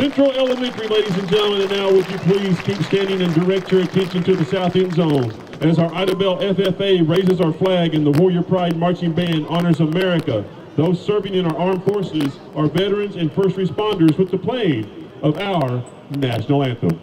Central Elementary, ladies and gentlemen, and now would you please keep standing and direct your attention to the south end zone as our IDABEL FFA raises our flag and the Warrior Pride Marching Band honors America, those serving in our armed forces, our veterans and first responders with the playing of our national anthem.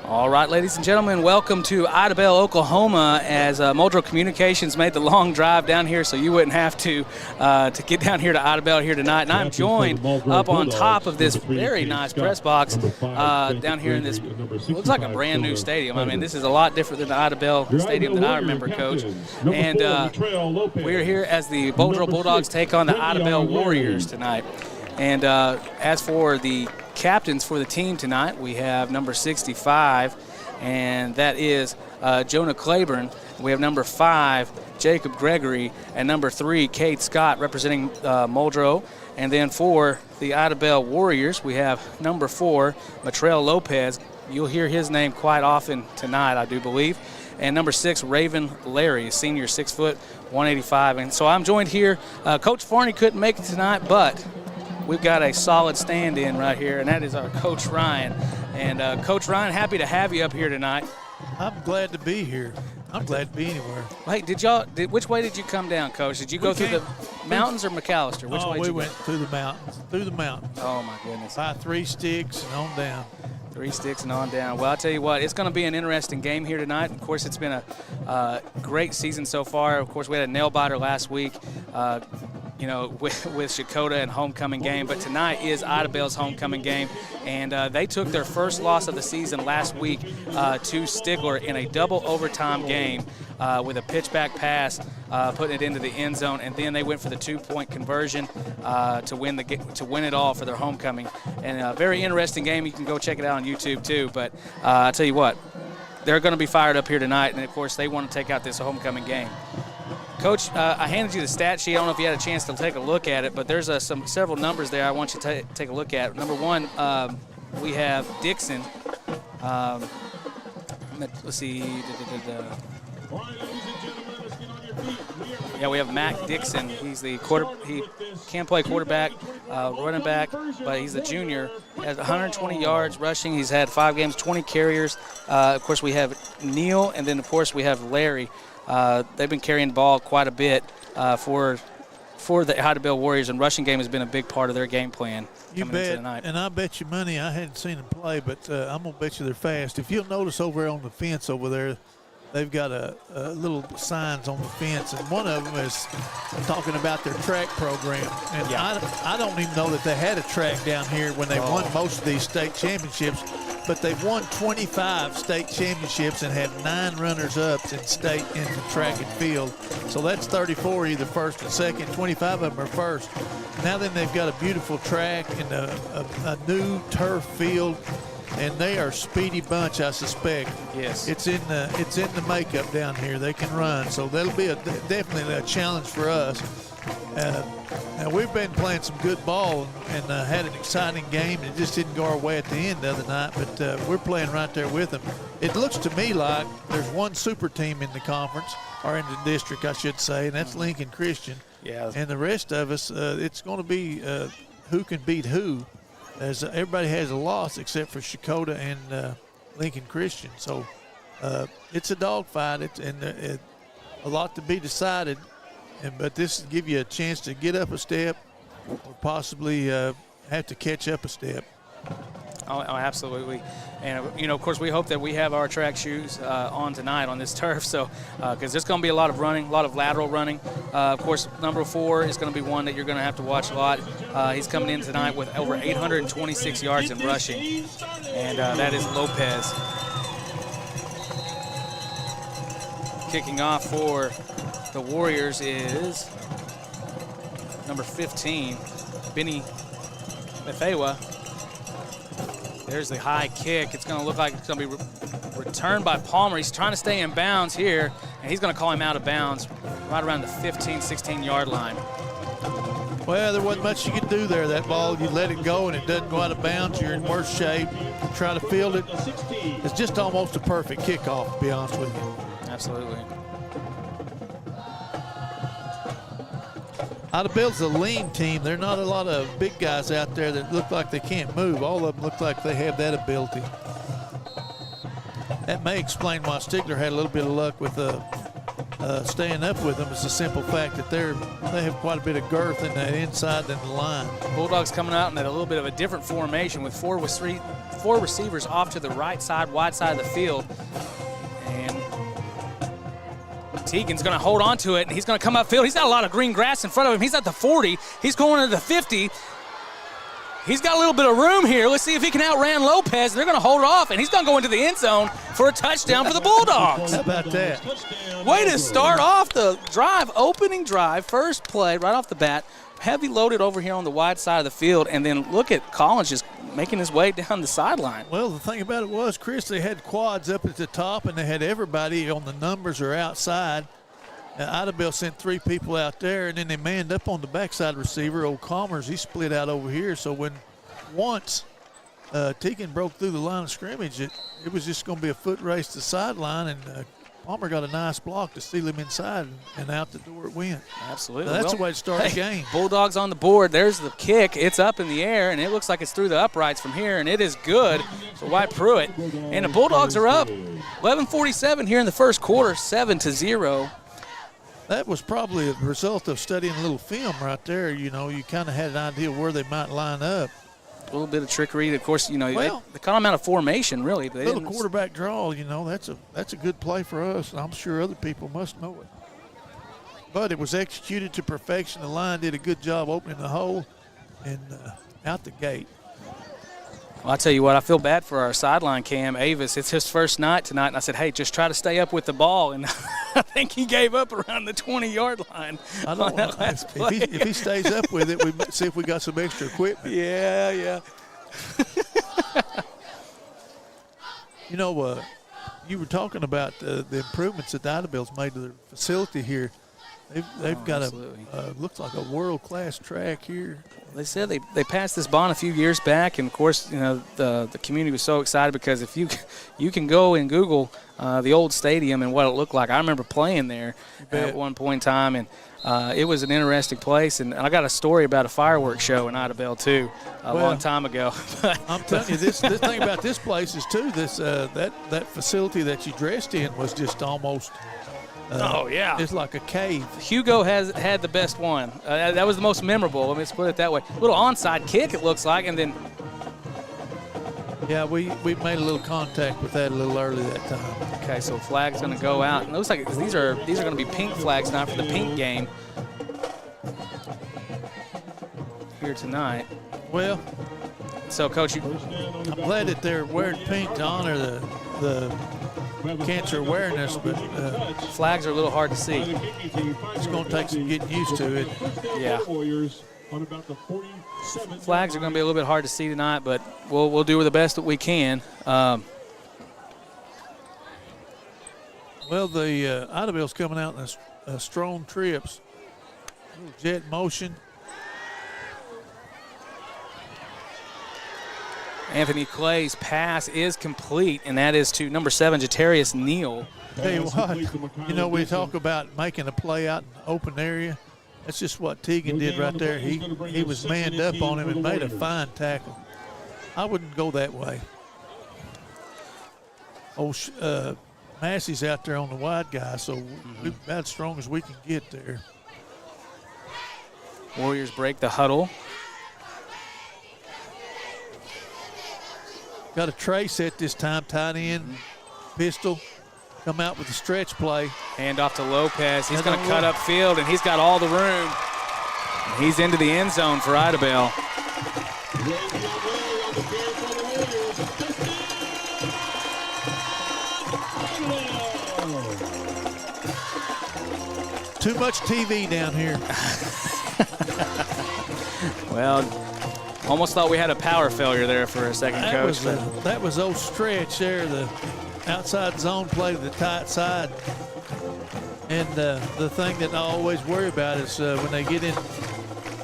All right, ladies and gentlemen, welcome to IDABEL, Oklahoma, as Muldrow Communications made the long drive down here so you wouldn't have to get down here to IDABEL here tonight. And I'm joined up on top of this very nice press box down here in this, looks like a brand new stadium. I mean, this is a lot different than the IDABEL stadium that I remember, Coach. And we're here as the Muldrow Bulldogs take on the IDABEL Warriors tonight. And as for the captains for the team tonight, we have number 65, and that is Jonah Claiborne. We have number 5, Jacob Gregory, and number 3, Cade Scott, representing Muldrow. And then for the IDABEL Warriors, we have number 4, Matrell Lopez, You'll hear his name quite often tonight, I do believe. And number 6, Raven Larry, a senior, 6 foot, 185. And so I'm joined here. Coach Farney couldn't make it tonight, but we've got a solid stand-in right here, and that is our Coach Ryan. And Coach Ryan, happy to have you up here tonight. I'm glad to be here. I'm glad to be anywhere. Hey, which way did you come down, Coach? Did you go through the mountains or McAllister? Which way did you we went through the mountains. Through the mountains. Oh, my goodness. By 3 sticks and on down. 3 sticks and on down. Well, I'll tell you what, it's going to be an interesting game here tonight. Of course, it's been a great season so far. Of course, we had a nail-biter last week, with Shakota and homecoming game. But tonight is IDABEL's homecoming game. And they took their first loss of the season last week to Stigler in a double overtime game with a pitchback pass, putting it into the end zone. And then they went for the 2-point conversion to win it all for their homecoming. And a very interesting game. You can go check it out on YouTube too. But I'll tell you what, they're going to be fired up here tonight. And, of course, they want to take out this homecoming game. Coach, I handed you the stat sheet. I don't know if you had a chance to take a look at it, but there's several numbers there I want you to take a look at. Number 1, we have Dixon. Let's see. Yeah, we have Mac Dixon. He's the he can play quarterback, running back, but he's a junior. Has 120 yards rushing. He's had 5 games, 20 carriers. Of course, we have Neil, and then, of course, we have Larry. They've been carrying the ball quite a bit for the IDABEL Warriors, and rushing game has been a big part of their game plan. You bet, and I bet you money, I hadn't seen them play, but I'm going to bet you they're fast. If you'll notice over on the fence over there, they've got a little signs on the fence, and one of them is talking about their track program. And I don't even know that they had a track down here when they won most of these state championships, but they've won 25 state championships and had 9 runners-ups in state in the track and field. So that's 34, either first and second. 25 of them are first. Now then, they've got a beautiful track and a new turf field. And they are a speedy bunch, I suspect. Yes. It's in the makeup down here. They can run, so that'll be definitely a challenge for us. Now we've been playing some good ball and had an exciting game. It just didn't go our way at the end the other night, but we're playing right there with them. It looks to me like there's one super team in the conference, or in the district, I should say, and that's Lincoln Christian. Yeah. And the rest of us, it's going to be who can beat who. As everybody has a loss except for Shakota and Lincoln Christian. So it's a dogfight, and a lot to be decided. But this will give you a chance to get up a step or possibly have to catch up a step. Oh, absolutely. And, of course, we hope that we have our track shoes on tonight on this turf. So, because there's going to be a lot of running, a lot of lateral running. Of course, number 4 is going to be one that you're going to have to watch a lot. He's coming in tonight with over 826 yards in rushing. And that is Lopez. Kicking off for the Warriors is number 15, Benny Mefewa. There's the high kick. It's going to look like it's going to be returned by Palmer. He's trying to stay in bounds here, and he's going to call him out of bounds right around the 15, 16-yard line. Well, there wasn't much you could do there. That ball, you let it go, and it doesn't go out of bounds. You're in worse shape. You try to field it. It's just almost a perfect kickoff, to be honest with you. Absolutely. IDABEL's a lean team. There are not a lot of big guys out there that look like they can't move. All of them look like they have that ability. That may explain why Stigler had a little bit of luck with staying up with them. It's the simple fact that they have quite a bit of girth in the inside than the line. Bulldogs coming out in a little bit of a different formation with four receivers off to the right side, wide side of the field. And Teagan's going to hold on to it, and he's going to come upfield. He's got a lot of green grass in front of him. He's at the 40. He's going to the 50. He's got a little bit of room here. Let's see if he can outrun Lopez. They're going to hold it off, and he's going to go into the end zone for a touchdown for the Bulldogs. How about that? Way to start off the drive, opening drive, first play right off the bat. Heavy loaded over here on the wide side of the field, and then look at Collins just making his way down the sideline. Well, the thing about it was, Chris, they had quads up at the top, and they had everybody on the numbers or outside. IDABEL sent 3 people out there, and then they manned up on the backside receiver. Old Commerce, he split out over here. So once Teagan broke through the line of scrimmage, it was just going to be a foot race to the sideline, and Palmer got a nice block to steal him inside, and out the door it went. Absolutely. Now, that's the way to start the game. Bulldogs on the board. There's the kick. It's up in the air, and it looks like it's through the uprights from here, and it is good for White Pruitt. And the Bulldogs are up 11:47 here in the first quarter, 7-0. That was probably a result of studying a little film right there. You know, you kind of had an idea where they might line up. A little bit of trickery. Of course, you know, Well, they caught them out of formation, really. But Little quarterback draw, you know, that's a good play for us, and I'm sure other people must know it. But it was executed to perfection. The line did a good job opening the hole and out the gate. Well, I tell you what, I feel bad for our sideline Cam Avis. It's his first night tonight, and I said, hey, just try to stay up with the ball. And I think he gave up around the 20-yard line. I don't know. If he stays up with it, we see if we got some extra equipment. Yeah. You know, you were talking about the improvements that the IDABEL's made to their facility here. They've got looks like a world-class track here. They said they passed this bond a few years back, and of course, you know, the community was so excited because if you can go and Google the old stadium and what it looked like. I remember playing there at one point in time, and it was an interesting place. And I got a story about a fireworks show in IDABEL too, a long time ago. I'm telling you, this thing about this place is too. That facility that you dressed in was just almost. It's like a cave. Hugo had the best one. That was the most memorable. Let me put it that way. Little onside kick, it looks like, and then. Yeah, we made a little contact with that a little early that time. Okay, so flag's going to go out. And it looks like these are going to be pink flags now for the pink game here tonight. Well, so Coach, I'm glad that they're wearing pink to honor the cancer awareness, but flags are a little hard to see. It's going to take some getting used to it. Yeah. Flags are going to be a little bit hard to see tonight, but we'll do the best that we can. Well, the IDABEL's coming out in strong trips. A little jet motion. Anthony Clay's pass is complete, and that is to number 7, Jatarius Neal. Tell you what, you know, we talk about making a play out in the open area. That's just what Teagan did right there. He was manned up on him and made a fine tackle. I wouldn't go that way. Massey's out there on the wide guy, so we're about as strong as we can get there. Warriors break the huddle. Got a tray set this time, tight end, pistol, come out with a stretch play. Hand off to Lopez. He's going to cut up field, and he's got all the room. He's into the end zone for IDABEL. Too much TV down here. Well, almost thought we had a power failure there for a second, Coach. That was old stretch there, the outside zone play to the tight side. And the thing that I always worry about is when they get in,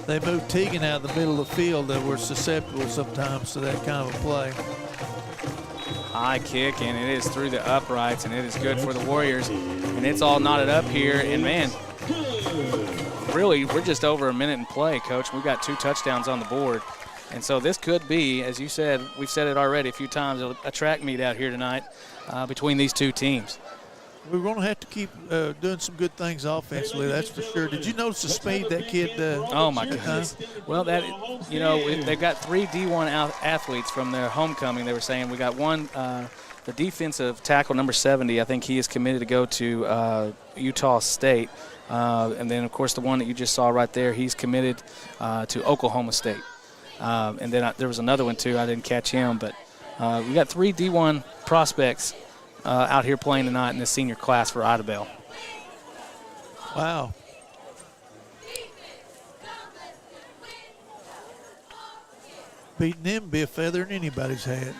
they move Teagan out of the middle of the field, that we're susceptible sometimes to that kind of a play. High kick, and it is through the uprights, and it is good for the Warriors. And it's all knotted up here, and man, really, we're just over a minute in play, Coach. We've got 2 touchdowns on the board. And so this could be, as you said, we've said it already a few times, a track meet out here tonight between these 2 teams. We're going to have to keep doing some good things offensively, that's for sure. Did you notice the speed that kid? Oh, my goodness. Well, they've got 3 D1 athletes from their homecoming. They were saying we got one, the defensive tackle, number 70. I think he is committed to go to Utah State. And then, of course, the one that you just saw right there, he's committed to Oklahoma State. And then there was another one, too. I didn't catch him. But we got 3 D1 prospects out here playing tonight in this senior class for IDABEL. Wow. Beating them be a feather in anybody's hat.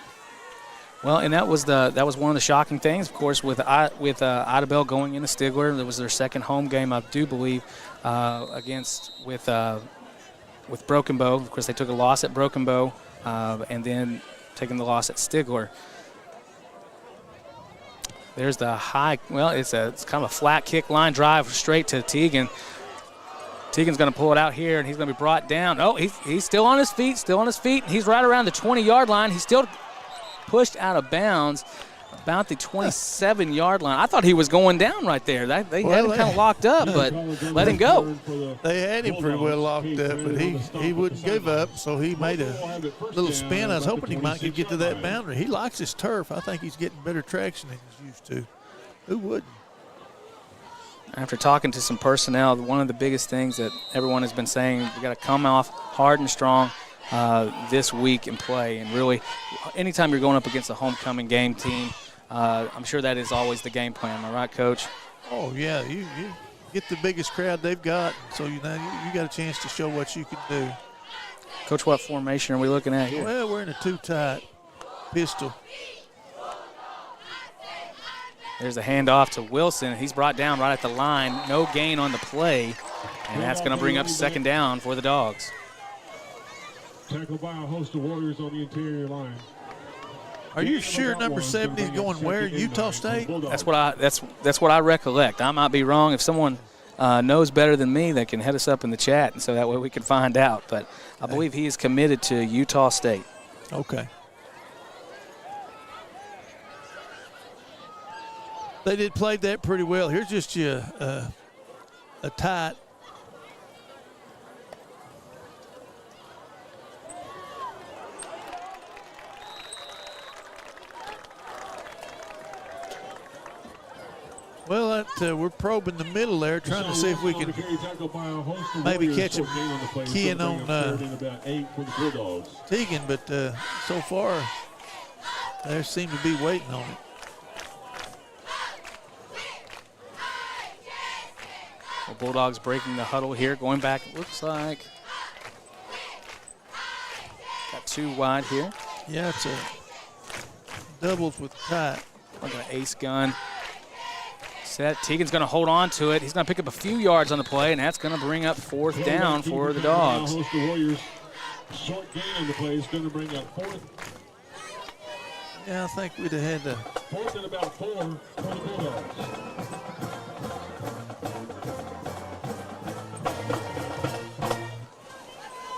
Well, and that was one of the shocking things, of course, with IDABEL going into Stigler. That was their second home game, I do believe, with Broken Bow. Of course, they took a loss at Broken Bow, and then taking the loss at Stigler. There's the high, well, it's kind of a flat kick line drive straight to Teagan. Teagan's going to pull it out here, and he's going to be brought down. Oh, he's still on his feet, He's right around the 20-yard line. He's still pushed out of bounds about the 27-yard line. I thought he was going down right there. They had him kind of locked up, but let him go. They had him pretty well locked up, but he wouldn't give up, so he made a little spin. I was hoping he might get to that boundary. He likes his turf. I think he's getting better traction than he's used to. Who wouldn't? After talking to some personnel, one of the biggest things that everyone has been saying, we got to come off hard and strong this week and play. And really, anytime you're going up against a homecoming game team, I'm sure that is always the game plan. Am I right, Coach? Oh, yeah. You get the biggest crowd they've got, so you got a chance to show what you can do. Coach, what formation are we looking at here? Well, we're in a two-tight pistol. There's a handoff to Wilson. He's brought down right at the line. No gain on the play, and that's going to bring up second down for the Dogs. Tackled by a host of Warriors on the interior line. Are you sure number 70 is going where? Utah State? That's what I recollect. I might be wrong. If someone knows better than me, they can head us up in the chat, and so that way we can find out. But I believe he is committed to Utah State. Okay. They did play that pretty well. Here's just a tight. Well, we're probing the middle there, trying to see if we can maybe catch him keying on Teagan, but so far they seem to be waiting on it. The Bulldogs breaking the huddle here, going back, it looks like. Got two wide here. Yeah, it's a doubles with tight. Like an ace gun. Set. Teagan's going to hold on to it. He's going to pick up a few yards on the play, and that's going to bring up fourth down for the Dogs. Short gain on the play is going to bring up fourth. Yeah, I think we'd have had to. Fourth and about 4 for the Bulldogs.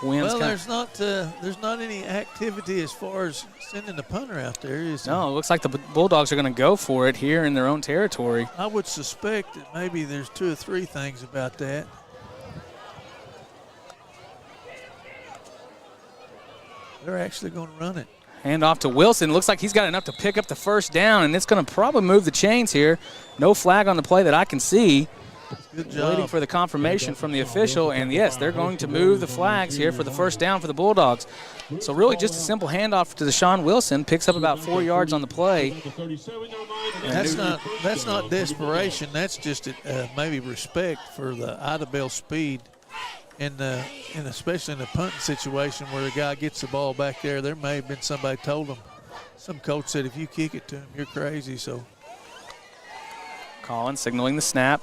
Well, there's not any activity as far as sending the punter out there, is there? No, it looks like the Bulldogs are going to go for it here in their own territory. I would suspect that maybe there's 2 or 3 things about that. They're actually going to run it. Hand off to Wilson. Looks like he's got enough to pick up the first down, and it's going to probably move the chains here. No flag on the play that I can see. Good job. Waiting for the confirmation from the official, and yes, they're going to move the flags here for the first down for the Bulldogs. So really just a simple handoff to Deshaun Wilson, picks up about 4 yards on the play. That's not desperation. That's just maybe respect for the IDABEL speed, and especially in the punting situation where the guy gets the ball back there. There may have been somebody told him. Some coach said if you kick it to him, you're crazy. So Collins signaling the snap.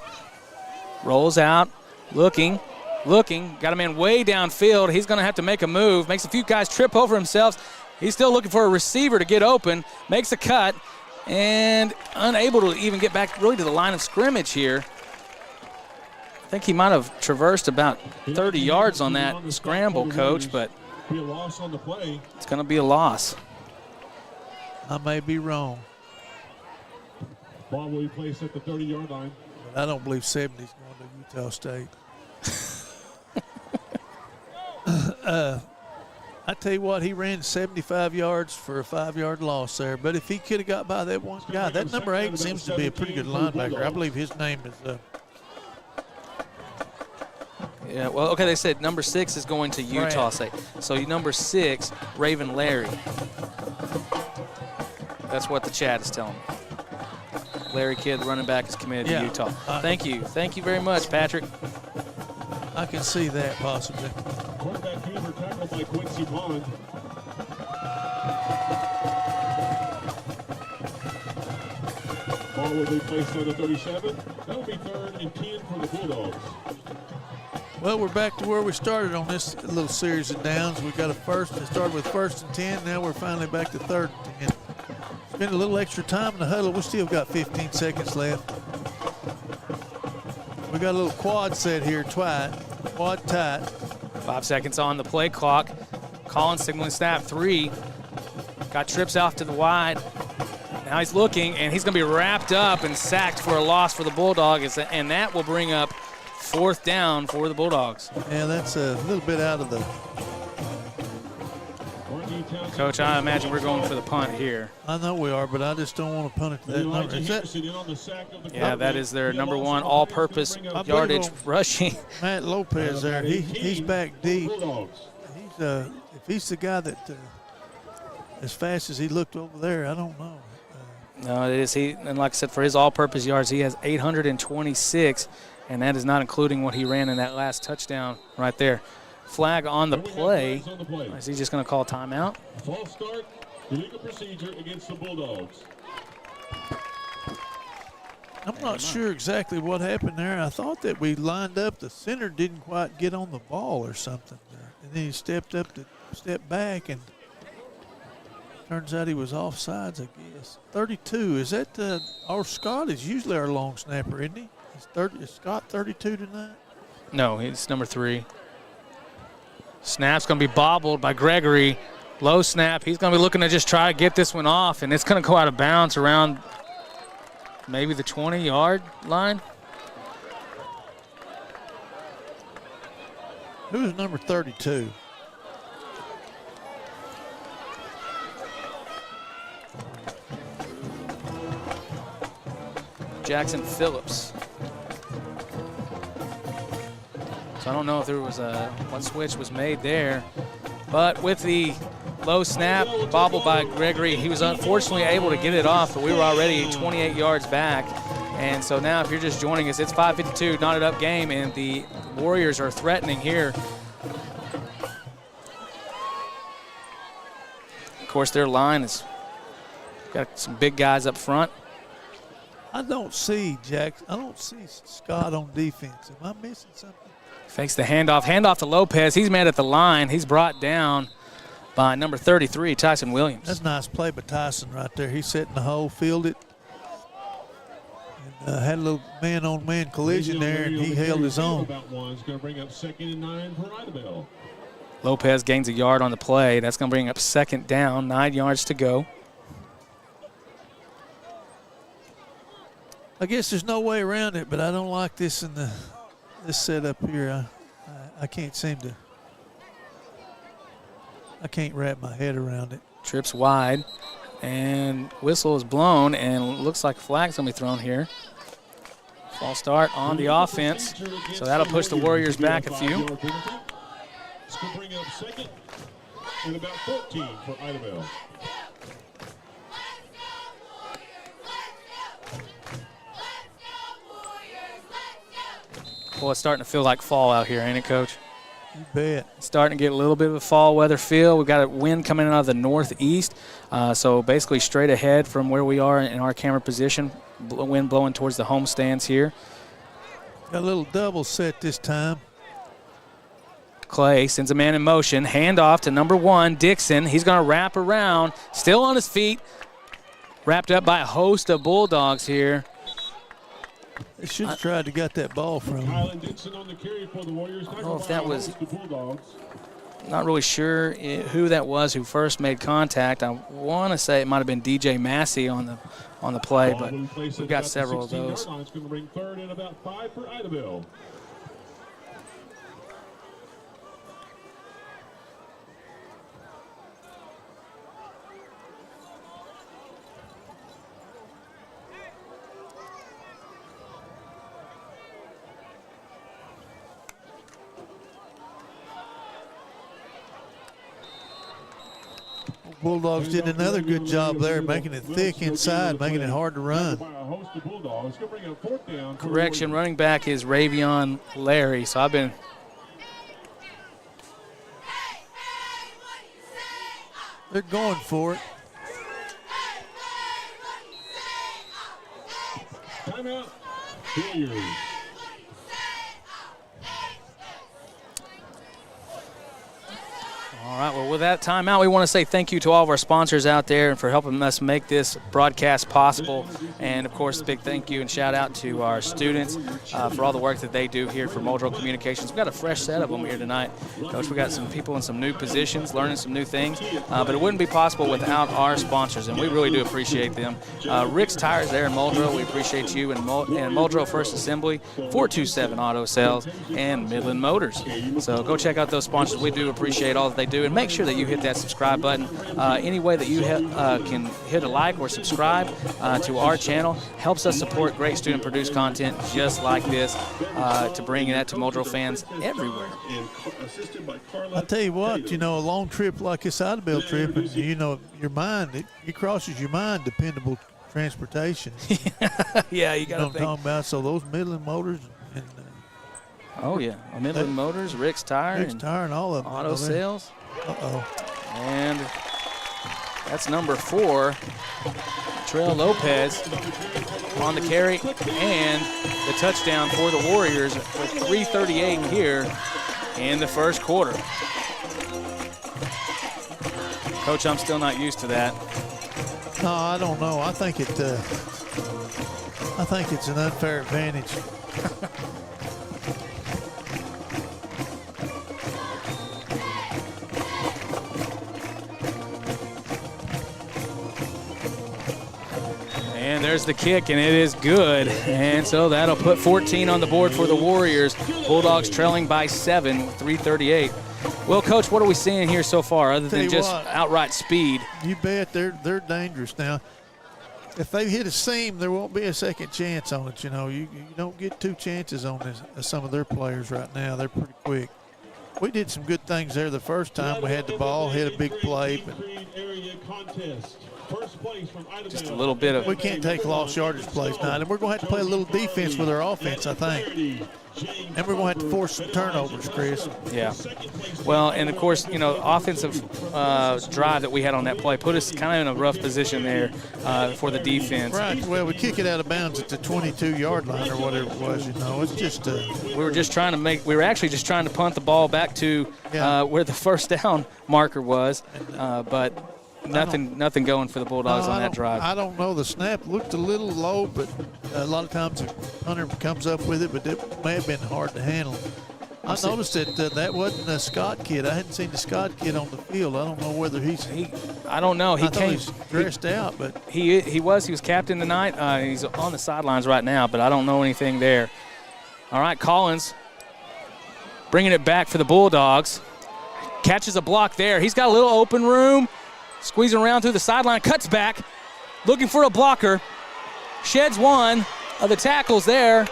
Rolls out, looking, got a man way downfield. He's going to have to make a move, makes a few guys trip over himself. He's still looking for a receiver to get open, makes a cut, and unable to even get back really to the line of scrimmage here. I think he might have traversed about 30 yards on that scramble, Coach, but it's going to be a loss. I may be wrong. Ball will be placed at the 30-yard line. I don't believe 70's going to Utah State. I tell you what, he ran 75 yards for a 5-yard loss there. But if he could have got by that one guy, that number 8 seems to be a pretty good linebacker. I believe his name is. Yeah, well, okay, they said number 6 is going to Utah State. So number 6, Raven Larry. That's what the chat is telling me. Larry Kidd, the running back, is committed to Utah. Thank you. Thank you very much, Patrick. I can see that possibly. Quarterback Hoover tackled by Quincy Bond. Ball will be placed on the 37. That will be 3rd and 10 for the Bulldogs. Well, we're back to where we started on this little series of downs. We got a first. It started with 1st and 10. Now we're finally back to 3rd and 10. Spend a little extra time in the huddle. We still got 15 seconds left. We got a little quad set here, quad tight. 5 seconds on the play clock. Collins signaling snap 3. Got trips off to the wide. Now he's looking, and he's going to be wrapped up and sacked for a loss for the Bulldogs, and that will bring up 4th down for the Bulldogs. Yeah, that's a little bit out of the... Coach, I imagine we're going for the punt here. I know we are, but I just don't want to punt it to that number. Is that... Yeah, that is their number 1 all-purpose yardage rushing. Matt Lopez there. He's back deep. If he's the guy that as fast as he looked over there, I don't know. No, it is he. And like I said, for his all-purpose yards, he has 826, and that is not including what he ran in that last touchdown right there. Flag on the play. Is he just going to call timeout? False start, illegal procedure against the Bulldogs. I'm not sure exactly what happened there. I thought that we lined up. The center didn't quite get on the ball or something. And then he stepped back, and turns out he was offsides, I guess. 32, is that our Scott is usually our long snapper, isn't he? Is Scott 32 tonight? No, he's number 3. Snap's going to be bobbled by Gregory. Low snap. He's going to be looking to just try to get this one off, and it's going to go out of bounds around maybe the 20-yard line. Who's number 32? Jackson Phillips. So I don't know if there was what switch was made there, but with the low snap, bobbled by Gregory, he was unfortunately able to get it off, but we were already 28 yards back. And so now if you're just joining us, it's 5:52, knotted up game, and the Warriors are threatening here. Of course, their line has got some big guys up front. I don't see Scott on defense. Am I missing something? Fakes the handoff to Lopez. He's mad at the line. He's brought down by number 33, Tyson Williams. That's a nice play by Tyson right there. He set in the hole, fielded, and had a little man-on-man collision there, and he held his own. It's going to bring up 2nd and 9 for IDABEL. Lopez gains a yard on the play. That's going to bring up 2nd down, 9 yards to go. I guess there's no way around it, but I don't like this in this setup here. I can't seem to. I can't wrap my head around it. Trips wide, and whistle is blown, and looks like a flag's going to be thrown here. False start on the offense, so that'll push the Warriors back a few. It's going to bring up 2nd and about 14 for IDABEL. Well, it's starting to feel like fall out here, ain't it, Coach? You bet. It's starting to get a little bit of a fall weather feel. We've got a wind coming out of the northeast, so basically straight ahead from where we are in our camera position. Wind blowing towards the home stands here. Got a little double set this time. Clay sends a man in motion. Handoff to number 1, Dixon. He's going to wrap around. Still on his feet. Wrapped up by a host of Bulldogs here. They should have tried to get that ball from him. Dixon on the carry for the Warriors. I don't know if that was, not really sure who that was who first made contact. I want to say it might have been DJ Massey on the play, but we've got several of those. It's going to bring 3rd and about 5 for IDABEL. Bulldogs did another good job there, making it thick inside, making it hard to run. Correction, running back is Ravion Larry, so I've been... They're going for it. Timeout. Warriors. All right, well, with that timeout, we want to say thank you to all of our sponsors out there and for helping us make this broadcast possible. And, of course, a big thank you and shout-out to our students for all the work that they do here for Muldrow Communications. We've got a fresh set of them here tonight. Coach, we got some people in some new positions, learning some new things, but it wouldn't be possible without our sponsors, and we really do appreciate them. Rick's Tires there in Muldrow, we appreciate you, and Muldrow First Assembly, 427 Auto Sales, and Midland Motors. So go check out those sponsors. We do appreciate all that they do, and make sure that you hit that subscribe button. Any way that you can hit a like or subscribe to our channel helps us support great student-produced content just like this to bring that to Muldrow fans everywhere. I tell you what, a long trip like this IDABEL trip, and your mind, it crosses your mind, dependable transportation. Yeah, you got to think. Talking about, so those Midland Motors and oh yeah, Midland Motors, Rick's Tire, and all of them. Auto Sales. And that's number 4, Trail Lopez on the carry and the touchdown for the Warriors with 3:38 here in the first quarter. Coach, I'm still not used to that. No, I don't know. I think it's an unfair advantage. And there's the kick, and it is good. And so that'll put 14 on the board for the Warriors. Bulldogs trailing by 7 with 3:38. Well, Coach, what are we seeing here so far other than just outright speed? You bet they're dangerous now. If they hit a seam, there won't be a second chance on it. You don't get 2 chances on some of their players right now. They're pretty quick. We did some good things there the first time. We had the ball, hit a big play, but just a little bit of. We can't take lost yardage plays now, and we're going to have to play a little defense with our offense, I think. And we're going to have to force some turnovers, Chris. Yeah. Well, and of course, offensive drive that we had on that play put us kind of in a rough position there for the defense. Right. Well, we kick it out of bounds at the 22-yard line or whatever it was. It's just. We were actually just trying to punt the ball back to where the first down marker was, but. Nothing going for the Bulldogs on that drive. I don't know. The snap looked a little low, but a lot of times the hunter comes up with it, but it may have been hard to handle. I noticed that that wasn't a Scott kid. I hadn't seen the Scott kid on the field. I don't know whether I don't know. He's dressed out, but he was captain tonight. He's on the sidelines right now, but I don't know anything there. All right, Collins bringing it back for the Bulldogs. Catches a block there. He's got a little open room. Squeezing around through the sideline, cuts back, looking for a blocker. Sheds one of the tackles there.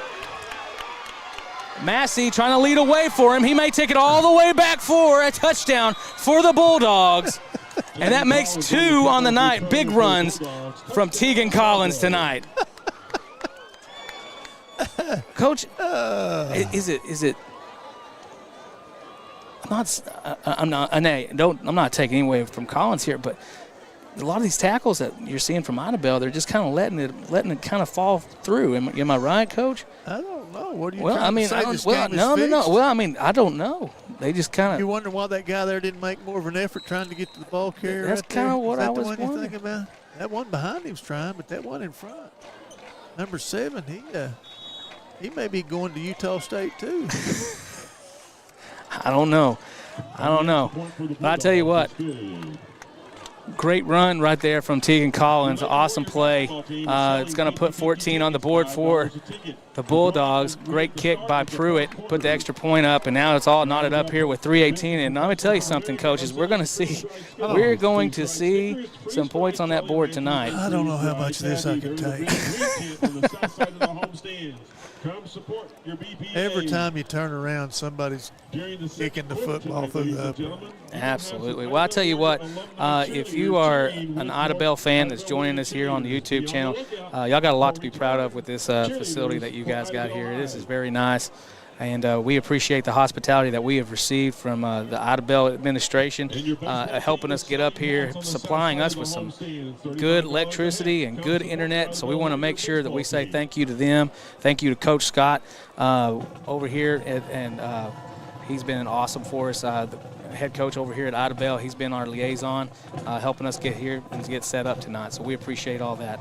Massey trying to lead away for him. He may take it all the way back for a touchdown for the Bulldogs. And that makes 2 on the night. Big runs from Tegan Collins tonight. Coach, is it? I'm not taking away from Collins here, but a lot of these tackles that you're seeing from IDABEL, they're just kind of letting it kind of fall through. Am I right, Coach? I don't know. What are you no. Well, I mean, I don't know. They just kind of. You wonder why that guy there didn't make more of an effort trying to get to the ball carrier. That's right kind of what I was wondering. You think about? That one behind him's trying, but that one in front, number 7, he may be going to Utah State too. I don't know. But I tell you what, great run right there from Tegan Collins. Awesome play. It's going to put 14 on the board for the Bulldogs. Great kick by Pruitt. Put the extra point up, and now it's all knotted up here with 3:18. And I'm going to tell you something, coaches. We're going to see some points on that board tonight. I don't know how much of this I can take. Every time you turn around, somebody's kicking the football through the upper. Absolutely. Well, I tell you what, if you are an IDABEL fan that's joining us here on the YouTube channel, y'all got a lot to be proud of with this facility that you guys got here. This is very nice. And we appreciate the hospitality that we have received from the IDABEL administration, helping us get up here, supplying us with some good electricity and good internet. So we want to make sure that we say thank you to them. Thank you to Coach Scott over here, and he's been awesome for us. head coach over here at IDABEL. He's been our liaison, helping us get here and get set up tonight. So we appreciate all that.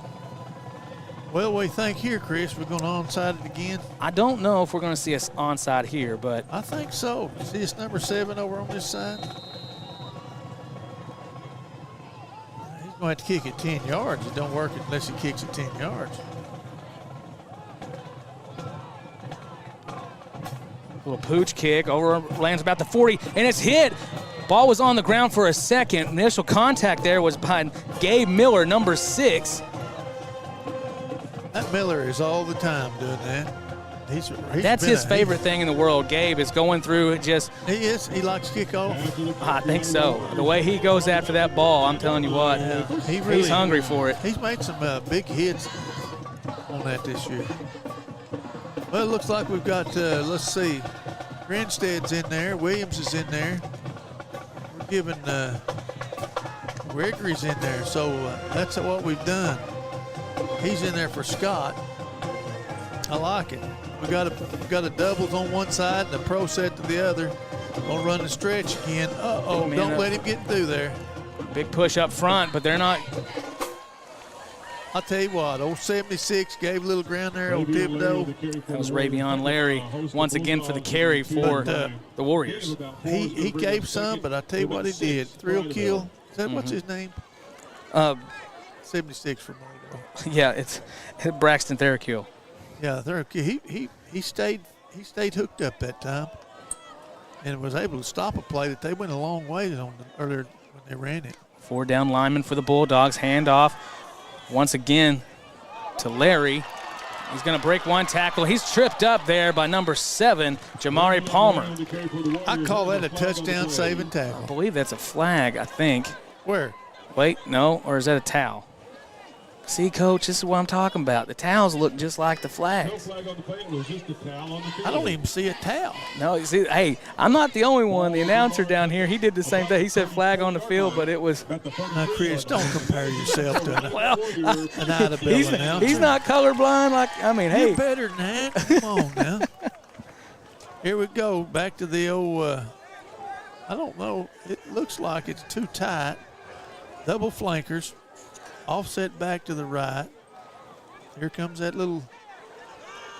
Well, what do you think here, Chris? We're going to onside it again? I don't know if we're going to see us onside here, but I think so. See this number 7 over on this side? He's going to have to kick it 10 yards. It don't work unless he kicks it 10 yards. little pooch kick over, lands about the 40, and it's hit. Ball was on the ground for a second. Initial contact there was by Gabe Miller, number 6. That Miller is all the time doing that. That's his favorite thing in the world. Gabe is going through it just. He is. He likes kickoff. I think so. The way he goes after that ball, I'm telling you what, he's hungry for it. He's made some big hits on that this year. Well, it looks like we've got, let's see, Grinstead's in there. Williams is in there. We're giving Gregory's in there. So that's what we've done. He's in there for Scott. I like it. We got a doubles on one side and a pro set to the other. Gonna run the stretch again. Uh-oh, don't let him get through there. Big push up front, but they're not. I'll tell you what, old 76 gave a little ground there, old Thibodeau. That was Ravion Larry once again for the carry for the Warriors. He gave some, but I tell you what he did. Thrill kill. Is that what's his name? 76 from Muldrow. Yeah, it's Braxton Therakill. Yeah, he stayed hooked up that time, and was able to stop a play that they went a long way on earlier when they ran it. 4 down lineman for the Bulldogs. Handoff once again to Larry. He's going to break one tackle. He's tripped up there by number 7, Jamari Palmer. I call that a touchdown saving tackle. I believe that's a flag, I think. Where? Wait, no, or is that a towel? See, Coach, this is what I'm talking about. The towels look just like the flags. I don't even see a towel. No, you see, hey, I'm not the only one. The announcer down here, he did the same thing. He said flag on the field, but it was. Now, Chris, don't compare yourself to an he's, announcer. He's not colorblind. Hey. You're better than that. Come on now. Here we go. Back to the old, I don't know. It looks like it's too tight. Double flankers. Offset back to the right. Here comes that little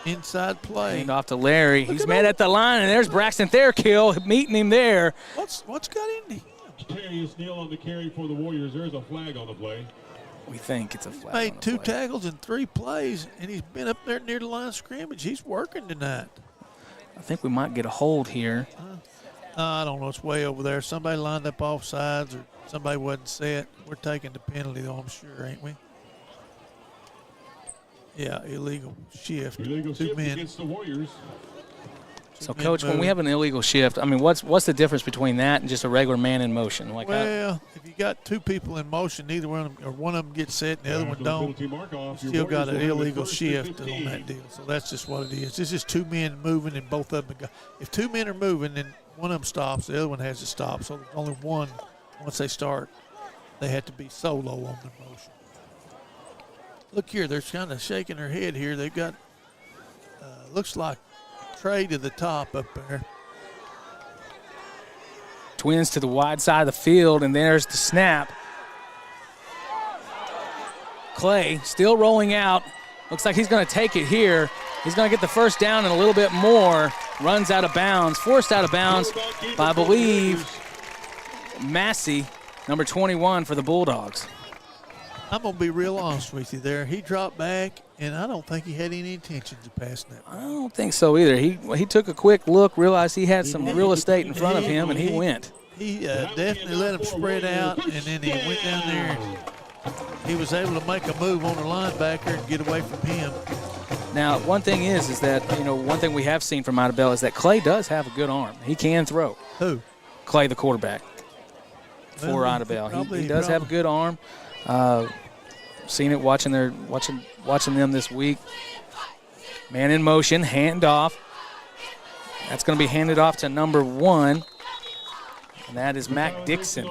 inside play. Hand off to Larry. He's met at the line, and there's Braxton Therakill meeting him there. What's got into him? Darius Neal on the carry for the Warriors. There's a flag on the play. We think it's a flag. He made 2 tackles in 3 plays, and he's been up there near the line of scrimmage. He's working tonight. I think we might get a hold here. I don't know. It's way over there. Somebody lined up off sides or somebody wasn't set. We're taking the penalty, though, I'm sure, ain't we? Yeah, illegal shift. Illegal 2 shift men against the Warriors. So, Coach, when we have an illegal shift, I mean, what's the difference between that and just a regular man in motion? Well, if you got 2 people in motion, neither one of them, or one of them gets set and the other one don't, you still got an illegal shift on that deal. So that's just what it is. It's just 2 men moving and both of them go. If 2 men are moving, then one of them stops, the other one has to stop. So there's only one. Once they start, they have to be solo on the motion. Look here, they're kind of shaking their head here. They've got, looks like Trey to the top up there. Twins to the wide side of the field, and there's the snap. Clay still rolling out. Looks like he's going to take it here. He's going to get the first down and a little bit more. Runs out of bounds, forced out of bounds by, I believe, Massey, number 21 for the Bulldogs. I'm going to be real honest with you there. He dropped back, and I don't think he had any intentions of passing that. I don't think so either. He took a quick look, realized he had some real estate in front of him, and he went. He definitely let him spread out, and then he went down there, and he was able to make a move on the linebacker and get away from him. Now, one thing is that, one thing we have seen from IDABEL is that Clay does have a good arm. He can throw. Who? Clay, the quarterback for IDABEL. He does have a good arm. Seen it watching them this week. Man in motion, hand off. That's going to be handed off to number 1, and that is Mac Dixon.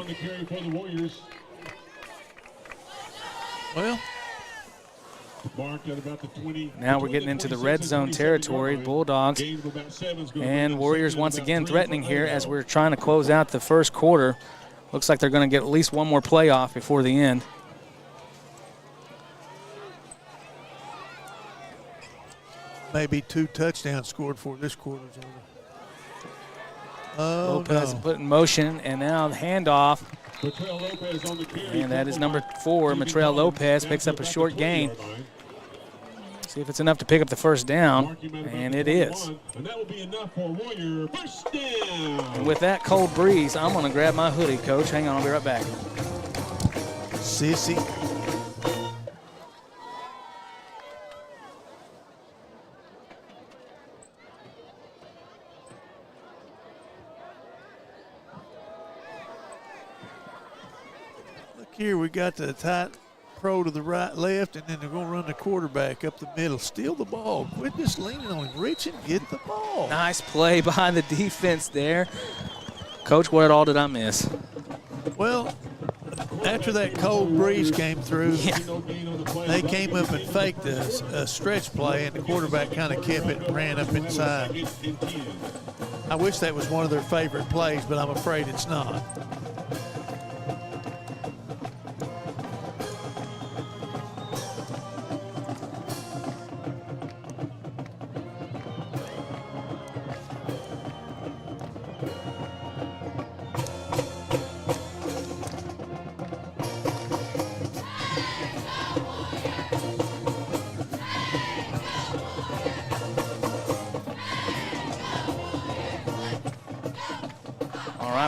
Well, Marked at about the 20. Now we're getting into the red zone territory. Bulldogs and Warriors once again threatening here as we're trying to close out the first quarter. Looks like they're going to get at least one more playoff before the end. Maybe 2 touchdowns scored for this quarter's over. Oh, Lopez no. put in motion, and now the handoff. And that is number 4, Matrell Lopez, picks up a short gain. See if it's enough to pick up the first down, and it is. And that will be enough for Warrior first down. And with that cold breeze, I'm going to grab my hoodie, Coach. Hang on, I'll be right back. Sissy. Look here, we got the tight pro to the right, left, and then they're going to run the quarterback up the middle. Steal the ball. Quit just leaning on him. Reach and get the ball. Nice play behind the defense there. Coach, what all did I miss? Well, after that cold breeze came through, they came up and faked a stretch play, and the quarterback kind of kept it and ran up inside. I wish that was one of their favorite plays, but I'm afraid it's not.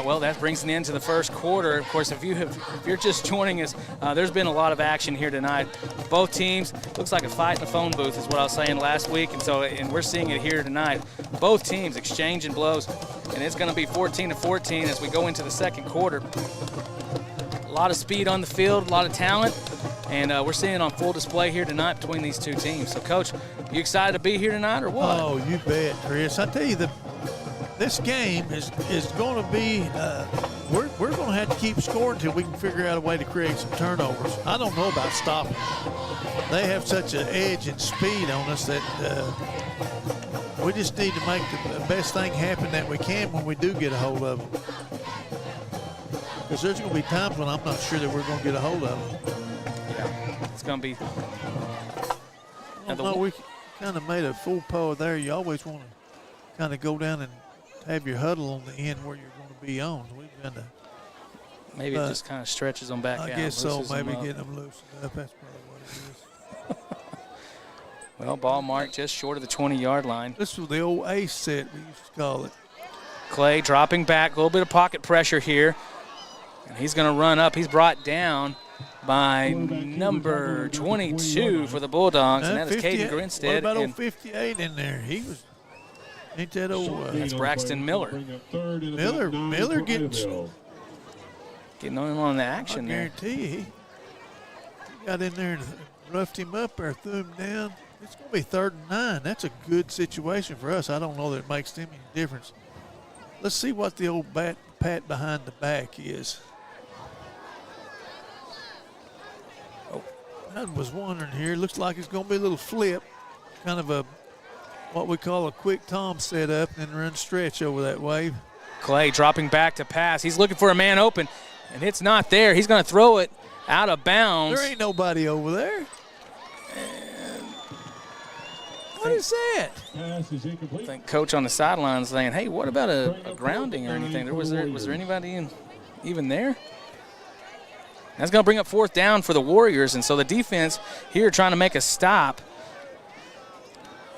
Well, that brings an end to the first quarter. Of course, if you're just joining us, there's been a lot of action here tonight. Both teams, looks like a fight in the phone booth is what I was saying last week, and we're seeing it here tonight. Both teams exchanging blows, and it's going to be 14-14 as we go into the second quarter. A lot of speed on the field, a lot of talent, and we're seeing it on full display here tonight between these two teams. So, Coach, you excited to be here tonight or what? Oh, you bet, Chris. I tell you, this game is going to be, we're going to have to keep scoring until we can figure out a way to create some turnovers. I don't know about stopping. They have such an edge and speed on us that we just need to make the best thing happen that we can when we do get a hold of them. Because there's going to be times when I'm not sure that we're going to get a hold of them. Yeah, it's going to be. No, we kind of made a full pole there. You always want to kind of go down and have your huddle on the end where you're going to be on. We've done that. Maybe it just kind of stretches them back out. I guess so. Maybe getting them loosened up. That's probably what it is. Well, ball marked just short of the 20-yard line. This was the old ace set, we used to call it. Clay dropping back, a little bit of pocket pressure here. And he's going to run up. He's brought down by number 22 for the Bulldogs, and that is Caden Grinstead. What about old 58 in there? He was, ain't that old? That's Braxton Miller. Miller getting on the action there. I guarantee you, he got in there and roughed him up or threw him down. It's going to be 3rd and 9. That's a good situation for us. I don't know that it makes them any difference. Let's see what the old pat behind the back is. I was wondering here. Looks like it's going to be a little flip, kind of a what we call a quick Tom setup, and then run stretch over that wave. Clay dropping back to pass. He's looking for a man open, and it's not there. He's going to throw it out of bounds. There ain't nobody over there. What is that? Pass is incomplete. I think coach on the sideline saying, "Hey, what about a grounding or anything? Was there anybody even there?" That's going to bring up 4th down for the Warriors, and so the defense here trying to make a stop.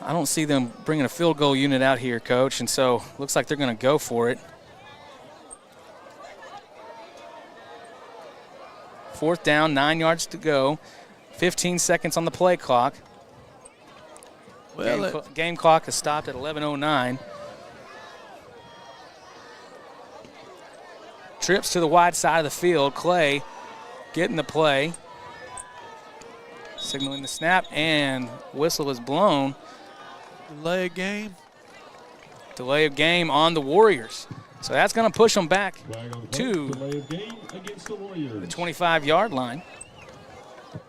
I don't see them bringing a field goal unit out here, Coach, and so looks like they're going to go for it. 4th down, 9 yards to go, 15 seconds on the play clock. Well, game clock is stopped at 11:09. Trips to the wide side of the field. Clay getting the play. Signaling the snap, and whistle is blown. Delay of game. Delay of game on the Warriors. So that's going to push them back to delay of game against the Warriors. the 25-yard line.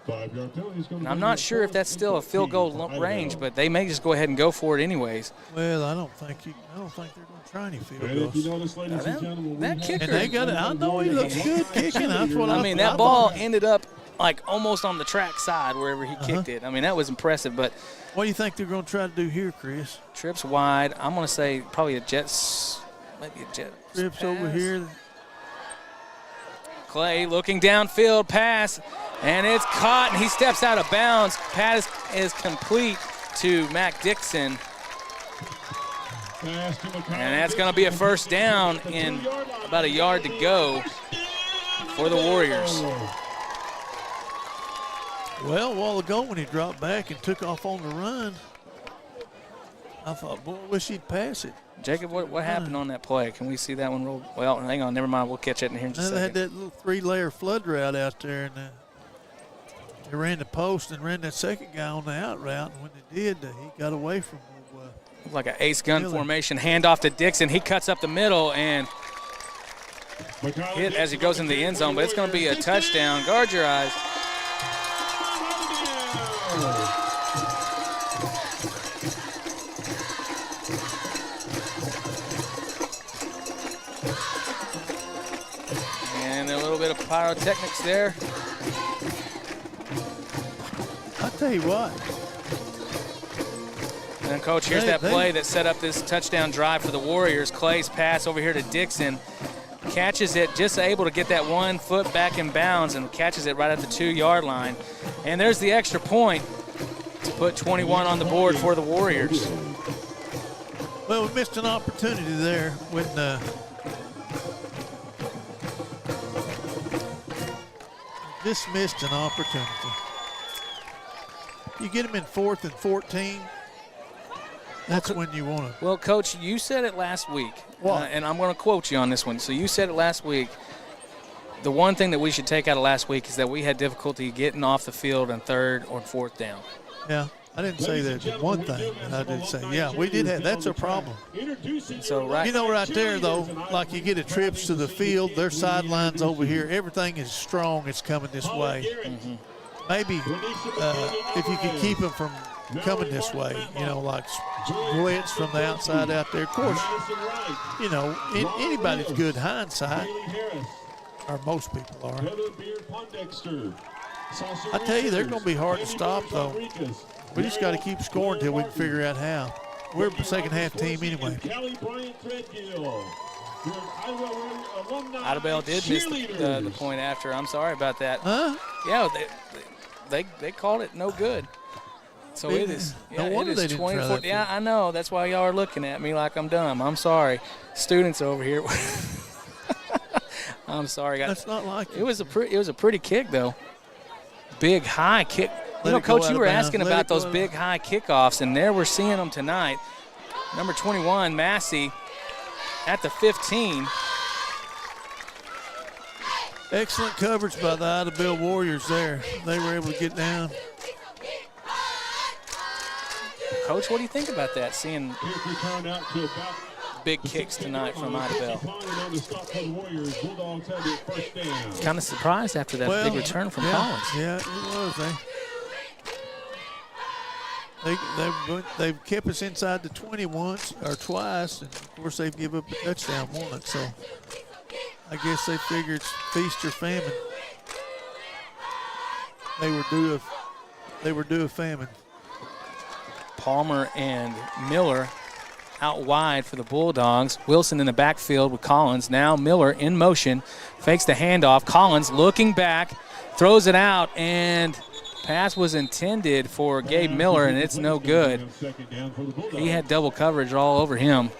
5-yard penalty is going And to I'm not sure if that's still a field goal range, but they may just go ahead and go for it anyways. Well, I don't think they're going to try any field And if you goals. notice, ladies and gentlemen, that we kicker- And they got it. I know he looks good kicking. That's what I mean, that ball ended up like almost on the track side wherever he kicked it. I mean, that was impressive, but What do you think they're going to try to do here, Chris? trips wide. I'm going to say probably maybe a jet. Trips over here. Clay looking downfield, pass, and it's caught, and he steps out of bounds. Pass is complete to Mac Dixon, and that's going to be a first down in about a yard to go for the Warriors. Well, a while ago when he dropped back and took off on the run, I thought, boy, I wish he'd pass it. Jacob, what happened on that play? Can we see that one roll? Well, hang on, never mind. We'll catch it in here in just a They had second. that little 3-layer flood route out there, and they ran the post and ran that second guy on the out route. And when they did, he got away from Like an ace gun Really? formation, handoff to Dixon. He cuts up the middle and hit as he goes into the end zone, but it's going to be a touchdown. Guard your eyes. And a little bit of pyrotechnics there. I'll tell you what. And Coach, here's that play that set up this touchdown drive for the Warriors. Clay's pass over here to Dixon. Catches it, just able to get that 1 foot back in bounds and catches it right at the 2-yard line. And there's the extra point to put 21 on the board for the Warriors. Well, we missed an opportunity there when just missed an opportunity. You get them in 4th and 14. That's when you want to. Well, Coach, you said it last week, What? and I'm going to quote you on this one. So you said it last week. The one thing that we should take out of last week is that we had difficulty getting off the field on 3rd or 4th down. Yeah, I didn't say that one thing. I did say, yeah, we did have. That's a problem. So right, You know, right there, though, like you get a trips to the field, their sidelines over here, everything is strong. It's coming this way. Mm-hmm. Maybe if you could keep them from coming this way, you know, like blitz from the outside out there. Of course, you know, anybody's good hindsight, or most people are. I tell you, they're going to be hard to stop, though. We just got to keep scoring until we can figure out how. We're a second-half team anyway. IDABEL did miss the point after. I'm sorry about that. Huh? Yeah, they called it no good. So it is. No Yeah, wonder it they is didn't try 24. that. Yeah, I know. That's why y'all are looking at me like I'm dumb. I'm sorry, students over here. I'm sorry, guys. That's not like It was a pretty kick though. Big high kick. You know, Let it go Coach, out you of were bounds. asking Let about it go those out. big high kickoffs, and there we're seeing them tonight. Number 21, Massey, at the 15. Excellent coverage by the IDABEL Warriors there. They were able to get down. Coach, what do you think about that? Seeing big kicks tonight from IDABEL. Kind of surprised after that big return from Collins. Yeah, it was. They've kept us inside the 20 once or twice, and of course they've given up a touchdown once. So I guess they figured it's feast or famine. They were due a famine. Palmer and Miller out wide for the Bulldogs. Wilson in the backfield with Collins. Now Miller in motion, fakes the handoff. Collins looking back, throws it out, and pass was intended for Gabe Miller, and it's no good. He had double coverage all over him.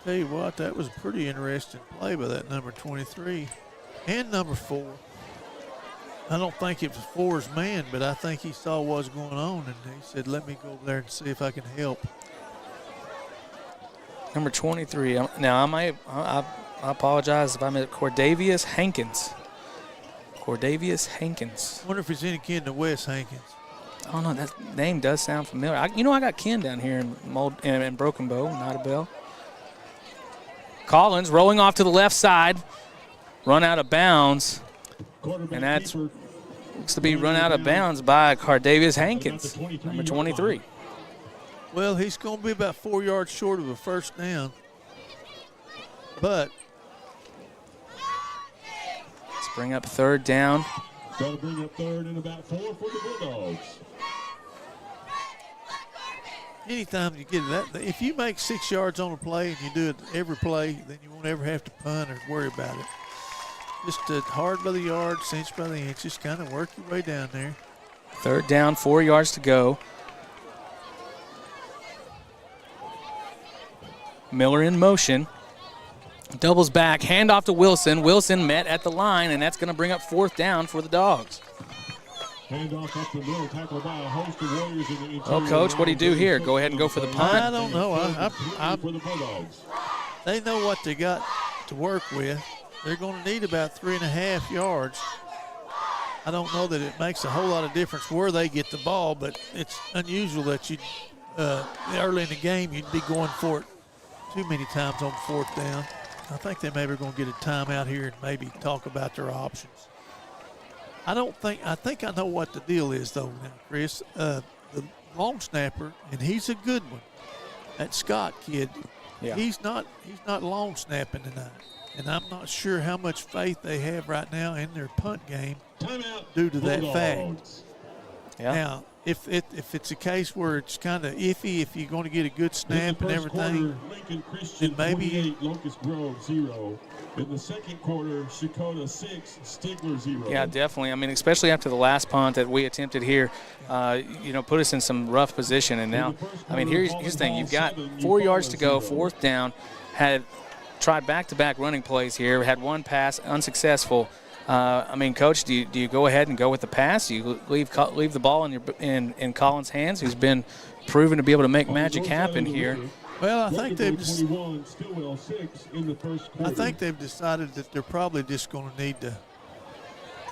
Tell you what, that was a pretty interesting play by that number 23 and number 4. I don't think it was 4's man, but I think he saw what was going on, and he said, let me go over there and see if I can help. Number 23. Now, I apologize if I meant Cordavius Hankins. Cordavius Hankins. I wonder if he's any kid to Wes Hankins. Oh, no, that name does sound familiar. I got Ken down here in Broken Bow, IDABEL. Collins rolling off to the left side, run out of bounds, and that's Looks to be run out of bounds by Cardavius Hankins, number 23. Well, he's going to be about 4 yards short of a first down. But let's bring up third down. That'll bring up third and about 4 for the Bulldogs. anytime you get that, if you make 6 yards on a play and you do it every play, then you won't ever have to punt or worry about it. Just hard by the yard, cinch by the inch, just kind of work your way down there. Third down, 4 yards to go. Miller in motion. Doubles back, handoff to Wilson. Wilson met at the line, and that's going to bring up fourth down for the Dogs. Handoff up the middle, tackled by a host of Warriors in the interior. Well, Coach, what do you do here? Go ahead and go for the punt? I don't know. For the Bulldogs. They know what they got to work with. They're going to need about 3.5 yards. I don't know that it makes a whole lot of difference where they get the ball, but it's unusual that you early in the game you'd be going for it too many times on fourth down. I think they maybe are going to get a timeout here and maybe talk about their options. I think I know what the deal is though now, Chris. The long snapper, and he's a good one. That Scott kid, yeah. He's not long snapping tonight. And I'm not sure how much faith they have right now in their punt game due to that fact. Yeah. Now, if it's a case where it's kind of iffy, if you're going to get a good snap and everything, then maybe Locust Grove 0. In the second quarter, Shakota 6, Stigler 0. Yeah, definitely. I mean, especially after the last punt that we attempted here, put us in some rough position. And now, I mean, here's the thing. You've got 4 yards to go, fourth down. Had tried back-to-back running plays here. Had one pass, unsuccessful. I mean, Coach, do you go ahead and go with the pass? Do you leave the ball in Collins' hands, who's been proven to be able to make magic happen here? Well, I think they've decided that they're probably just going to need to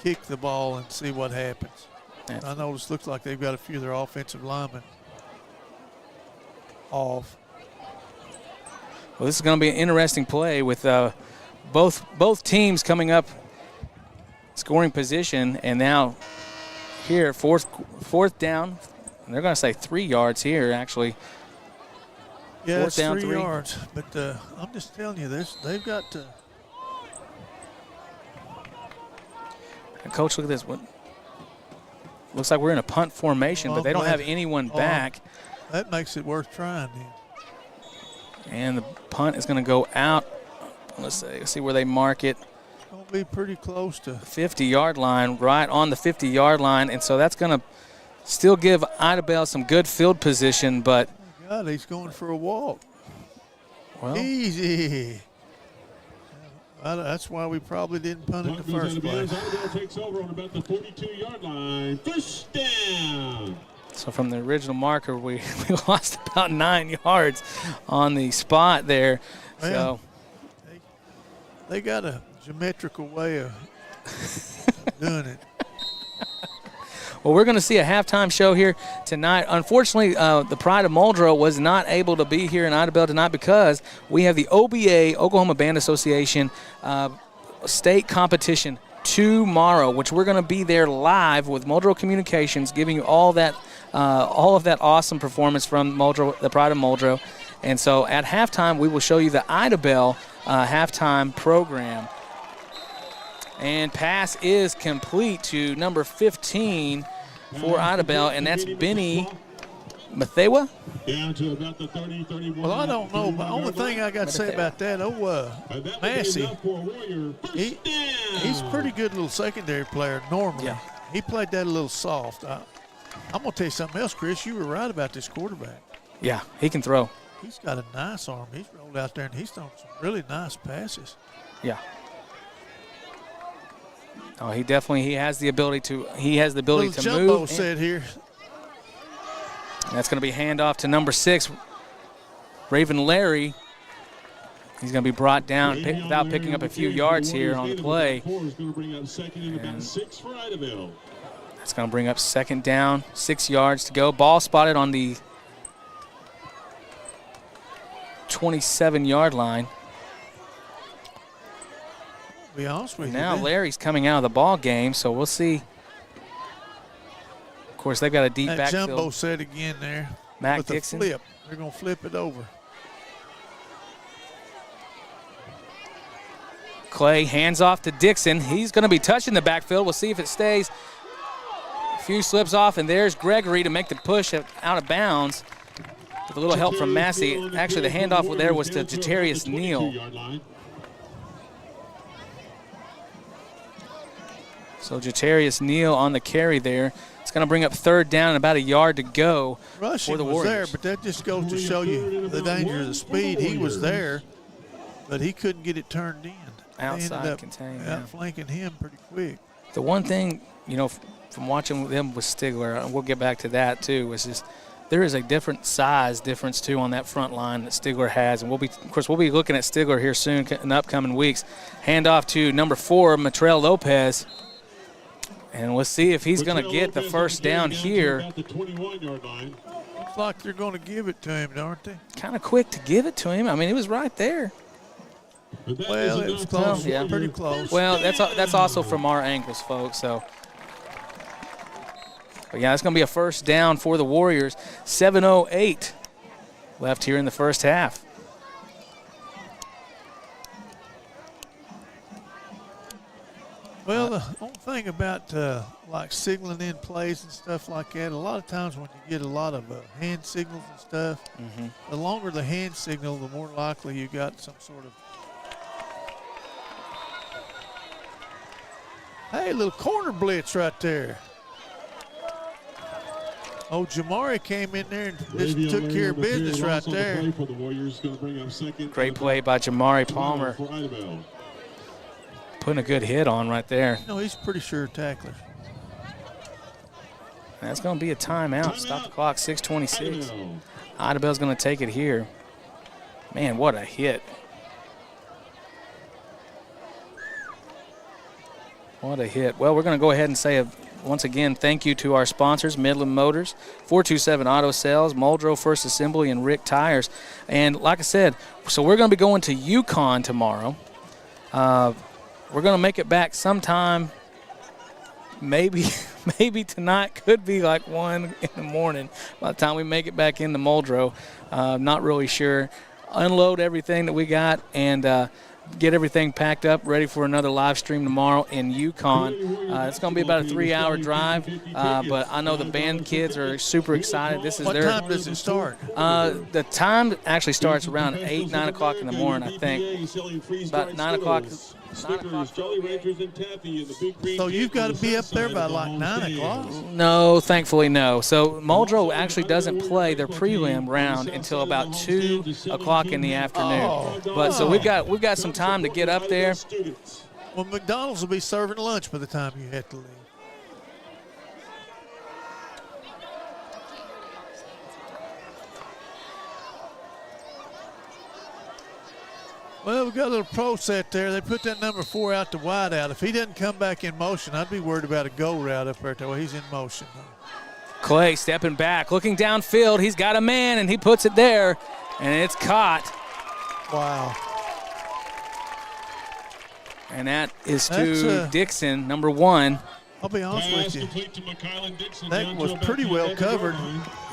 kick the ball and see what happens. Yeah. I notice looks like they've got a few of their offensive linemen off. Well, this is going to be an interesting play with both teams coming up scoring position, and now here fourth down. And they're going to say 3 yards here, actually. Yeah, fourth it's down, 3 yards. But I'm just telling you this, they've got to. And Coach, look at this. Looks like we're in a punt formation, but they don't have anyone back. That makes it worth trying then. And the punt is going to go out. Let's see where they mark it. It's going to be pretty close to 50-yard line, right on the 50-yard line. And so that's going to still give IDABEL some good field position, but. Oh God, he's going for a walk. Well, easy. That's why we probably didn't punt in the first place. IDABEL takes over on about the 42-yard line. First down. So from the original marker, we lost about 9 yards on the spot there. Well, so they got a geometrical way of doing it. Well, we're going to see a halftime show here tonight. Unfortunately, the Pride of Muldrow was not able to be here in IDABEL tonight because we have the OBA, Oklahoma Band Association, state competition tomorrow, which we're going to be there live with Muldrow Communications, giving you all of that awesome performance from Muldrow, the Pride of Muldrow. And so at halftime, we will show you the IDABEL halftime program. And pass is complete to number 15 for IDABEL, and that's Benny Mathewa. Down to about the 30-31. Well, I don't know. The only thing I got to say about that, Massey, he's a pretty good little secondary player normally. Yeah. He played that a little soft. I'm going to tell you something else, Chris. You were right about this quarterback. Yeah, he can throw. He's got a nice arm. He's rolled out there, and he's thrown some really nice passes. Yeah. Oh, he has the ability to move. Jumbo said here. That's going to be handoff to number 6, Raven Larry. He's going to be brought down without picking up a few yards here on the play. That's going to bring up second and about 6 for IDABEL. That's going to bring up second down, 6 yards to go. Ball spotted on the 27-yard line. Be honest with you. Now Larry's coming out of the ball game, so we'll see course, they've got a deep That backfield. jumbo set again there. Mac with Dixon. The flip. They're going to flip it over. Clay hands off to Dixon. He's going to be touching the backfield. We'll see if it stays. A few slips off, and there's Gregory to make the push out of bounds. With a little help from Massey. Actually, the handoff there was to Jatarius Neal. So Jatarius Neal on the carry there. It's going to bring up third down and about a yard to go Rushing for the was Warriors. there, but that just goes to show you the danger of the speed. He was there, but he couldn't get it turned in. Outside contained. Yeah. Outflanking him pretty quick. The one thing, you know, from watching them with Stigler, and we'll get back to that too, is just there is a different size difference too on that front line that Stigler has, and we'll be looking at Stigler here soon in the upcoming weeks. Handoff to number 4, Matrell Lopez. And we'll see if he's going to get the first down here. Looks like they're going to give it to him, aren't they? Kind of quick to give it to him. I mean, he was right there. Well, it was close. Yeah, pretty close. Well, that's also from our angles, folks. So, but yeah, it's going to be a first down for the Warriors. 7:08 left here in the first half. Well, the only thing about like signaling in plays and stuff like that, a lot of times when you get a lot of hand signals and stuff, the longer the hand signal, the more likely you got some sort of, hey, little corner blitz right there. Oh, Jamari came in there and just took care of business right there. Great play by Jamari Palmer. Putting a good hit on right there. No, he's pretty sure tackler. That's going to be a timeout. Stop the clock, 6:26. IDABEL's going to take it here. Man, what a hit. What a hit. Well, we're going to go ahead and say once again thank you to our sponsors, Midland Motors, 427 Auto Sales, Muldrow First Assembly, and Rick Tires. And like I said, so we're going to be going to Yukon tomorrow. We're going to make it back sometime, maybe tonight, could be like 1 in the morning by the time we make it back into Muldrow. Not really sure. Unload everything that we got and get everything packed up, ready for another live stream tomorrow in Yukon. It's going to be about a 3-hour drive, but I know the band kids are super excited. This is what their. What time does it start? The time actually starts around 8, 9 o'clock in the morning, I think. About 9 o'clock. So you've got to be up there by like 9 o'clock? No, thankfully no. So Muldrow actually doesn't play their prelim round until about 2 o'clock in the afternoon. But so we've got some time to get up there. Well, McDonald's will be serving lunch by the time you have to leave. Well, we got a little pro set there. They put that number 4 out to wide out. If he doesn't come back in motion, I'd be worried about a go route up there. Well, he's in motion. Clay stepping back, looking downfield. He's got a man, and he puts it there, and it's caught. Wow. And that is to Dixon, number 1. I'll be honest with you. That was pretty well covered.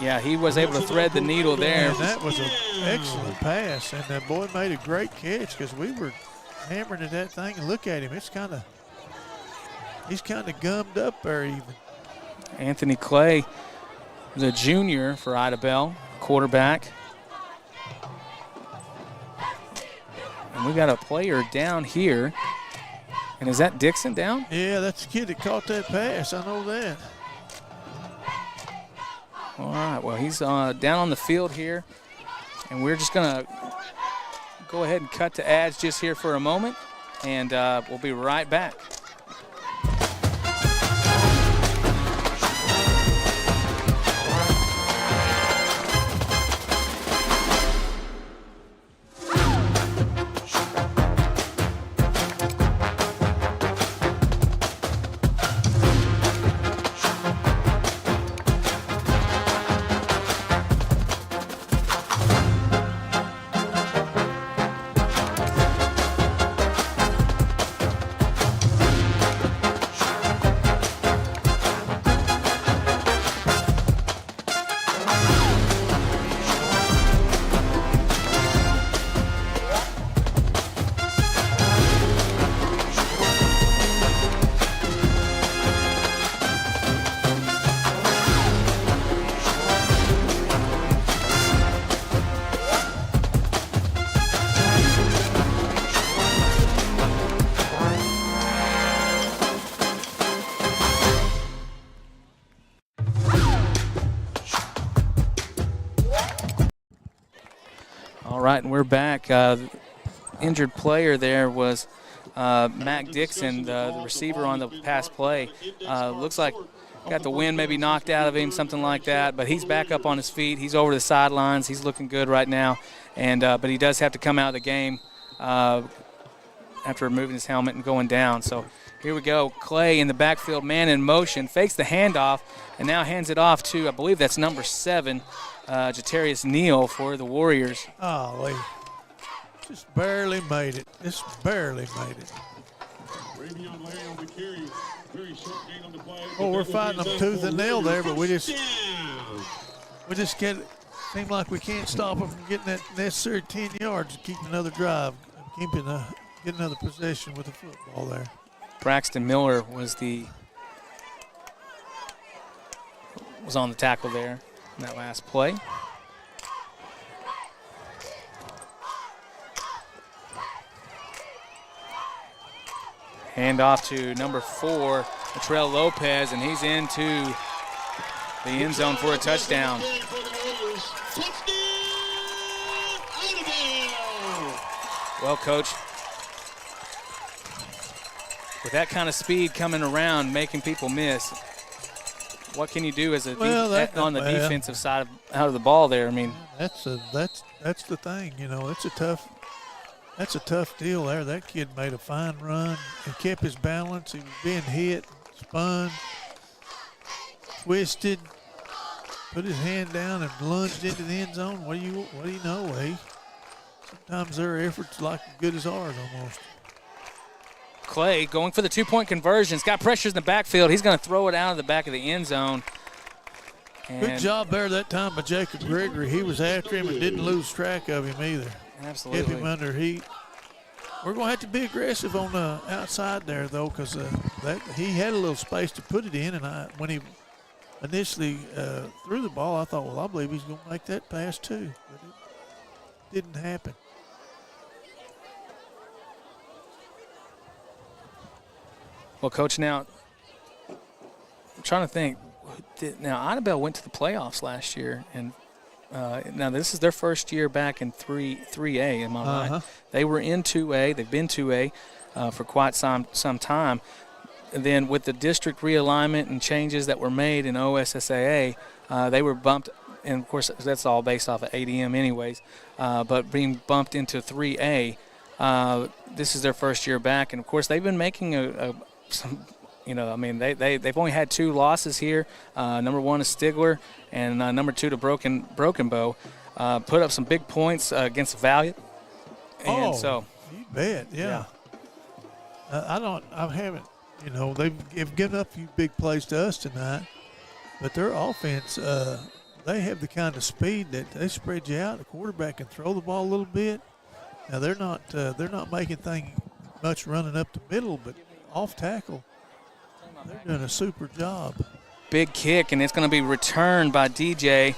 Yeah, he was able to thread the needle there. And that was an excellent pass, and that boy made a great catch because we were hammering at that thing. And look at him; he's kind of gummed up there even. Anthony Clay, the junior for IDABEL, quarterback. And we got a player down here. And is that Dixon down? Yeah, that's the kid that caught that pass. I know that. All right, well, he's down on the field here. And we're just going to go ahead and cut to ads just here for a moment. And we'll be right back. right, and we're back. Injured player there was Mac Dixon, the receiver on the pass play. Looks like got the wind maybe knocked out of him, something like that, but he's back up on his feet. He's over the sidelines. He's looking good right now, and but he does have to come out of the game after removing his helmet and going down. So here we go. Clay in the backfield, man in motion, fakes the handoff, and now hands it off to, I believe that's number 7, Jatarius Neal for the Warriors. Oh, wait. Just barely made it. Just barely made it. Oh, we're fighting them tooth and nail there, but we just can't. Seem like we can't stop them from getting that necessary 10 yards to keep another drive, get another possession with the football there. Braxton Miller was on the tackle there in that last play. Hand off to number 4, Latrell Lopez, and he's into the end zone for a touchdown. Well, Coach, with that kind of speed coming around, making people miss, what can you do as on the defensive side out of the ball there? I mean, that's the thing. You know, that's a tough deal there. That kid made a fine run and kept his balance. He was being hit, spun, twisted, put his hand down and lunged into the end zone. What do you know, eh? Sometimes their effort's like as good as ours almost. Clay going for the 2-point conversion. He's got pressures in the backfield. He's going to throw it out of the back of the end zone. Good job there that time by Jacob Gregory. He was after him and didn't lose track of him either. Absolutely. Kept him under heat. We're going to have to be aggressive on the outside there, though, because he had a little space to put it in, and when he initially threw the ball, I thought, well, I believe he's going to make that pass too. But it didn't happen. Well, Coach, now I'm trying to think. Now, IDABEL went to the playoffs last year, and now this is their first year back in 3A, am I right? They were in 2A. They've been 2A for quite some time. And then with the district realignment and changes that were made in OSSAA, they were bumped, and of course that's all based off of ADM anyways, but being bumped into 3A, this is their first year back. And, of course, they've been making some – you know, I mean, they've only had 2 losses here. Number 1 is Stigler, and number 2 to Broken Bow. Put up some big points against Valiant. And so you bet, yeah. I haven't, you know, they've given up a few big plays to us tonight, but their offense, they have the kind of speed that they spread you out. The quarterback can throw the ball a little bit. Now they're not making things much running up the middle, but off tackle. They're doing a super job. Big kick, and it's going to be returned by DJ.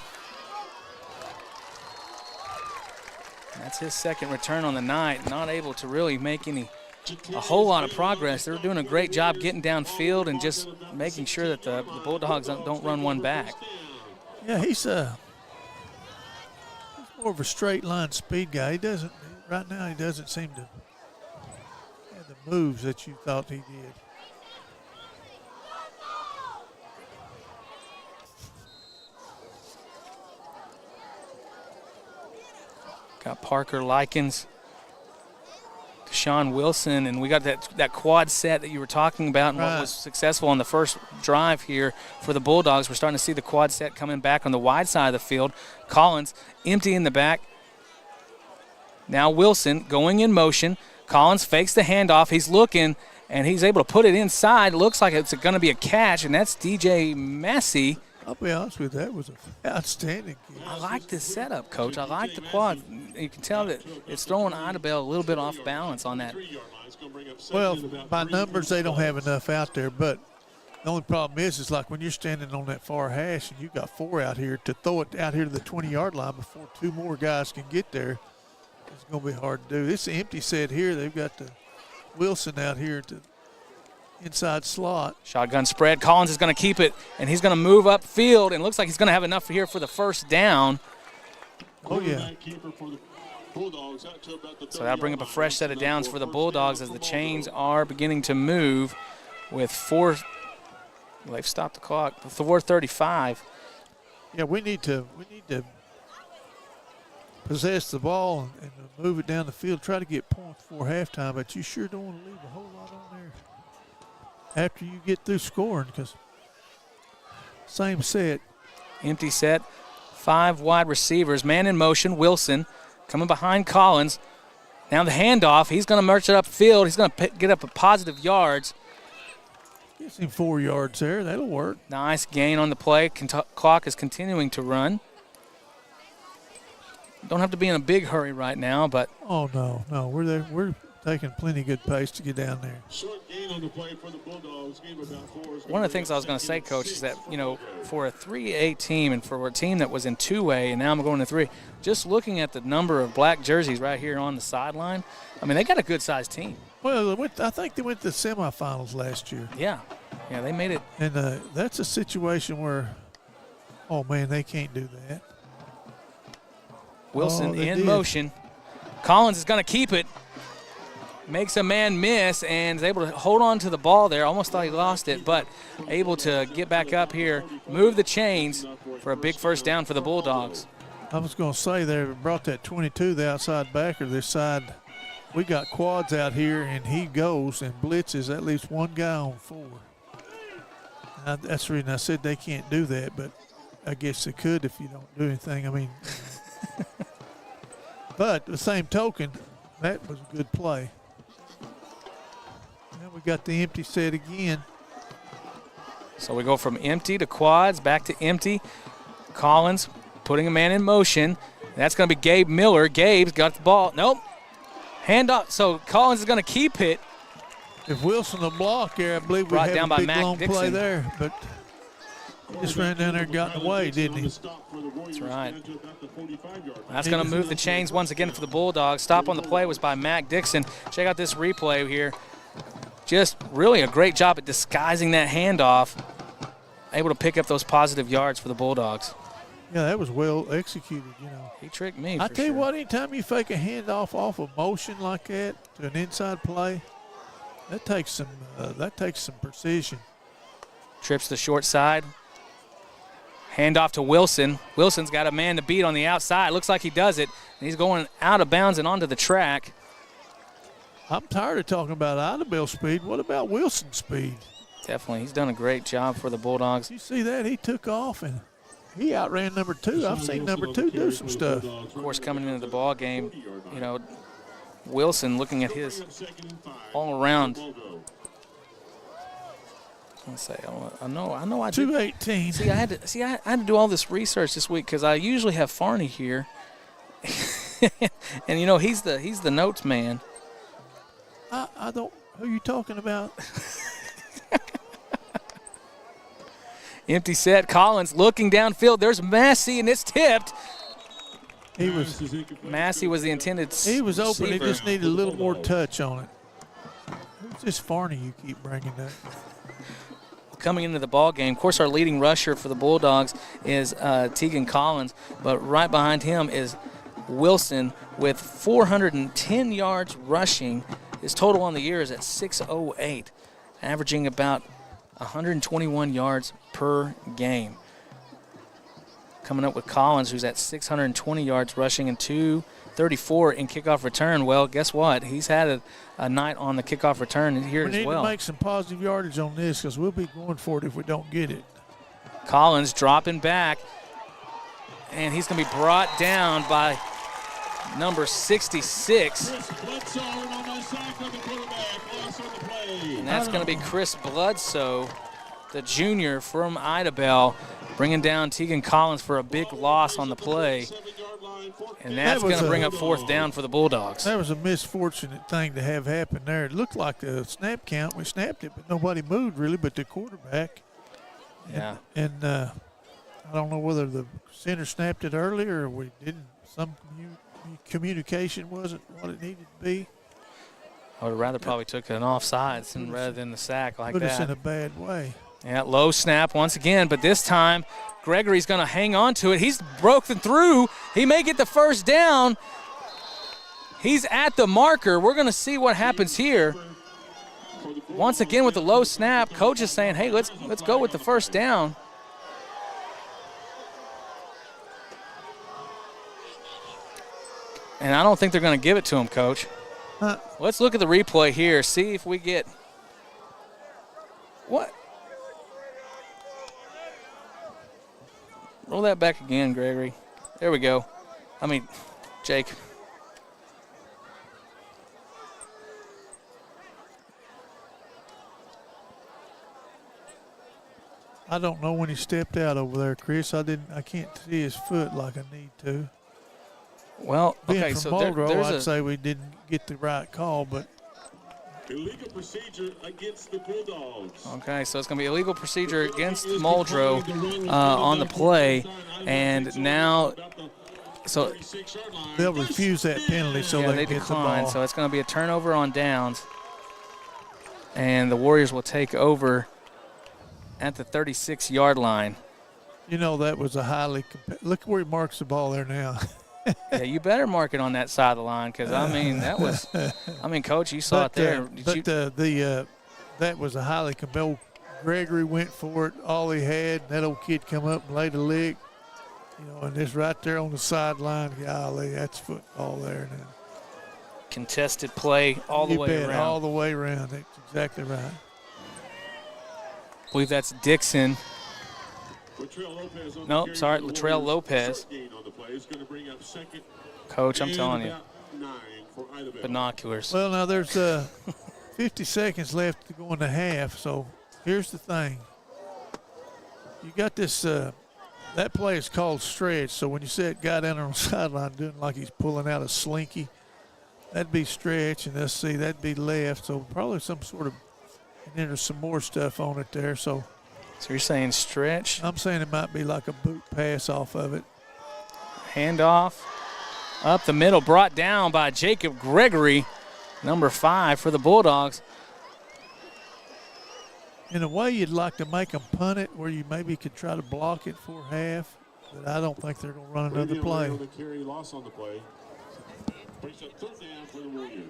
That's his second return on the night. Not able to really make a whole lot of progress. They're doing a great job getting downfield and just making sure that the Bulldogs don't run one back. Yeah, he's more of a straight line speed guy. Right now he doesn't seem to have the moves that you thought he did. Got Parker Likens, Deshaun Wilson, and we got that quad set that you were talking about and what was successful on the first drive here for the Bulldogs. We're starting to see the quad set coming back on the wide side of the field. Collins empty in the back. Now Wilson going in motion. Collins fakes the handoff. He's looking, and he's able to put it inside. Looks like it's going to be a catch, and that's DJ Massey. I'll be honest with you, that was an outstanding game. I like this setup, Coach. I like the quad. You can tell that it's throwing IDABEL a little bit off balance on that. Well, by numbers, they don't have enough out there, but the only problem is like when you're standing on that far hash and you've got 4 out here, to throw it out here to the 20-yard line before 2 more guys can get there, it's going to be hard to do. This is an empty set here. They've got the Wilson out here to inside slot. Shotgun spread. Collins is going to keep it, and he's going to move upfield, and looks like he's going to have enough here for the first down. Oh, yeah. So that'll bring up a fresh set of downs for the Bulldogs as the chains are beginning to move with they've stopped the clock, 4:35. Yeah, we need to possess the ball and move it down the field, try to get points before halftime, but you sure don't want to leave a whole lot on there after you get through scoring, because same set. Empty set, 5 wide receivers, man in motion, Wilson coming behind Collins. Now the handoff, he's going to march it upfield. He's going to get up a positive yards. Gets him 4 yards there. That'll work. Nice gain on the play. Clock is continuing to run. Don't have to be in a big hurry right now, but. Oh, no. We're there. We're taking plenty good pace to get down there. Short gain on the play for the Bulldogs. Gain of about 4. One of the things I was going to say, Coach, is that, for a 3A team and for a team that was in 2A and now I'm going to 3, just looking at the number of black jerseys right here on the sideline, I mean, they got a good-sized team. Well, I think they went to the semifinals last year. Yeah, they made it. And that's a situation where, oh, man, they can't do that. Wilson in motion. Collins is going to keep it. Makes a man miss and is able to hold on to the ball there. Almost thought he lost it, but able to get back up here, move the chains for a big first down for the Bulldogs. I was going to say they brought that 22, the outside backer, this side. We got quads out here, and he goes and blitzes. That leaves one guy on 4. Now, that's the reason I said they can't do that, but I guess they could if you don't do anything. I mean, but the same token, that was a good play. Now we got the empty set again. So we go from empty to quads, back to empty. Collins putting a man in motion. That's going to be Gabe Miller. Gabe's got the ball. Nope. Handoff. So Collins is going to keep it. If Wilson will block there, I believe we Brought have down a by big Mac long Dixon. play there. But he just ran down there and got in the way, didn't he? That's right. That's going to move the chains once again for the Bulldogs. Stop on the play was by Mac Dixon. Check out this replay here. Just really a great job at disguising that handoff. Able to pick up those positive yards for the Bulldogs. Yeah, that was well executed, He tricked me. I tell you what, anytime you fake a handoff off of motion like that to an inside play, that takes some precision. Trips the short side. Handoff to Wilson. Wilson's got a man to beat on the outside. Looks like he does it. And he's going out of bounds and onto the track. I'm tired of talking about IDABEL speed. What about Wilson's speed? Definitely. He's done a great job for the Bulldogs. You see that? He took off and he outran number 2. I've seen number 2 do some stuff. Of course, coming into the ball game, Wilson looking at his all around. Let's say, I know. I 218. See, I had to do all this research this week because I usually have Farney here, and he's the notes man. I don't. Who are you talking about? Empty set. Collins looking downfield. There's Massey, and it's tipped. Massey was the intended He was open. He receiver. just needed a little more touch on it. Who's this Farney you keep bringing up? Coming into the ball game, of course, our leading rusher for the Bulldogs is Tegan Collins, but right behind him is Wilson with 410 yards rushing. His total on the year is at 608, averaging about 121 yards per game. Coming up with Collins, who's at 620 yards rushing and 234 in kickoff return. Well, guess what? He's had a night on the kickoff return here as well. We need to make some positive yardage on this because we'll be going for it if we don't get it. Collins dropping back, and he's going to be brought down by number 66. And that's going to be Chris Bledsoe, the junior from IDABEL, bringing down Tegan Collins for a big loss on the play. And that's going to bring up 4th down for the Bulldogs. That was a misfortunate thing to have happen there. It looked like the snap count. We snapped it, but nobody moved really but the quarterback. Yeah. And I don't know whether the center snapped it earlier or we didn't. Some communication wasn't what it needed to be. I would rather probably took an offsides rather than the sack like that. Put us in a bad way. Yeah, low snap once again, but this time Gregory's going to hang on to it. He's broken through. He may get the first down, He's at the marker. We're going to see what happens here. Once again with the low snap, coach is saying, hey, let's go with the first down. And I don't think they're going to give it to him, Coach. Let's look at the replay here, see if we get what? Roll that back again, Gregory. There we go. I mean, Jake. I don't know when he stepped out over there, Chris. I can't see his foot like I need to. Well, Being okay, from so Muldrow, I'd say we didn't get the right call, but illegal procedure against the Bulldogs. Okay, so it's going to be illegal procedure against Muldrow on the play, and now, so they'll refuse that penalty, so yeah, they they get decline. the ball. So it's going to be a turnover on downs, and the Warriors will take over at the 36-yard line. You know, that was a highly look where he marks the ball there now. Yeah, you better mark it on that side of the line because, I mean, that was – I mean, Coach, you saw it there. That was a highly compelled. Gregory went for it, all he had, and that old kid come up and laid a lick. You know, and it's right there on the sideline. Golly, that's football there now. Contested play all the way around. All the way around. That's exactly right. I believe that's Dixon. No, sorry, Latrell Lopez. Coach, I'm telling you, binoculars. Well, now there's 50 seconds left to go in the half, so here's the thing. You got this, that play is called stretch, so when you see that guy down there on the sideline doing like he's pulling out a slinky, that'd be stretch, and let's see, that'd be left, so probably some sort of, and then there's some more stuff on it there, so. So you're saying stretch? I'm saying it might be like a boot pass off of it. Handoff up the middle, brought down by Jacob Gregory, number 5 for the Bulldogs. In a way, you'd like to make them punt it where you maybe could try to block it for half, but I don't think they're going to run another play. Loss on the play. Brings up third down for the Warriors.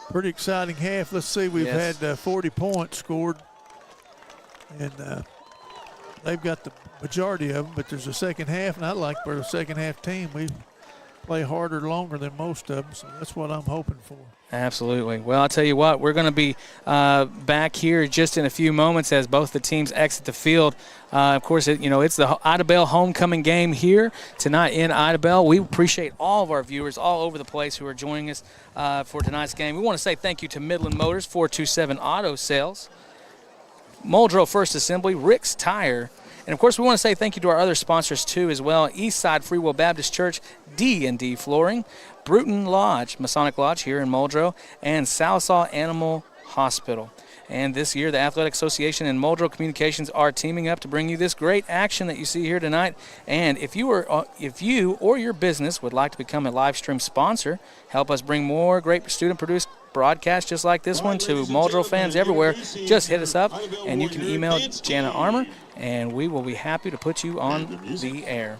Pretty exciting half. Let's see, we've had 40 points scored, and they've got the majority of them, but there's a second half, and I like for the second half team, we play harder longer than most of them, so that's what I'm hoping for. Absolutely. Well, I'll tell you what, we're going to be back here just in a few moments as both the teams exit the field. Of course, it's the IDABEL homecoming game here tonight in IDABEL. We appreciate all of our viewers all over the place who are joining us for tonight's game. We want to say thank you to Midland Motors, 427 Auto Sales, Muldrow First Assembly, Rick's Tire, and, of course, we want to say thank you to our other sponsors, too, as well. Eastside Free Will Baptist Church, D&D Flooring, Bruton Lodge, Masonic Lodge here in Muldrow, and Sallisaw Animal Hospital. And this year, the Athletic Association and Muldrow Communications are teaming up to bring you this great action that you see here tonight. And if you or your business would like to become a live stream sponsor, help us bring more great student-produced broadcasts just like this one to Muldrow fans everywhere, just hit us up, and you can email Jana Armour, and we will be happy to put you on the air.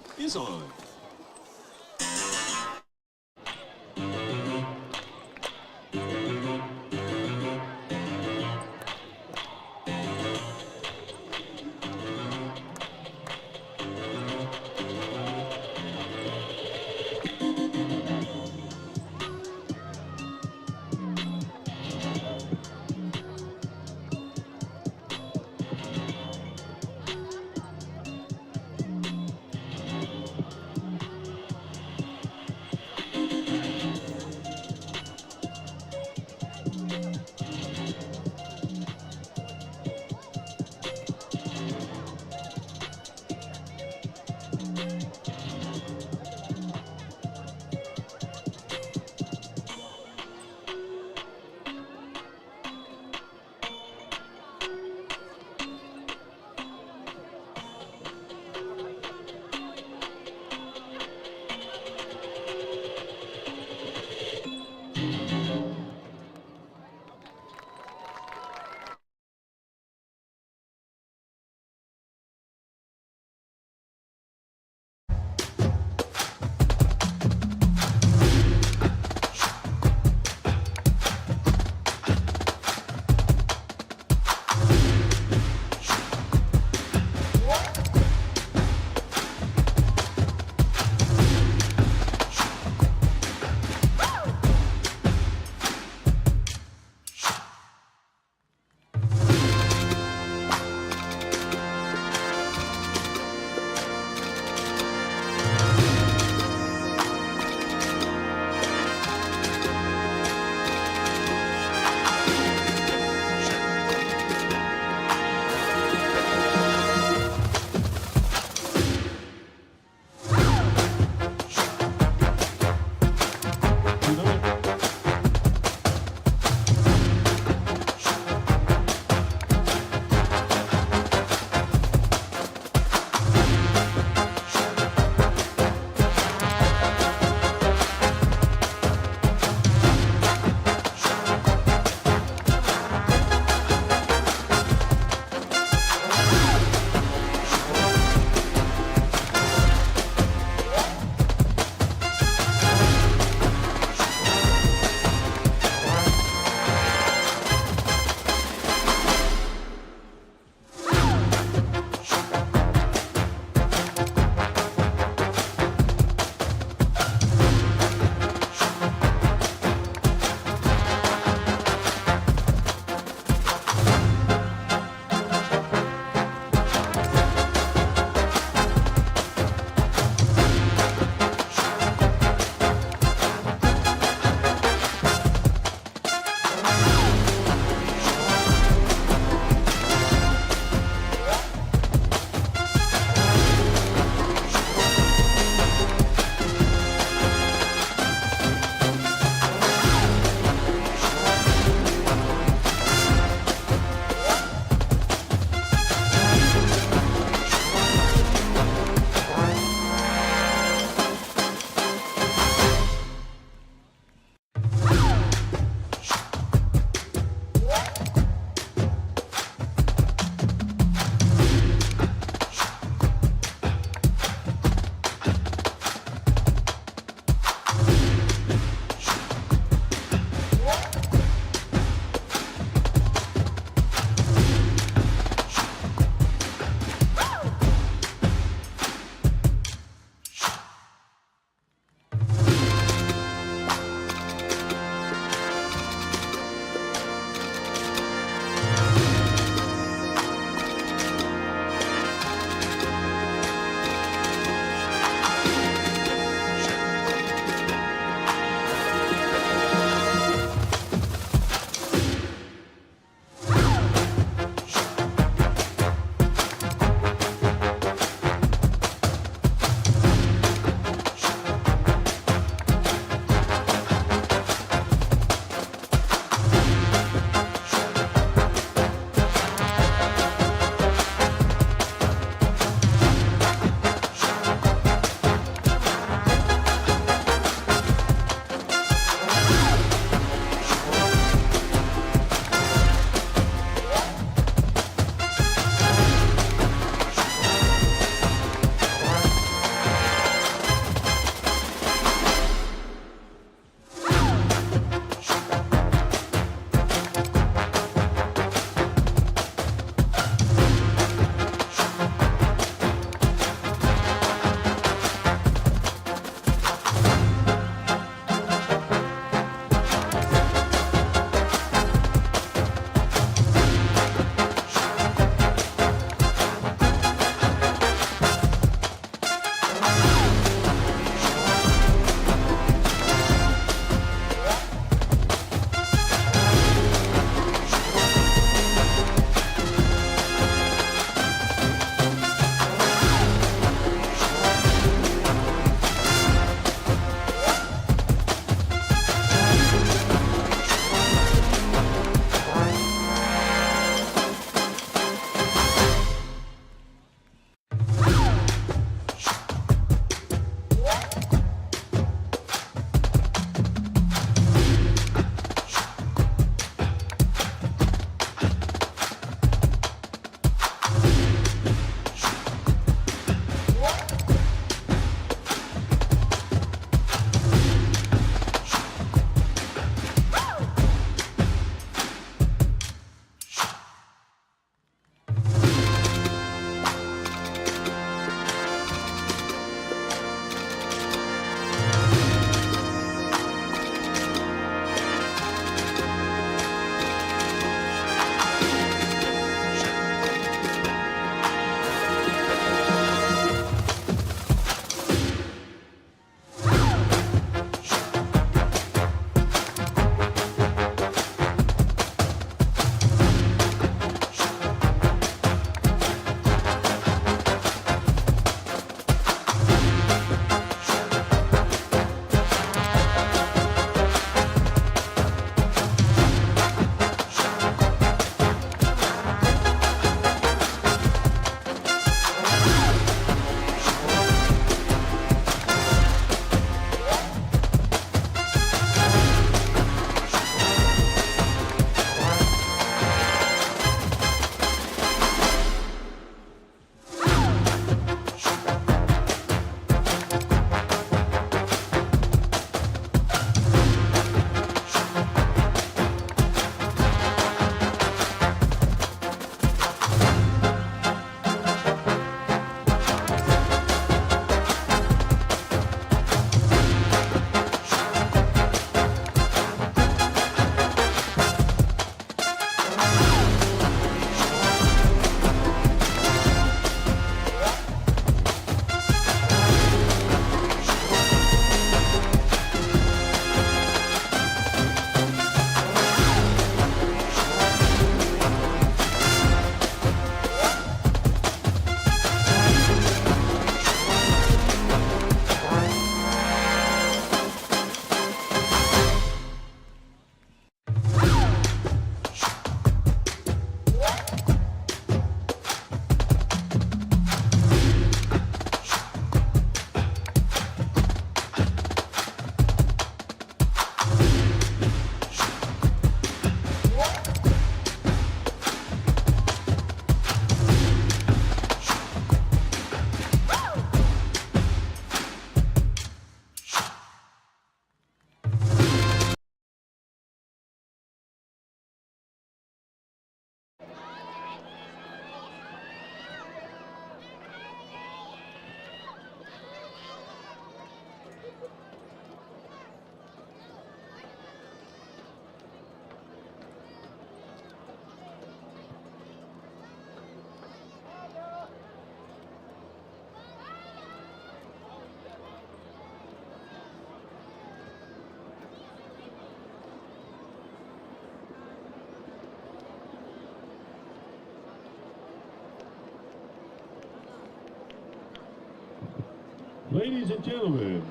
Ladies and gentlemen,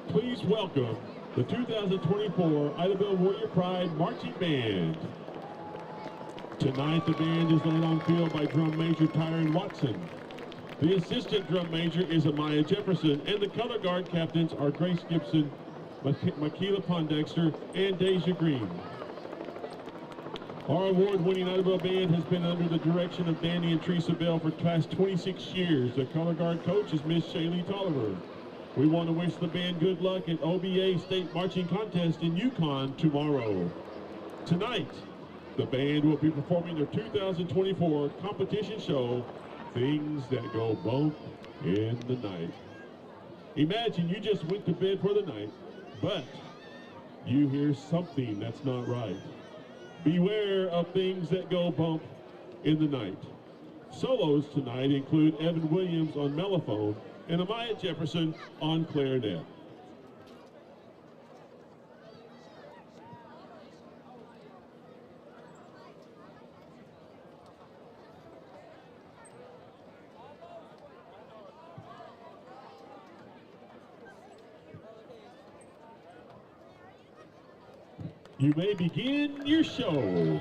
please welcome the 2024 IDABEL Warrior Pride Marching Band. Tonight, the band is led on field by Drum Major Tyron Watson. The Assistant Drum Major is Amaya Jefferson, and the Color Guard Captains are Grace Gibson, Makila Pondexter, and Deja Green. Our award-winning IDABEL band has been under the direction of Danny and Teresa Bell for the past 26 years. The Color Guard coach is Miss Shaylee Tolliver. We want to wish the band good luck at OBA State Marching Contest in Yukon tomorrow. Tonight, the band will be performing their 2024 competition show, Things That Go Bump in the Night. Imagine you just went to bed for the night, but you hear something that's not right. Beware of things that go bump in the night. Solos tonight include Evan Williams on mellophone and Amaya Jefferson on clarinet. You may begin your show.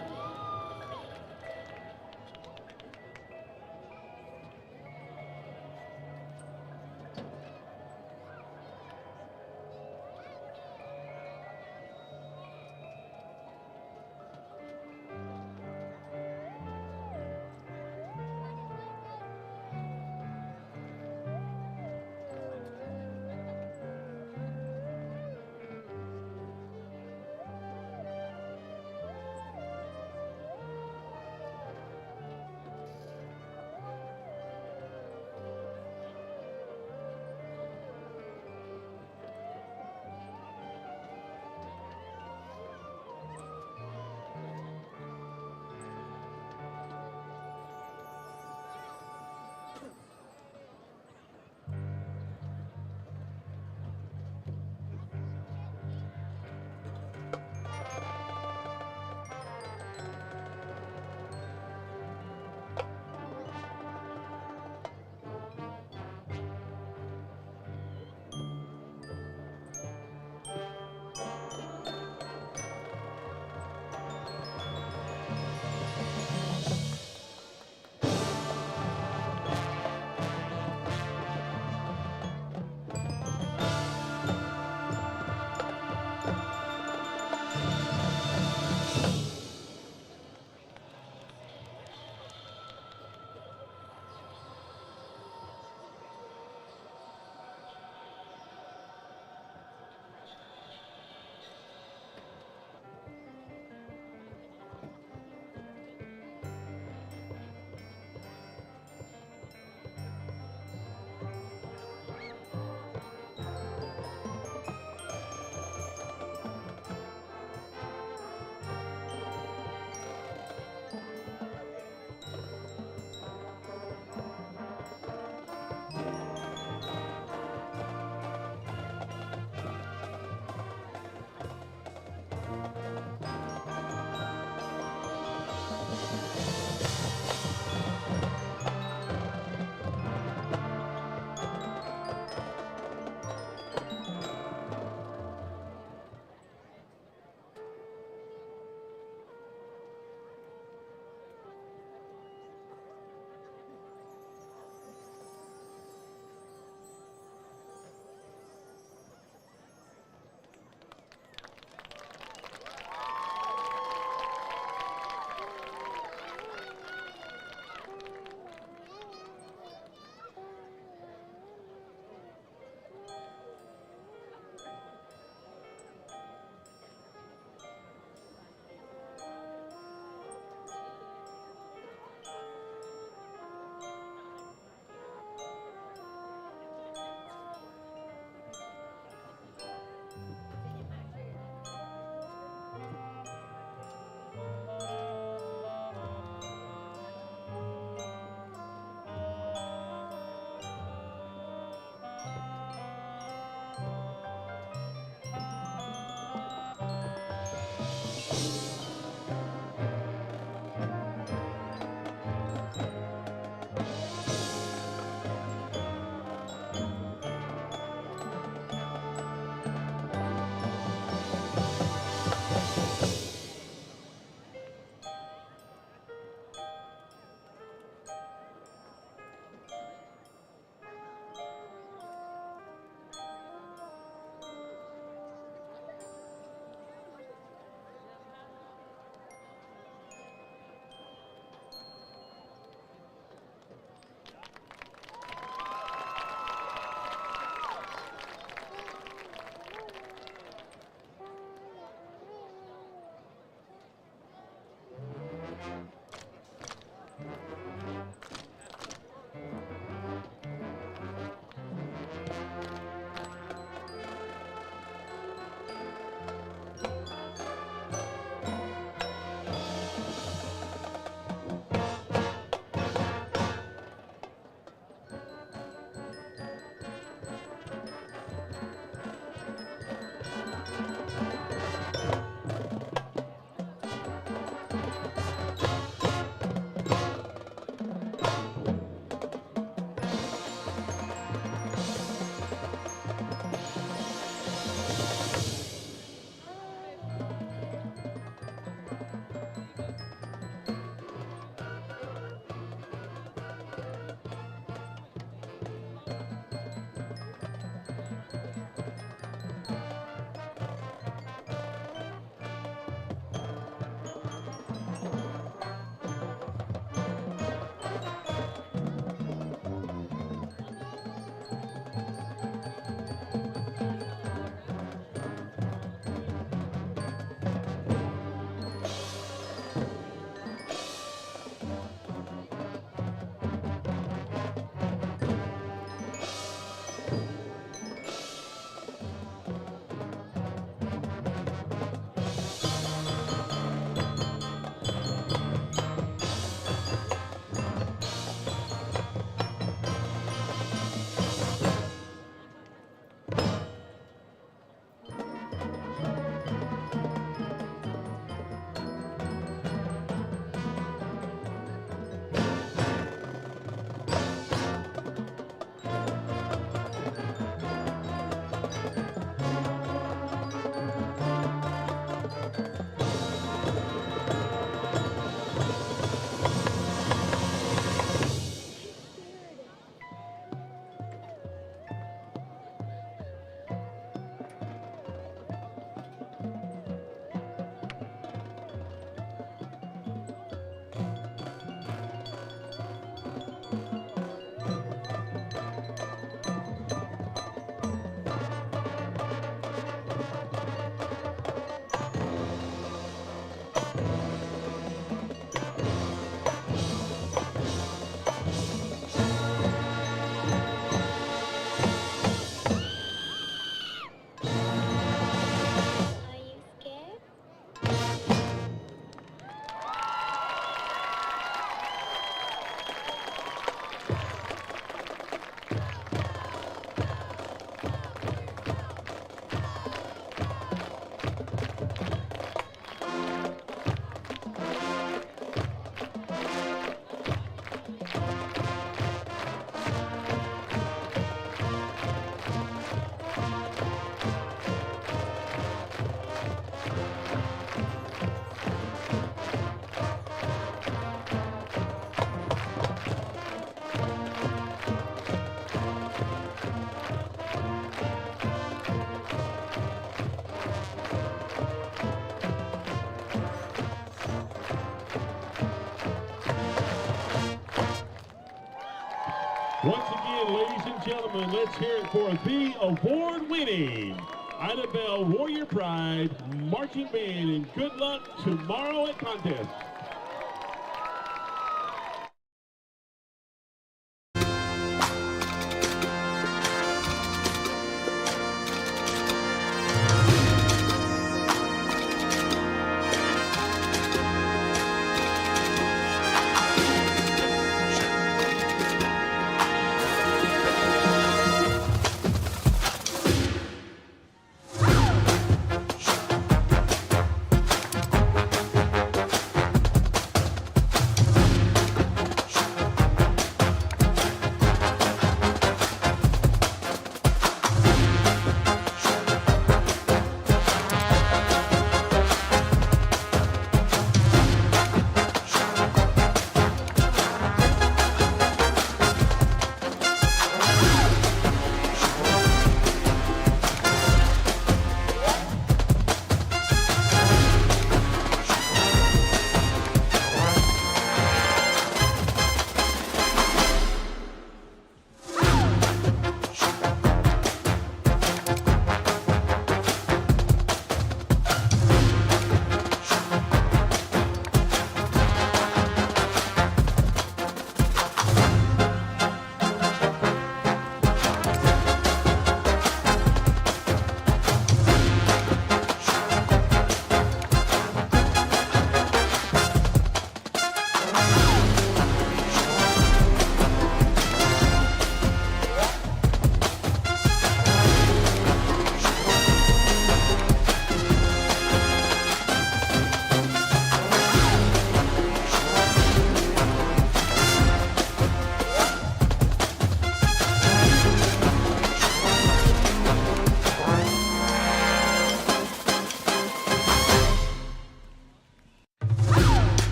Once again, ladies and gentlemen, let's hear it for the award-winning IDABEL Warrior Pride Marching Band, and good luck tomorrow at contest.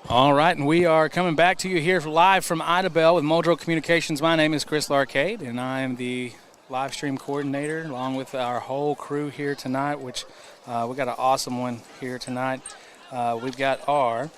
All right, and we are coming back to you here live from IDABEL with Muldrow Communications. My name is Chris Larcade, and I am the live stream coordinator along with our whole crew here tonight, which we got an awesome one here tonight. We've got our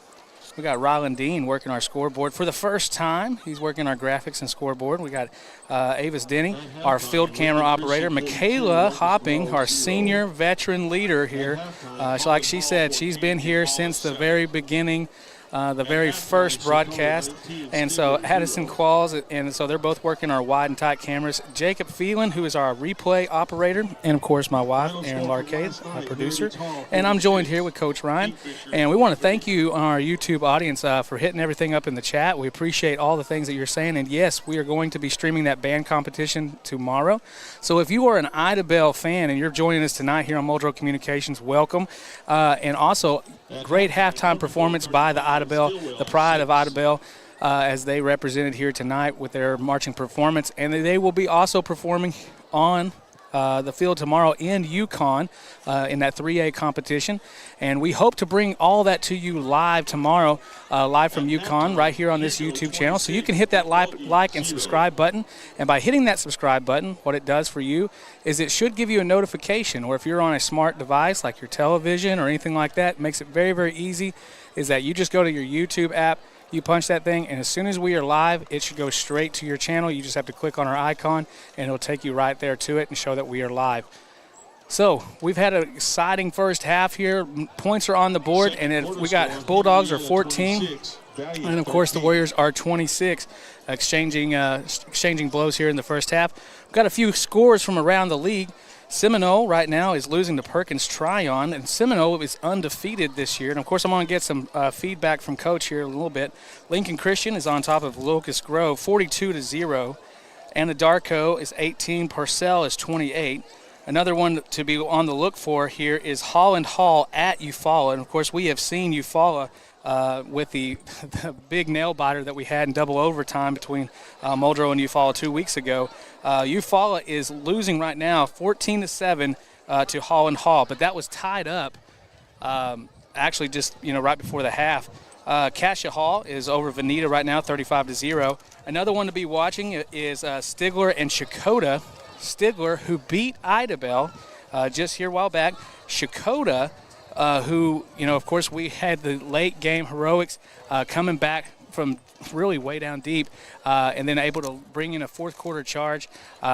We got Rylan Dean working our scoreboard for the first time. He's working our graphics and scoreboard. We got Avis Denny, our field camera operator. Michaela Hopping, our senior veteran leader here. Like she said, she's been here since the very beginning, the very first broadcast. And so Addison Qualls, and so they're both working our wide and tight cameras. Jacob Phelan, who is our replay operator, and of course my wife, Erin Larcade, my producer. And I'm joined here with Coach Ryan. And we want to thank you, our YouTube audience, for hitting everything up in the chat. We appreciate all the things that you're saying. And yes, we are going to be streaming that band competition tomorrow. So if you are an IDABEL fan and you're joining us tonight here on Muldrow Communications, welcome. And also, great halftime performance by the IDABEL, the pride of IDABEL, as they represented here tonight with their marching performance. And they will be also performing on the field tomorrow in Yukon in that 3A competition. And we hope to bring all that to you live tomorrow, live from Yukon, right here on this YouTube channel. So you can hit that like and subscribe button. And by hitting that subscribe button, what it does for you is it should give you a notification. Or if you're on a smart device like your television or anything like that, it makes it very, very easy, is that you just go to your YouTube app, you punch that thing, and as soon as we are live, it should go straight to your channel. You just have to click on our icon, and it'll take you right there to it and show that we are live. So we've had an exciting first half here. Points are on the board, and we got Bulldogs are 14, and of course the Warriors are 26, exchanging blows here in the first half. We've got a few scores from around the league. Seminole right now is losing to Perkins Tryon, and Seminole is undefeated this year. And, of course, I'm going to get some feedback from Coach here in a little bit. Lincoln Christian is on top of Locust Grove, 42-0. Anadarko is 18. Parcell is 28. Another one to be on the look for here is Holland Hall at Eufaula. And, of course, we have seen Eufaula with the big nail biter that we had in double overtime between Muldrow and Eufaula 2 weeks ago. Eufaula is losing right now 14-7 to Holland Hall, but that was tied up actually just right before the half. Cassia Hall is over Veneta right now, 35-0. Another one to be watching is Stigler and Shakota. Stigler, who beat IDABEL just here a while back. Shakota, who, of course, we had the late game heroics coming back from really way down deep and then able to bring in a fourth quarter charge,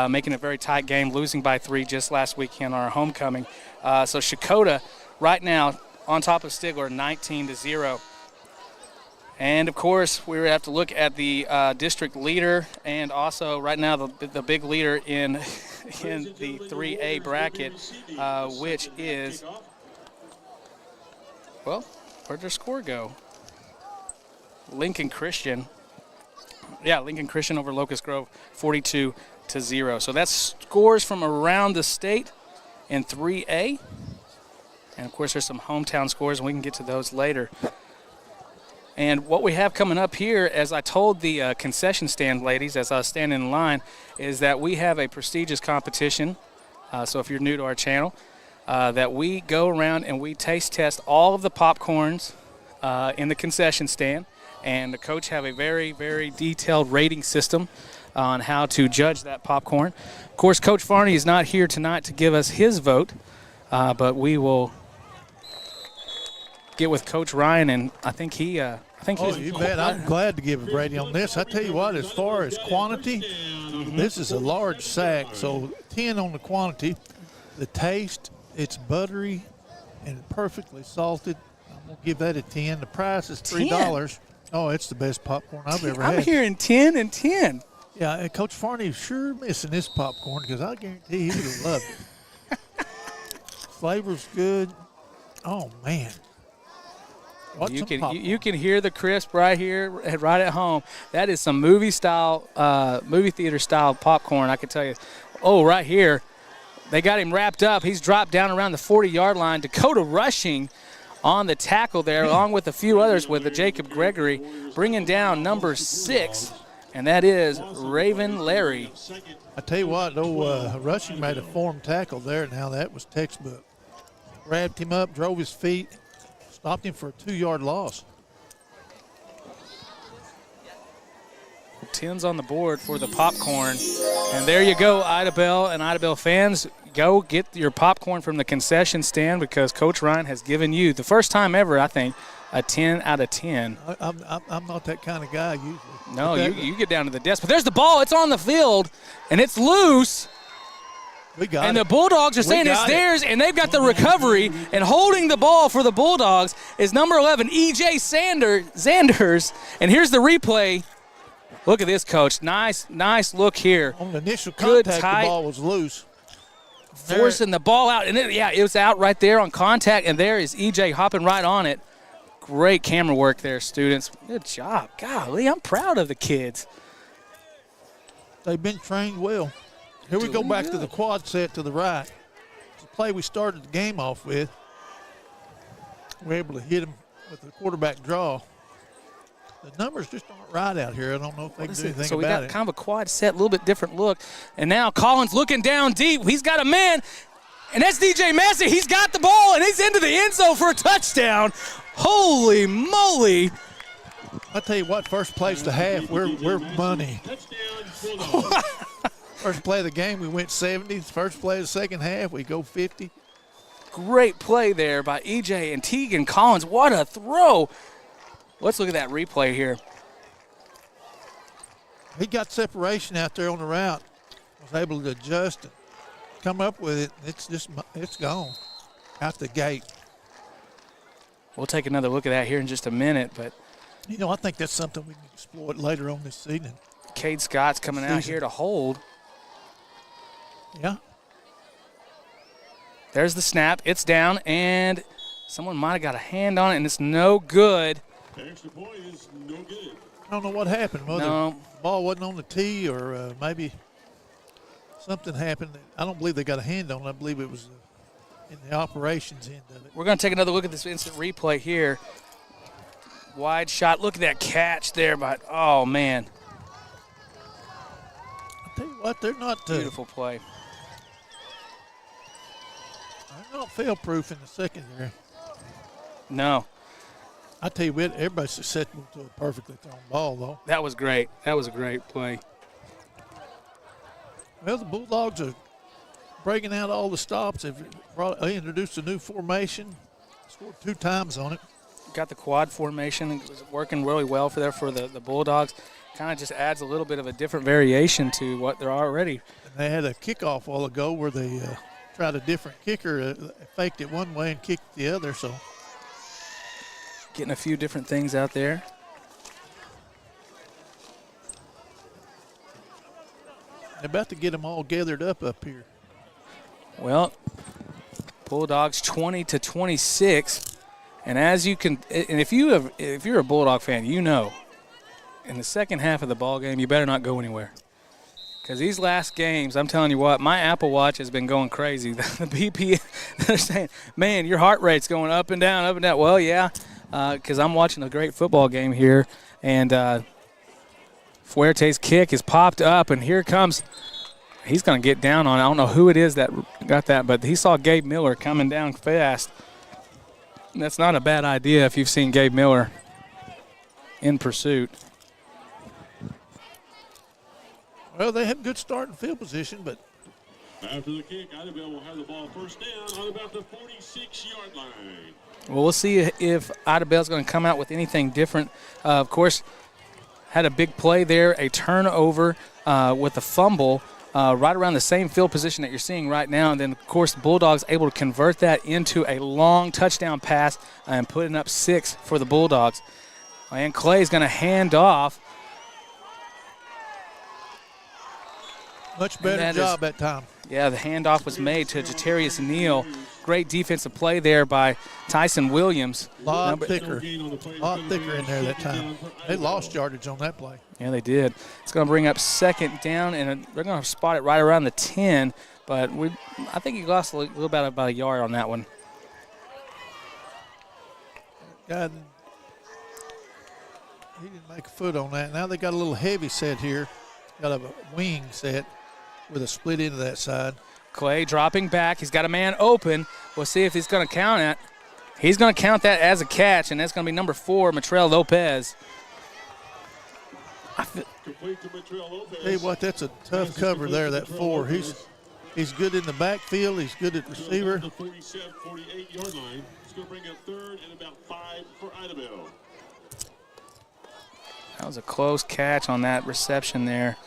making a very tight game, losing by 3 just last weekend on our homecoming. So Shakota right now on top of Stigler, 19-0. And, of course, we have to look at the district leader and also right now the big leader in the 3A bracket, which is, well, where'd their score go? Lincoln Christian. Yeah, Lincoln Christian over Locust Grove, 42-0. So that's scores from around the state in 3A. And, of course, there's some hometown scores, and we can get to those later. And what we have coming up here, as I told the concession stand ladies as I was standing in line, is that we have a prestigious competition. So if you're new to our channel, that we go around and we taste test all of the popcorns in the concession stand. And the coach have a very, very detailed rating system on how to judge that popcorn. Of course, Coach Farney is not here tonight to give us his vote, but we will get with Coach Ryan, and I think he you bet. I'm glad to give a rating on this. I tell you what, as far as quantity, this is a large sack, so 10 on the quantity. The taste, it's buttery and perfectly salted. I'm going to give that a 10. The price is $3. 10? Oh, it's the best popcorn I've ever had. I'm hearing 10 and 10. Yeah, and Coach Farney's sure missing this popcorn because I guarantee he would have loved it. Flavor's good. Oh, man. You can hear the crisp right here, right at home. That is some movie theater style popcorn, I can tell you. Oh, right here, they got him wrapped up. He's dropped down around the 40-yard line. Dakota rushing on the tackle there, along with a few others with Jacob Gregory, bringing down number 6, and that is Raven Larry. I tell you what, though, rushing made a form tackle there. Now that was textbook. Grabbed him up, drove his feet. Stopped him for a 2-yard loss. 10s on the board for the popcorn. And there you go, IDABEL and IDABEL fans. Go get your popcorn from the concession stand because Coach Ryan has given you, the first time ever, I think, a 10 out of 10. I'm not that kind of guy usually. No, you get down to the desk. But there's the ball. It's on the field, and it's loose. We got and it. the Bulldogs are saying it's theirs, and they've got the recovery. And holding the ball for the Bulldogs is number 11, E.J. Zanders. And here's the replay. Look at this, Coach. Nice look here. On the initial contact, tight, the ball was loose. Forcing the ball out. And it was out right there on contact, and there is E.J. hopping right on it. Great camera work there, students. Good job. Golly, I'm proud of the kids. They've been trained well. Here we go back to the quad set to the right. It's the play we started the game off with. We're able to hit him with the quarterback draw. The numbers just aren't right out here. I don't know if they can do anything about it. So we got kind of a quad set, a little bit different look. And now Collins looking down deep. He's got a man, and that's DJ Massey. He's got the ball, and he's into the end zone for a touchdown. Holy moly. I tell you what, first place to half, we're money. First play of the game, we went 70. First play of the second half, we go 50. Great play there by EJ and Tegan Collins. What a throw. Let's look at that replay here. He got separation out there on the route. Was able to adjust and come up with it. It's gone out the gate. We'll take another look at that here in just a minute, but you know, I think that's something we can exploit later on this season. Cade Scott's coming out here to hold. Yeah. There's the snap. It's down, and someone might have got a hand on it, and it's no good. The extra point is no good. I don't know what happened. Whether No. the ball wasn't on the tee or maybe something happened. I don't believe they got a hand on it. I believe it was in the operations end of it. We're going to take another look at this instant replay here. Wide shot. Look at that catch there, but oh, man. I'll tell you what, they're not Beautiful play. they're not fail-proof in the secondary. No. I tell you what, everybody's susceptible to a perfectly thrown ball, though. That was great. That was a great play. Well, the Bulldogs are breaking out all the stops. They introduced a new formation, scored 2 times on it. Got the quad formation. It was working really well for the Bulldogs. Kind of just adds a little bit of a different variation to what they're already. And they had a kickoff a while ago where they tried a different kicker, faked it one way and kicked the other. So getting a few different things out there. They're about to get them all gathered up here. Well, Bulldogs 20-26. And as you can, and if you're a Bulldog fan, you know, in the second half of the ball game, you better not go anywhere. Because these last games, I'm telling you what, my Apple Watch has been going crazy. The BP, they're saying, man, your heart rate's going up and down, up and down. Well, yeah, because I'm watching a great football game here. And Fuerte's kick is popped up, and here comes, he's going to get down on it. I don't know who it is that got that, but he saw Gabe Miller coming down fast. That's not a bad idea if you've seen Gabe Miller in pursuit. Well, they have good start in field position, but after the kick, IDABEL will have the ball first down on about the 46-yard line. Well, we'll see if IDABEL's going to come out with anything different. Of course, had a big play there, a turnover with a fumble. Right around the same field position that you're seeing right now. And then, of course, the Bulldogs able to convert that into a long touchdown pass and putting up 6 for the Bulldogs. And Clay's going to hand off. much better job that time. Yeah, the handoff was made to Jatarius Neal. Great defensive play there by Tyson Williams. A lot thicker in there that time. They lost yardage on that play. Yeah, they did. It's going to bring up second down, and they're going to spot it right around the 10. But I think he lost a little bit about a yard on that one. God, he didn't make a foot on that. Now they got a little heavy set here. Got a wing set with a split into that side. Clay dropping back. He's got a man open. We'll see if he's going to count it. He's going to count that as a catch, and that's going to be number 4, Matrell Lopez. Complete to Montreal Lopez. Tell you what, that's a tough cover there, that 4. He's good in the backfield. He's good at receiver. The 47, 48-yard line. It's going to bring up third and about 5 for IDABEL. That was a close catch on that reception there.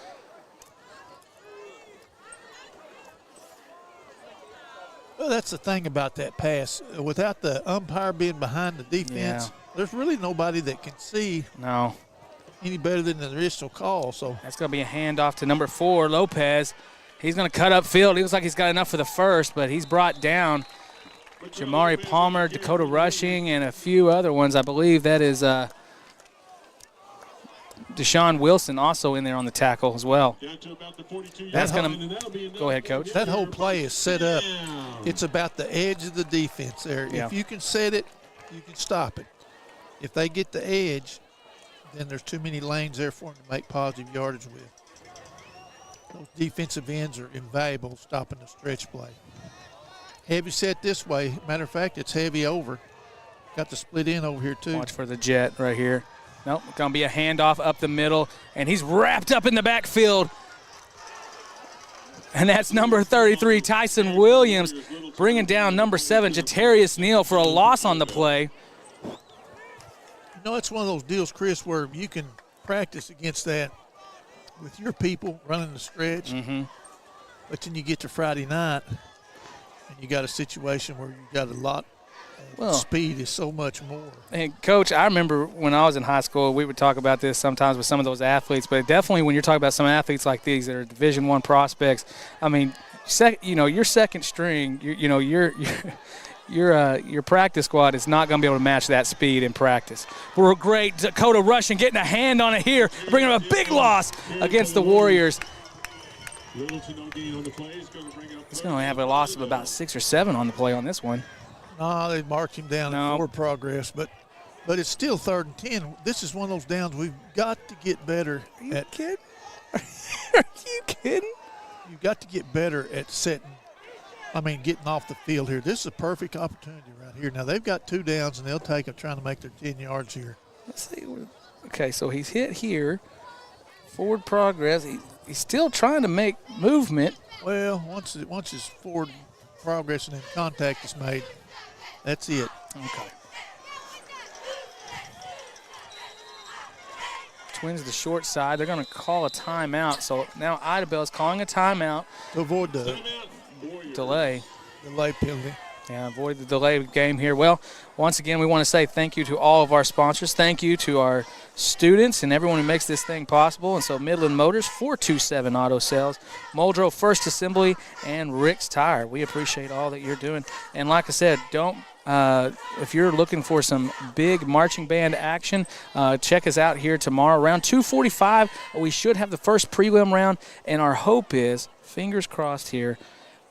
Well, that's the thing about that pass. Without the umpire being behind the defense, there's really nobody that can see any better than the initial call. So that's going to be a handoff to number 4, Lopez. He's going to cut upfield. He looks like he's got enough for the first, but he's brought down Jamari Palmer, Dakota Rushing, and a few other ones. I believe that is Deshaun Wilson also in there on the tackle as well. That's going to – go ahead, Coach. That whole play is set up. It's about the edge of the defense there. Yeah. If you can set it, you can stop it. If they get the edge, then there's too many lanes there for them to make positive yardage with. Those defensive ends are invaluable stopping the stretch play. Heavy set this way. Matter of fact, it's heavy over. Got the split in over here, too. Watch for the jet right here. Nope, going to be a handoff up the middle, and he's wrapped up in the backfield. And that's number 33, Tyson Williams, bringing down number 7, Jatarius Neal, for a loss on the play. You know, it's one of those deals, Chris, where you can practice against that with your people running the stretch. Mm-hmm. But then you get to Friday night, and you got a situation where you got a lot. Speed is so much more. And, Coach, I remember when I was in high school, we would talk about this sometimes with some of those athletes, but definitely when you're talking about some athletes like these that are Division I prospects, I mean, your second string, your practice squad is not going to be able to match that speed in practice. We're great. Dakota Rushing getting a hand on it here, bringing up a big loss against the Warriors. It's going to have a loss of about 6 or 7 on the play on this one. No, they marked him down in forward progress, but it's still 3rd and 10. This is one of those downs we've got to get better at. Kidding? Are you kidding? You've got to get better at getting off the field here. This is a perfect opportunity right here. Now, they've got 2 downs, and they'll take them trying to make their 10 yards here. Let's see. Okay, so he's hit here. Forward progress. He's still trying to make movement. Well, once his forward progress and then contact is made, that's it. Okay. Twins the short side. They're going to call a timeout. So now IDABEL is calling a timeout. To avoid the delay penalty. Yeah, avoid the delay game here. Well, once again, we want to say thank you to all of our sponsors. Thank you to our students and everyone who makes this thing possible. And so Midland Motors, 427 Auto Sales, Muldrow First Assembly, and Rick's Tire. We appreciate all that you're doing. And like I said, if you're looking for some big marching band action, check us out here tomorrow. Around 2:45, we should have the first prelim round. And our hope is, fingers crossed here,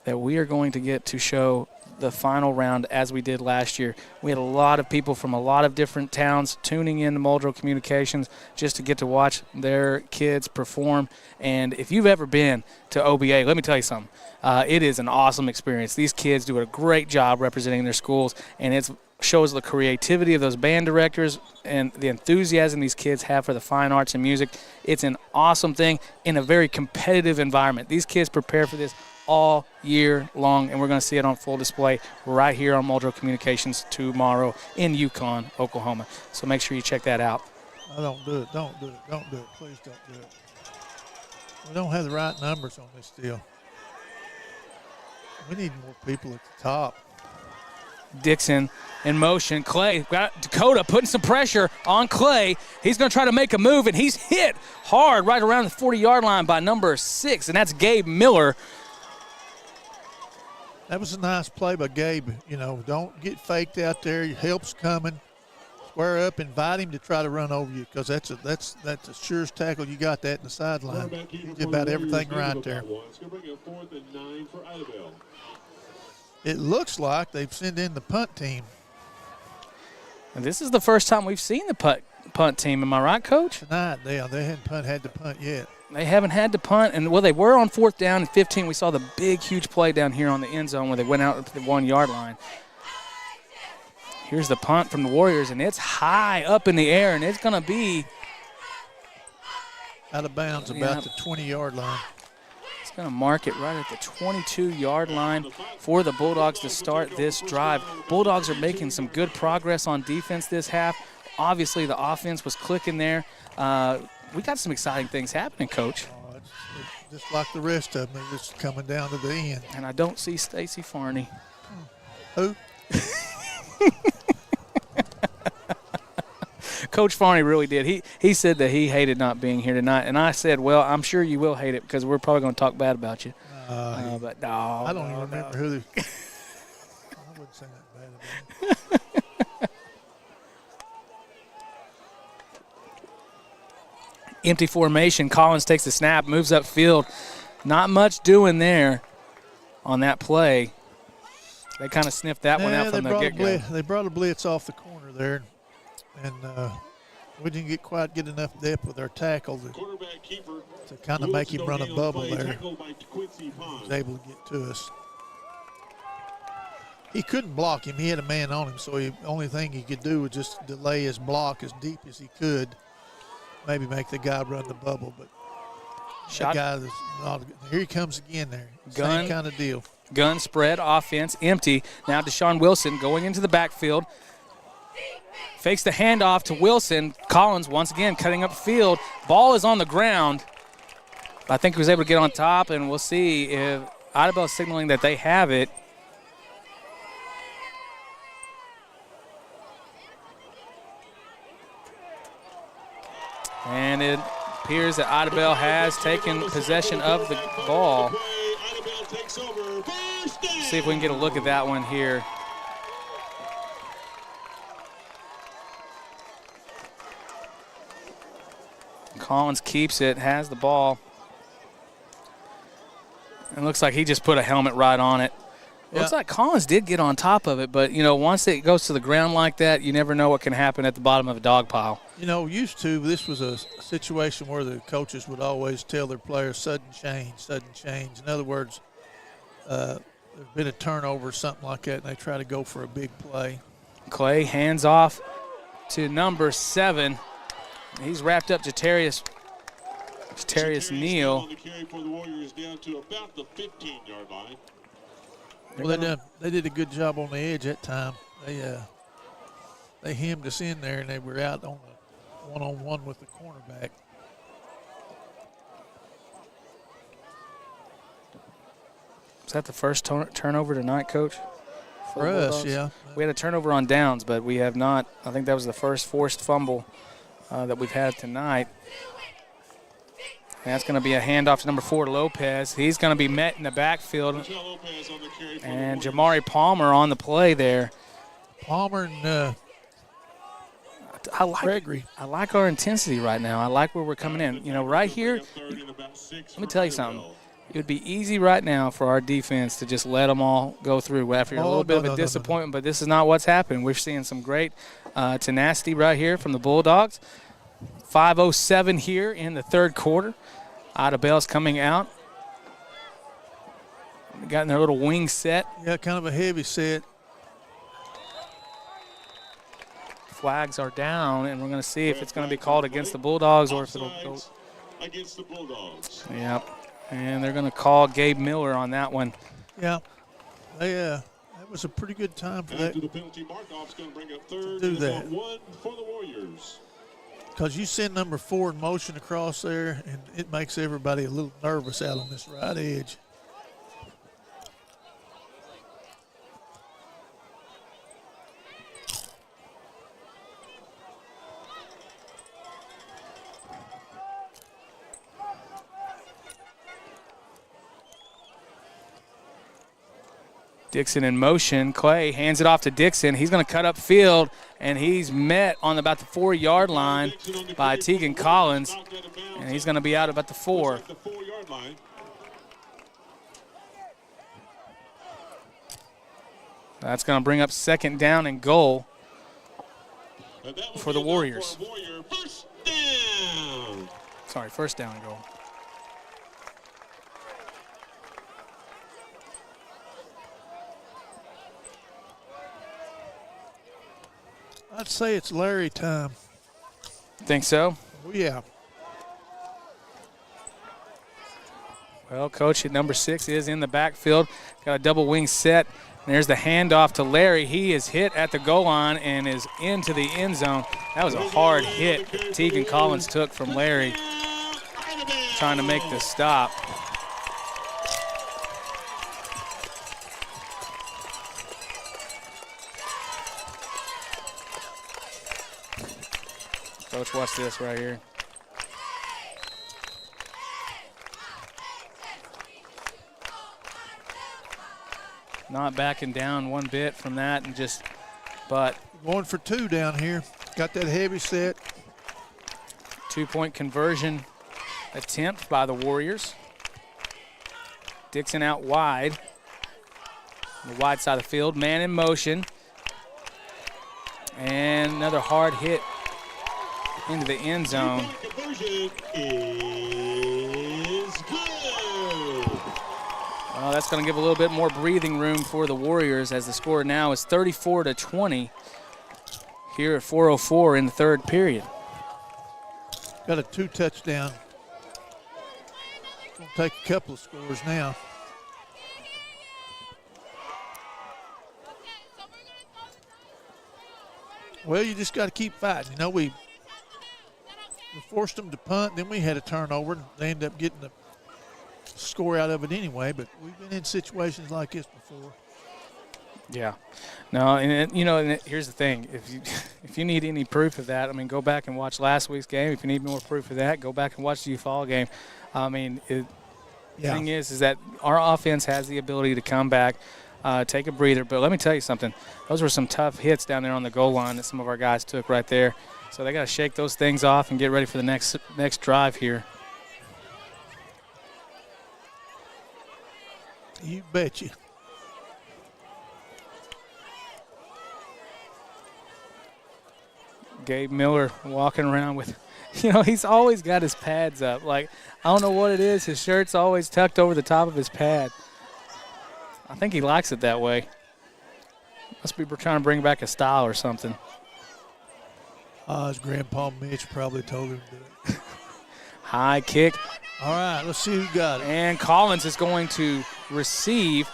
that we are going to get to show the final round as we did last year. We had a lot of people from a lot of different towns tuning in to Muldrow Communications just to get to watch their kids perform. And if you've ever been to OBA, let me tell you something. It is an awesome experience. These kids do a great job representing their schools, and it shows the creativity of those band directors and the enthusiasm these kids have for the fine arts and music. It's an awesome thing in a very competitive environment. These kids prepare for this all year long, and we're going to see it on full display right here on Muldrow Communications tomorrow in Yukon, Oklahoma. So make sure you check that out. Don't do it. Don't do it. Don't do it. Please don't do it. We don't have the right numbers on this deal. We need more people at the top. Dixon in motion. Clay got Dakota putting some pressure on Clay. He's going to try to make a move, and he's hit hard right around the 40-yard line by number 6, and that's Gabe Miller. That was a nice play by Gabe. You know, don't get faked out there. Your help's coming. Square up, invite him to try to run over you, because that's the surest tackle. You got that in the sideline. He did about everything right there. It's going to bring up 4th and 9 for IDABEL. It looks like they've sent in the punt team. And this is the first time we've seen the punt team. Am I right, Coach? Tonight, they hadn't had to punt yet. They haven't had to punt, and well, they were on 4th down and 15. We saw the big, huge play down here on the end zone where they went out to the 1-yard line. Here's the punt from the Warriors, and it's high up in the air, and it's going to be out of bounds about the 20-yard line. It's going to mark it right at the 22-yard line for the Bulldogs to start this drive. Bulldogs are making some good progress on defense this half. Obviously, the offense was clicking there. We got some exciting things happening, Coach. Oh, it's just like the rest of them. They're just coming down to the end. And I don't see Stacy Farney. Who? Coach Farney really did. He said that he hated not being here tonight, and I said, well, I'm sure you will hate it because we're probably going to talk bad about you. But no. I don't even remember who the – I wouldn't say that bad about him. Empty formation. Collins takes the snap, moves upfield. Not much doing there on that play. They kind of sniffed that one out from the get-go. They brought a blitz off the corner there, and we didn't quite get enough depth with our tackle to kind of make him run a bubble there. He was able to get to us. He couldn't block him. He had a man on him, so the only thing he could do was just delay his block as deep as he could, maybe make the guy run the bubble. But that guy is not – here he comes again there. Same kind of deal. Gun spread, offense, empty. Now Deshaun Wilson going into the backfield. Fakes the handoff to Wilson. Collins once again cutting up field. Ball is on the ground. I think he was able to get on top, and we'll see if IDABEL is signaling that they have it. And it appears that IDABEL has taken possession of the ball. See if we can get a look at that one here. Collins keeps it, has the ball. It looks like he just put a helmet right on it. Looks like Collins did get on top of it, but, you know, once it goes to the ground like that, you never know what can happen at the bottom of a dog pile. You know, used to, this was a situation where the coaches would always tell their players sudden change, sudden change. In other words, there's been a turnover or something like that, and they try to go for a big play. Clay hands off to number 7. He's wrapped up Jatarius Neal. Well, they did a good job on the edge that time. They hemmed us in there, and they were out on the one-on-one with the cornerback. Is that the first turnover tonight, Coach? For us, yeah. We had a turnover on downs, but we have not. I think that was the first forced fumble that we've had tonight. And that's going to be a handoff to number 4, Lopez. He's going to be met in the backfield. And Jamari Palmer on the play there. Palmer and Gregory. I like our intensity right now. I like where we're coming in. You know, right here, let me tell you something. It would be easy right now for our defense to just let them all go through after a little bit of a disappointment, but this is not what's happened. We're seeing some great tenacity right here from the Bulldogs. 5:07 here in the third quarter. IDABEL's coming out. Got in their little wing set. Yeah, kind of a heavy set. Flags are down, and we're going to see if it's going to be called against the Bulldogs or if it'll go against the Bulldogs. Yep. And they're going to call Gabe Miller on that one. Yeah. That was a pretty good time for that. After the penalty, Markoff's going to bring up third. Do that. One for the Warriors. Because you send number 4 in motion across there, and it makes everybody a little nervous out on this right edge. Dixon in motion. Clay hands it off to Dixon. He's going to cut up field, and he's met on about the 4-yard line by Tegan Collins, and he's going to be out about the 4. That's going to bring up second down and goal for the Warriors. Sorry, first down and goal. I'd say it's Larry time. Think so? Oh, yeah. Well, coach at number 6 is in the backfield. Got a double wing set. And there's the handoff to Larry. He is hit at the goal line and is into the end zone. That was a hard hit that Tegan Collins took from Larry, trying to make the stop. Coach, watch this right here. Not backing down one bit from that, and just, but. Going for 2 down here. Got that heavy set. 2-point conversion attempt by the Warriors. Dixon out wide. On the wide side of the field, man in motion. And another hard hit into the end zone. Conversion is good. Well, that's going to give a little bit more breathing room for the Warriors, as the score now is 34-20 here at 4:04 in the third period. Got a 2 touchdown. Gonna take a couple of scores now. Well, you just got to keep fighting. You know, we forced them to punt, then we had a turnover, and they ended up getting the score out of it anyway, but we've been in situations like this before. Yeah. No, and you know, and here's the thing. If you need any proof of that, I mean, go back and watch last week's game. If you need more proof of that, go back and watch the fall game. I mean, the thing is that our offense has the ability to come back, take a breather. But let me tell you something. Those were some tough hits down there on the goal line that some of our guys took right there. So they got to shake those things off and get ready for the next drive here. You bet you. Gabe Miller walking around with, you know, he's always got his pads up. Like, I don't know what it is. His shirt's always tucked over the top of his pad. I think he likes it that way. Must be trying to bring back a style or something. His grandpa Mitch probably told him to do it. High kick. All right, let's see who got it. And Collins is going to receive.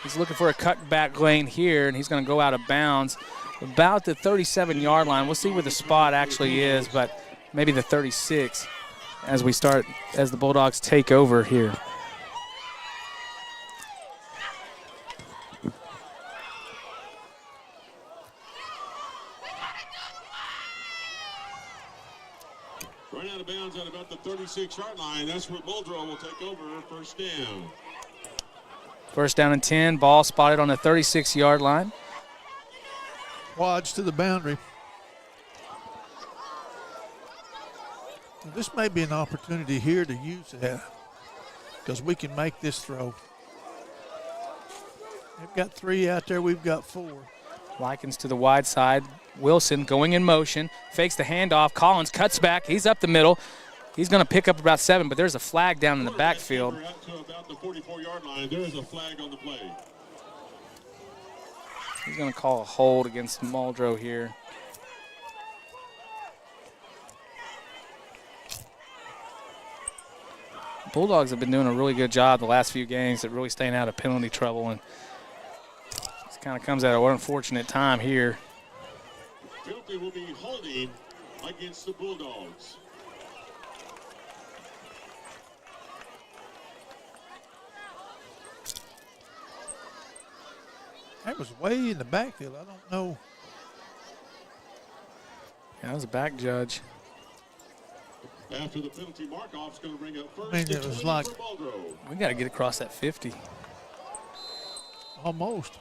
He's looking for a cutback lane here, and he's going to go out of bounds about the 37-yard line. We'll see where the spot actually is, but maybe the 36 as the Bulldogs take over here. Right out of bounds at about the 36-yard line. That's where Muldrow will take over first down. First down and 10. Ball spotted on the 36-yard line. Quads to the boundary. This may be an opportunity here to use that because we can make this throw. They've got 3 out there. We've got 4. Likens to the wide side. Wilson going in motion, fakes the handoff. Collins cuts back. He's up the middle. He's going to pick up about 7, but there's a flag down in the backfield. Out to about the 44-yard line. There is a flag on the play. He's going to call a hold against Muldrow here. Bulldogs have been doing a really good job the last few games at really staying out of penalty trouble, and this kind of comes at an unfortunate time here. Penalty will be holding against the Bulldogs. That was way in the backfield. I don't know. Yeah, that was a back judge. After the penalty mark-off is going to bring up first. I mean, it was like We got to get across that 50. almost.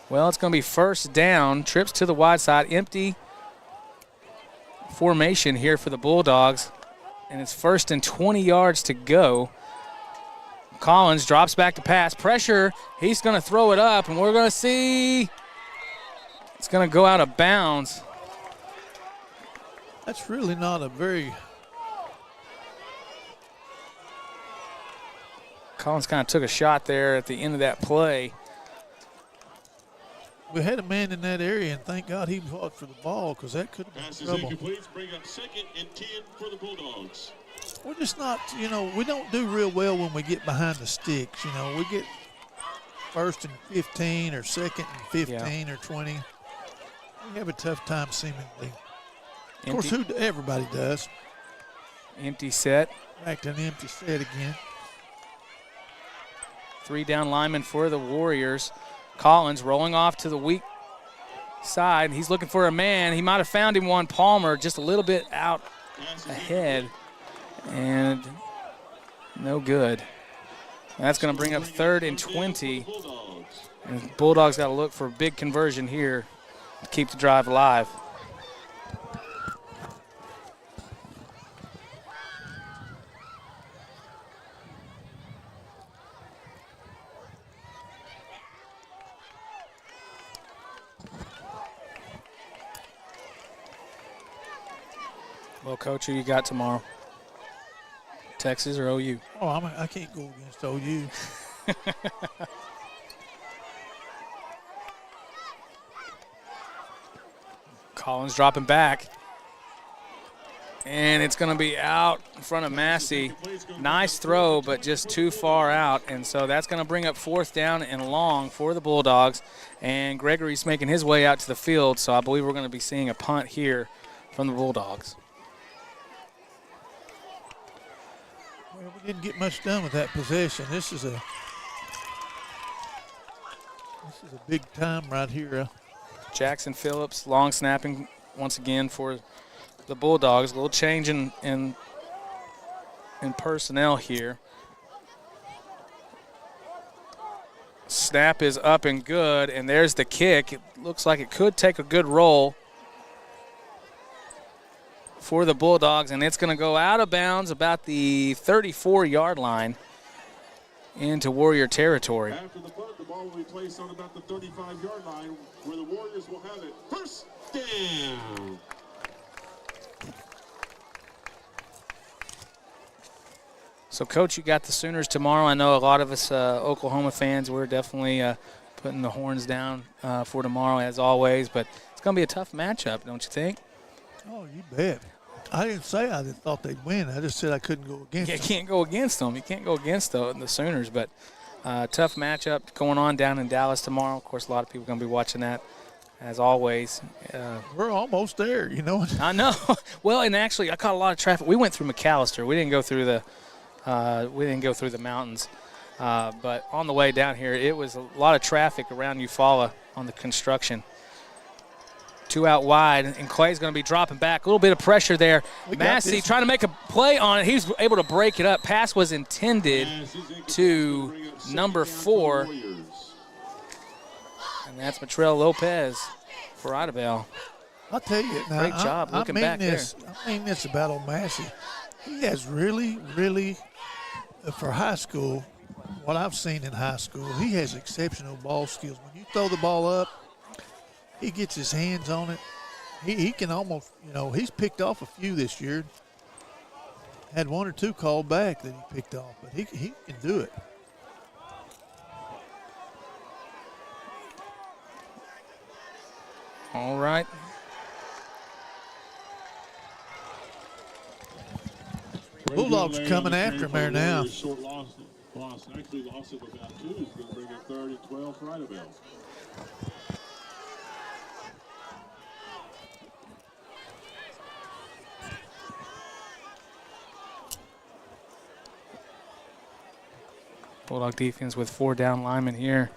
Well, it's going to be first down. Trips to the wide side. Empty formation here for the Bulldogs. And it's first and 20 yards to go. Collins drops back to pass. Pressure. He's going to throw it up, and we're going to see it's going to go out of bounds. That's really not a very. Collins kind of took a shot there at the end of that play. We had a man in that area, and thank God he fought for the ball because that could have been Pass is trouble. incomplete. Bring up 2nd and 10 for the Bulldogs. We're just not, we don't do real well when we get behind the sticks. We get 1st and 15 or 2nd and 15 or 20. We have a tough time seemingly. Of course, everybody does. Empty set. Back to an empty set again. 3 down linemen for the Warriors. Collins rolling off to the weak side. He's looking for a man. He might have found him one. Palmer just a little bit out ahead. And no good. That's going to bring up 3rd and 20. And the Bulldogs got to look for a big conversion here to keep the drive alive. Well, Coach, who you got tomorrow? Texas or OU? Oh, I can't go against OU. Collins dropping back. And it's going to be out in front of Massey. Nice throw, but just too far out. And so that's going to bring up 4th down and long for the Bulldogs. And Gregory's making his way out to the field, so I believe we're going to be seeing a punt here from the Bulldogs. Well, we didn't get much done with that possession. This is a big time right here. Jackson Phillips, long snapping once again for the Bulldogs. A little change in personnel here. Snap is up and good, and there's the kick. It looks like it could take a good roll for the Bulldogs, and it's going to go out of bounds about the 34-yard line into Warrior territory. After the punt, the ball will be placed on about the 35-yard line where the Warriors will have it. 1st down. So, Coach, you got the Sooners tomorrow. I know a lot of us Oklahoma fans, we're definitely putting the horns down for tomorrow as always, but it's going to be a tough matchup, don't you think? Oh, you bet. I didn't say I thought they'd win. I just said I couldn't go against them. You can't go against them. You can't go against the Sooners, but tough matchup going on down in Dallas tomorrow. Of course, a lot of people are going to be watching that as always. We're almost there, I know. Well, and actually, I caught a lot of traffic. We went through McAllister. We didn't go through the mountains. But on the way down here, it was a lot of traffic around Eufaula on the construction. 2 out wide, and Clay's going to be dropping back. A little bit of pressure there. Massey trying to make a play on it. He was able to break it up. Pass was intended to number 4. And that's Matrell Lopez for Idabel. I'll tell you, now, great job looking back there. I mean this about old Massey. He has really, for high school, what I've seen in high school, he has exceptional ball skills. When you throw the ball up, he gets his hands on it. He can almost, he's picked off a few this year. Had 1 or 2 called back that he picked off, but he can do it. All right. Bulldogs coming after him there now. Short loss. Actually loss of about 2 is going to bring up 3rd and 12 for Idabel. Bulldog defense with 4 down linemen here.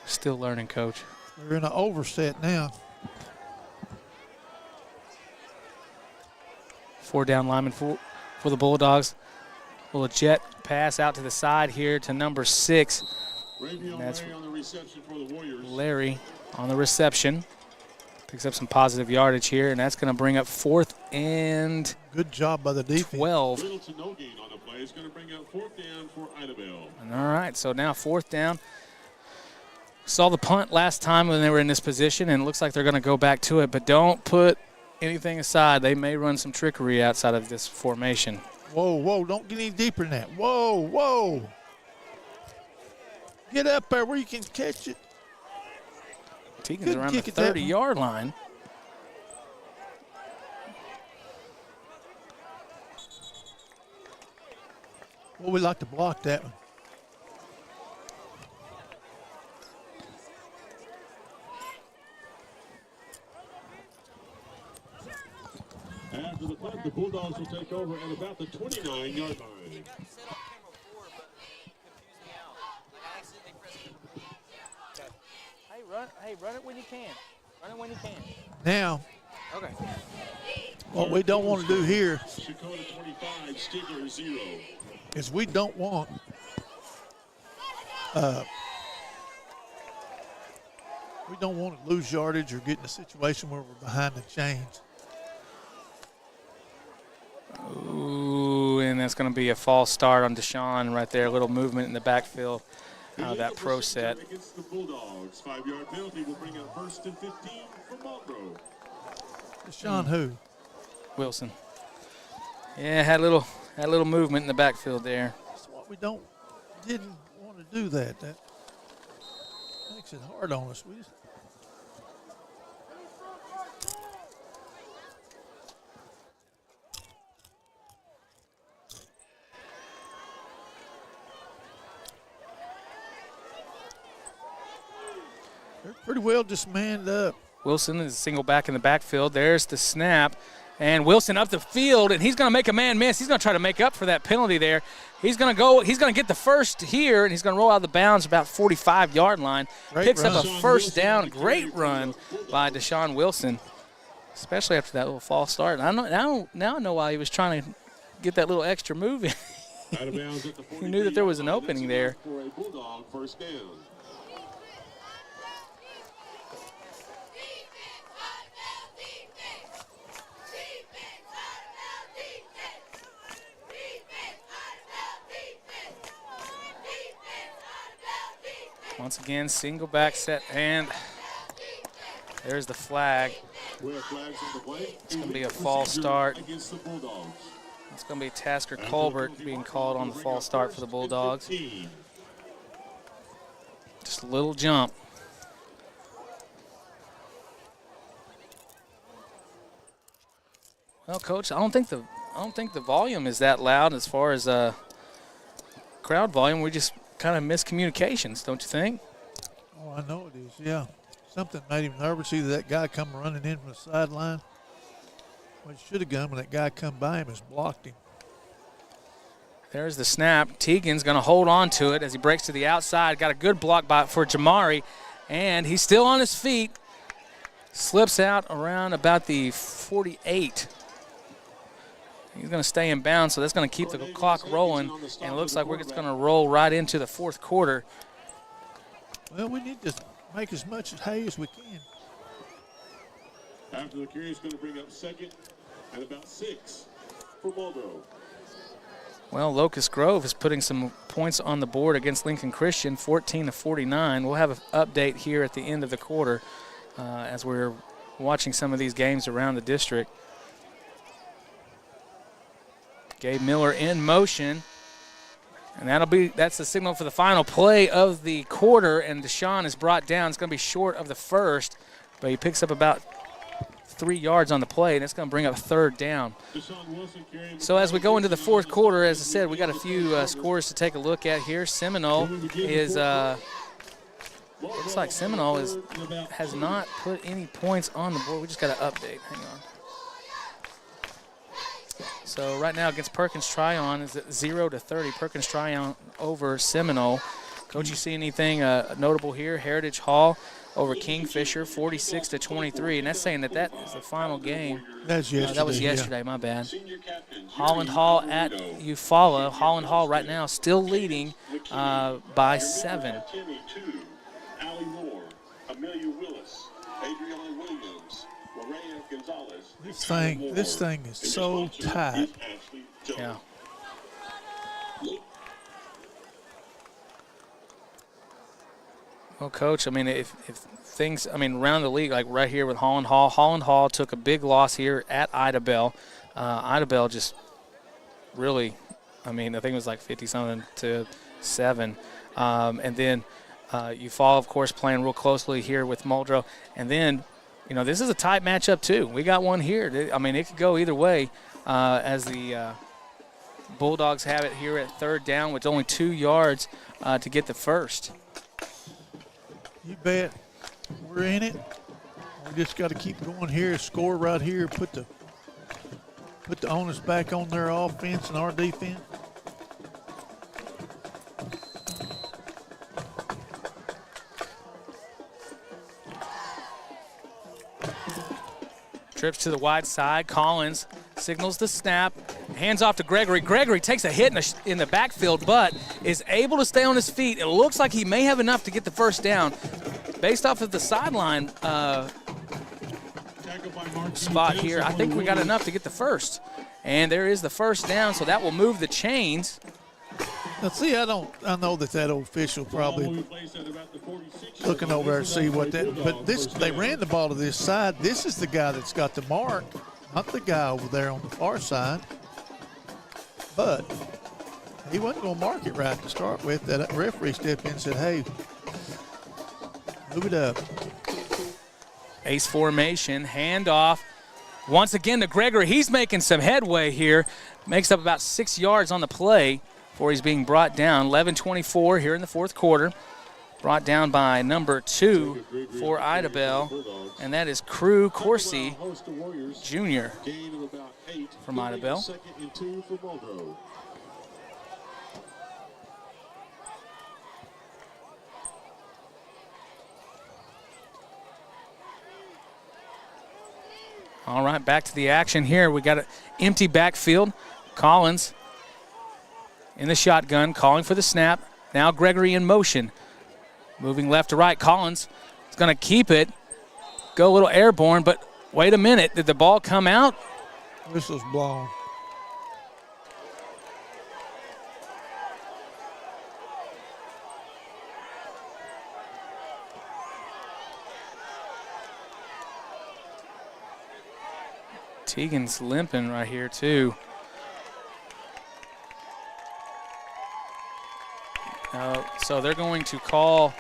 Still learning, Coach. They're in an overset now. 4 down linemen for the Bulldogs. Will a jet pass out to the side here to number 6. That's Larry on the reception for the Warriors. Larry on the reception. Picks up some positive yardage here, and that's going to bring up 4th and good job by the defense. 12. Little to no gain on the play. It's going to bring up 4th down for Idabel. All right, so now 4th down. Saw the punt last time when they were in this position, and it looks like they're going to go back to it, but don't put anything aside, they may run some trickery outside of this formation. Whoa, whoa, don't get any deeper than that. Whoa, whoa. Get up there where you can catch it. Tegan's around the 30-yard line. Well, we like to block that one. After the punt, the Bulldogs will take over at about the 29-yard line. Hey, run it when you can. Run it when you can. Now, Okay. what we don't want to do here Dakota 25, Stigler 0. is we don't want to lose yardage or get in a situation where we're behind the chains. Ooh, and that's going to be a false start on Deshaun right there. A little movement in the backfield. That pro set. Against the Bulldogs, 5-yard penalty will bring up 1st and 15 for Muldrow. Deshaun who? Wilson. Yeah, had a little movement in the backfield there. That's what we didn't want to do that. That makes it hard on us. We just, they're pretty well just manned up. Wilson is a single back in the backfield. There's the snap. And Wilson up the field, and he's going to make a man miss. He's going to try to make up for that penalty there. He's going to get the first here, and he's going to roll out of the bounds about 45-yard line. Picks up a first down. Great run by Deshaun Wilson, especially after that little false start. And now I know why he was trying to get that little extra move in. He knew that there was an opening there. For a Bulldog first down. Once again, single back set, and there's the flag. It's going to be a false start. It's going to be Tasker Colbert being called on the false start for the Bulldogs. Just a little jump. Well, Coach, I don't think the volume is that loud as far as crowd volume. We just kind of miscommunications, don't you think? Oh, I know it is, yeah. Something made him nervous. Either that guy come running in from the sideline. What he should have done when that guy come by him is blocked him. There's the snap. Tegan's going to hold on to it as he breaks to the outside. Got a good block for Jamari, and he's still on his feet. Slips out around about the 48. He's going to stay in bounds, so that's going to keep the clock rolling, and it looks like we're just going to roll right into the fourth quarter. Well, we need to make as much hay as we can. After the carry, it's going to bring up 2nd and about 6 for Muldrow. Well, Locust Grove is putting some points on the board against Lincoln Christian, 14-49. We'll have an update here at the end of the quarter as we're watching some of these games around the district. Gabe Miller in motion, and that's the signal for the final play of the quarter, and Deshaun is brought down. It's going to be short of the first, but he picks up about 3 yards on the play, and it's going to bring up 3rd down. So as we go into the fourth quarter, as I said, we got a few scores to take a look at here. Seminole is looks like Seminole has not put any points on the board. We just got an update. Hang on. So right now against Perkins Tryon is at 0-30. Perkins Tryon over Seminole. Coach, you see anything notable here? Heritage Hall over Kingfisher, 46-23, and that's saying that is the final game. That's yesterday. That was yesterday. My bad. Holland Hall at Eufaula. Holland Hall right now still leading by 7. This thing is so tight. Yeah. Well, Coach, I mean, if things, I mean, around the league, like right here with Holland Hall took a big loss here at IDABEL. IDABEL just really, I mean, I think it was like 50-something to 7. And then you fall, of course, playing real closely here with Muldrow. And then, you know, this is a tight matchup, too. We got one here. I mean, it could go either way as the Bulldogs have it here at third down with only 2 yards to get the first. You bet. We're in it. We just got to keep going here, score right here, put the onus back on their offense and our defense. Trips to the wide side. Collins signals the snap. Hands off to Gregory. Gregory takes a hit in the backfield, but is able to stay on his feet. It looks like he may have enough to get the first down. Based off of the sideline spot here, I think we got enough to get the first. And there is the first down, so that will move the chains. Now, see, I know that official probably looking over there to see what that, but they ran the ball to this side. This is the guy that's got the mark, not the guy over there on the far side. But he wasn't going to mark it right to start with. That referee stepped in and said, hey, move it up. Ace formation, handoff. Once again to Gregory. He's making some headway here. Makes up about 6 yards on the play before he's being brought down. 11:24 here in the fourth quarter. Brought down by number 2 for IDABEL, and that is Crew Corsi Jr. from IDABEL. All right, back to the action here. We got an empty backfield. Collins in the shotgun, calling for the snap. Now Gregory in motion. Moving left to right. Collins is going to keep it. Go a little airborne, but wait a minute. Did the ball come out? Whistle's blown. Teagan's limping right here, too. So they're going to call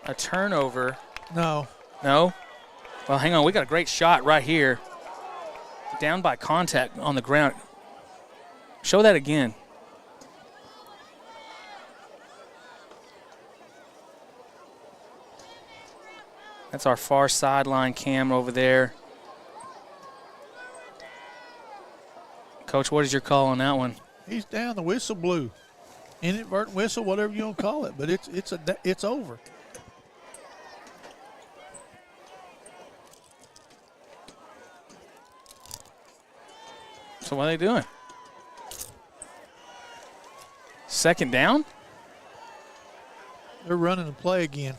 a turnover. No. No? Well, hang on. We got a great shot right here. Down by contact on the ground. Show that again. That's our far sideline cam over there. Coach, what is your call on that one? He's down. The whistle blew. Inadvertent whistle, whatever you want to call it, but it's over. So what are they doing? Second down? They're running the play again.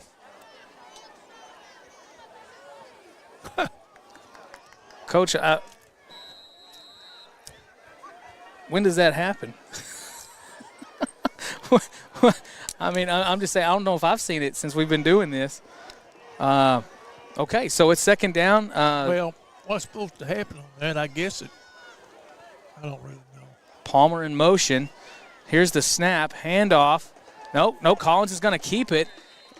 Coach, when does that happen? I mean, I'm just saying, I don't know if I've seen it since we've been doing this. Okay, so it's second down. Well, what's supposed to happen on that? I guess I don't really know. Palmer in motion. Here's the snap, handoff. No, Collins is going to keep it.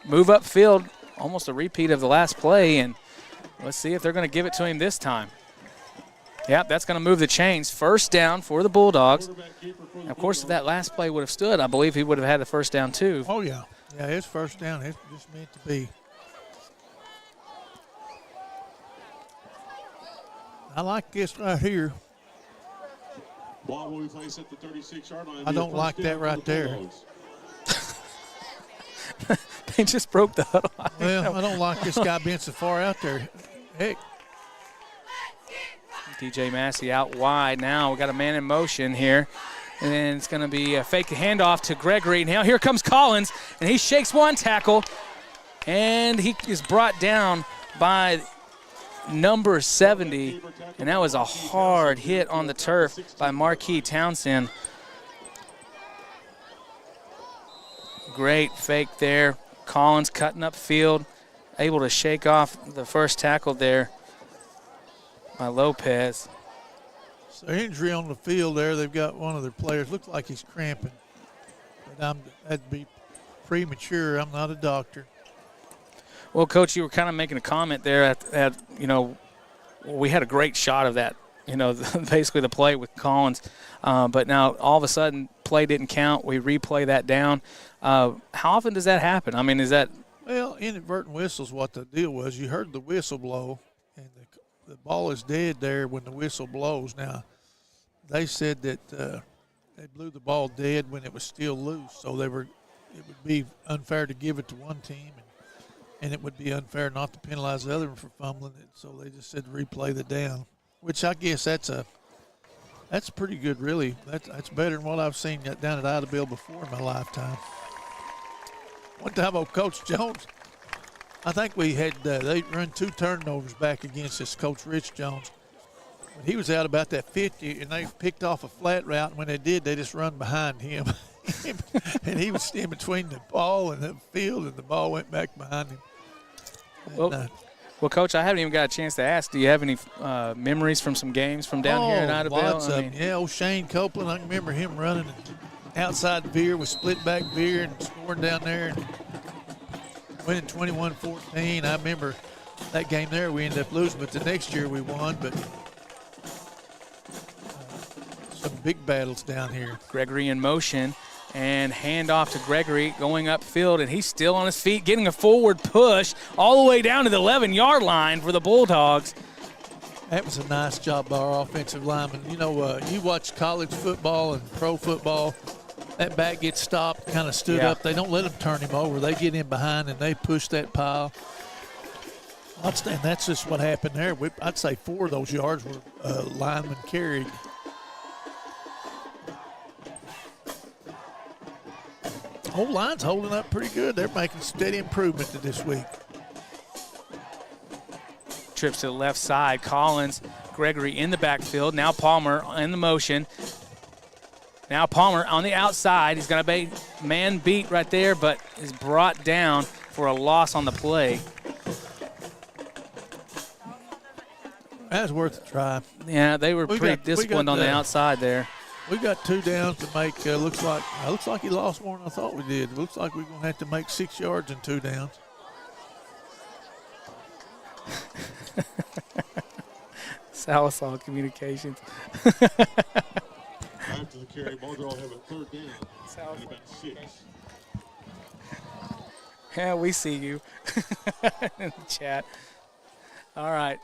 Move upfield, almost a repeat of the last play, and let's see if they're going to give it to him this time. Yep, that's going to move the chains. First down for the Bulldogs. And of course, if that last play would have stood, I believe he would have had the first down too. Oh, yeah. Yeah, it's first down. It's just meant to be. I like this right here. Ball will be placed at the 36-yard line. I don't like that right there. They just broke the huddle. Well, I don't like this guy being so far out there. Heck. DJ Massey out wide now. We got a man in motion here. And then it's going to be a fake handoff to Gregory. Now here comes Collins, and he shakes one tackle, and he is brought down by number 70. And that was a hard hit on the turf by Marquis Townsend. Great fake there. Collins cutting up field, able to shake off the first tackle there by Lopez. So injury on the field there. They've got one of their players. Looks like he's cramping. But that'd be premature. I'm not a doctor. Well, Coach, you were kind of making a comment there at we had a great shot of that, basically the play with Collins. But now all of a sudden play didn't count. We replay that down. How often does that happen? I mean, is that? Well, inadvertent whistle's what the deal was. You heard the whistle blow, and the ball is dead there when the whistle blows. Now, they said that they blew the ball dead when it was still loose, so it would be unfair to give it to one team, and it would be unfair not to penalize the other one for fumbling it. So they just said replay the down, which I guess that's pretty good, really. That's better than what I've seen down at IDABEL before in my lifetime. One time, Coach Jones, I think we had they run 2 turnovers back against us, Coach Rich Jones. When he was out about that 50, and they picked off a flat route, and when they did, they just run behind him. And he was in between the ball and the field, and the ball went back behind him. And, well, Coach, I haven't even got a chance to ask. Do you have any memories from some games from down here in IDABEL? Lots of them. Yeah, old Shane Copeland, I can remember him running outside veer with split back veer and scoring down there and winning 21-14. I remember that game there we ended up losing, but the next year we won. But some big battles down here. Gregory in motion and hand off to Gregory going upfield, and he's still on his feet, getting a forward push all the way down to the 11-yard line for the Bulldogs. That was a nice job by our offensive lineman. You watch college football and pro football, that back gets stopped, kind of stood up. They don't let them turn him over. They get in behind, and they push that pile. And that's just what happened there. I'd say 4 of those yards were linemen carried. Whole line's holding up pretty good. They're making steady improvement to this week. Trips to the left side. Collins, Gregory in the backfield. Now Palmer in the motion. Now Palmer on the outside. He's going to be man beat right there, but is brought down for a loss on the play. That's worth a try. Yeah, they were pretty disciplined on the outside there. We got 2 downs to make. Looks like he lost more than I thought we did. Looks like we're going to have to make 6 yards in 2 downs. Salisaw Communications. After the carry, Muldrow will have a 3rd down and about 6. Yeah, we see you in the chat. All right.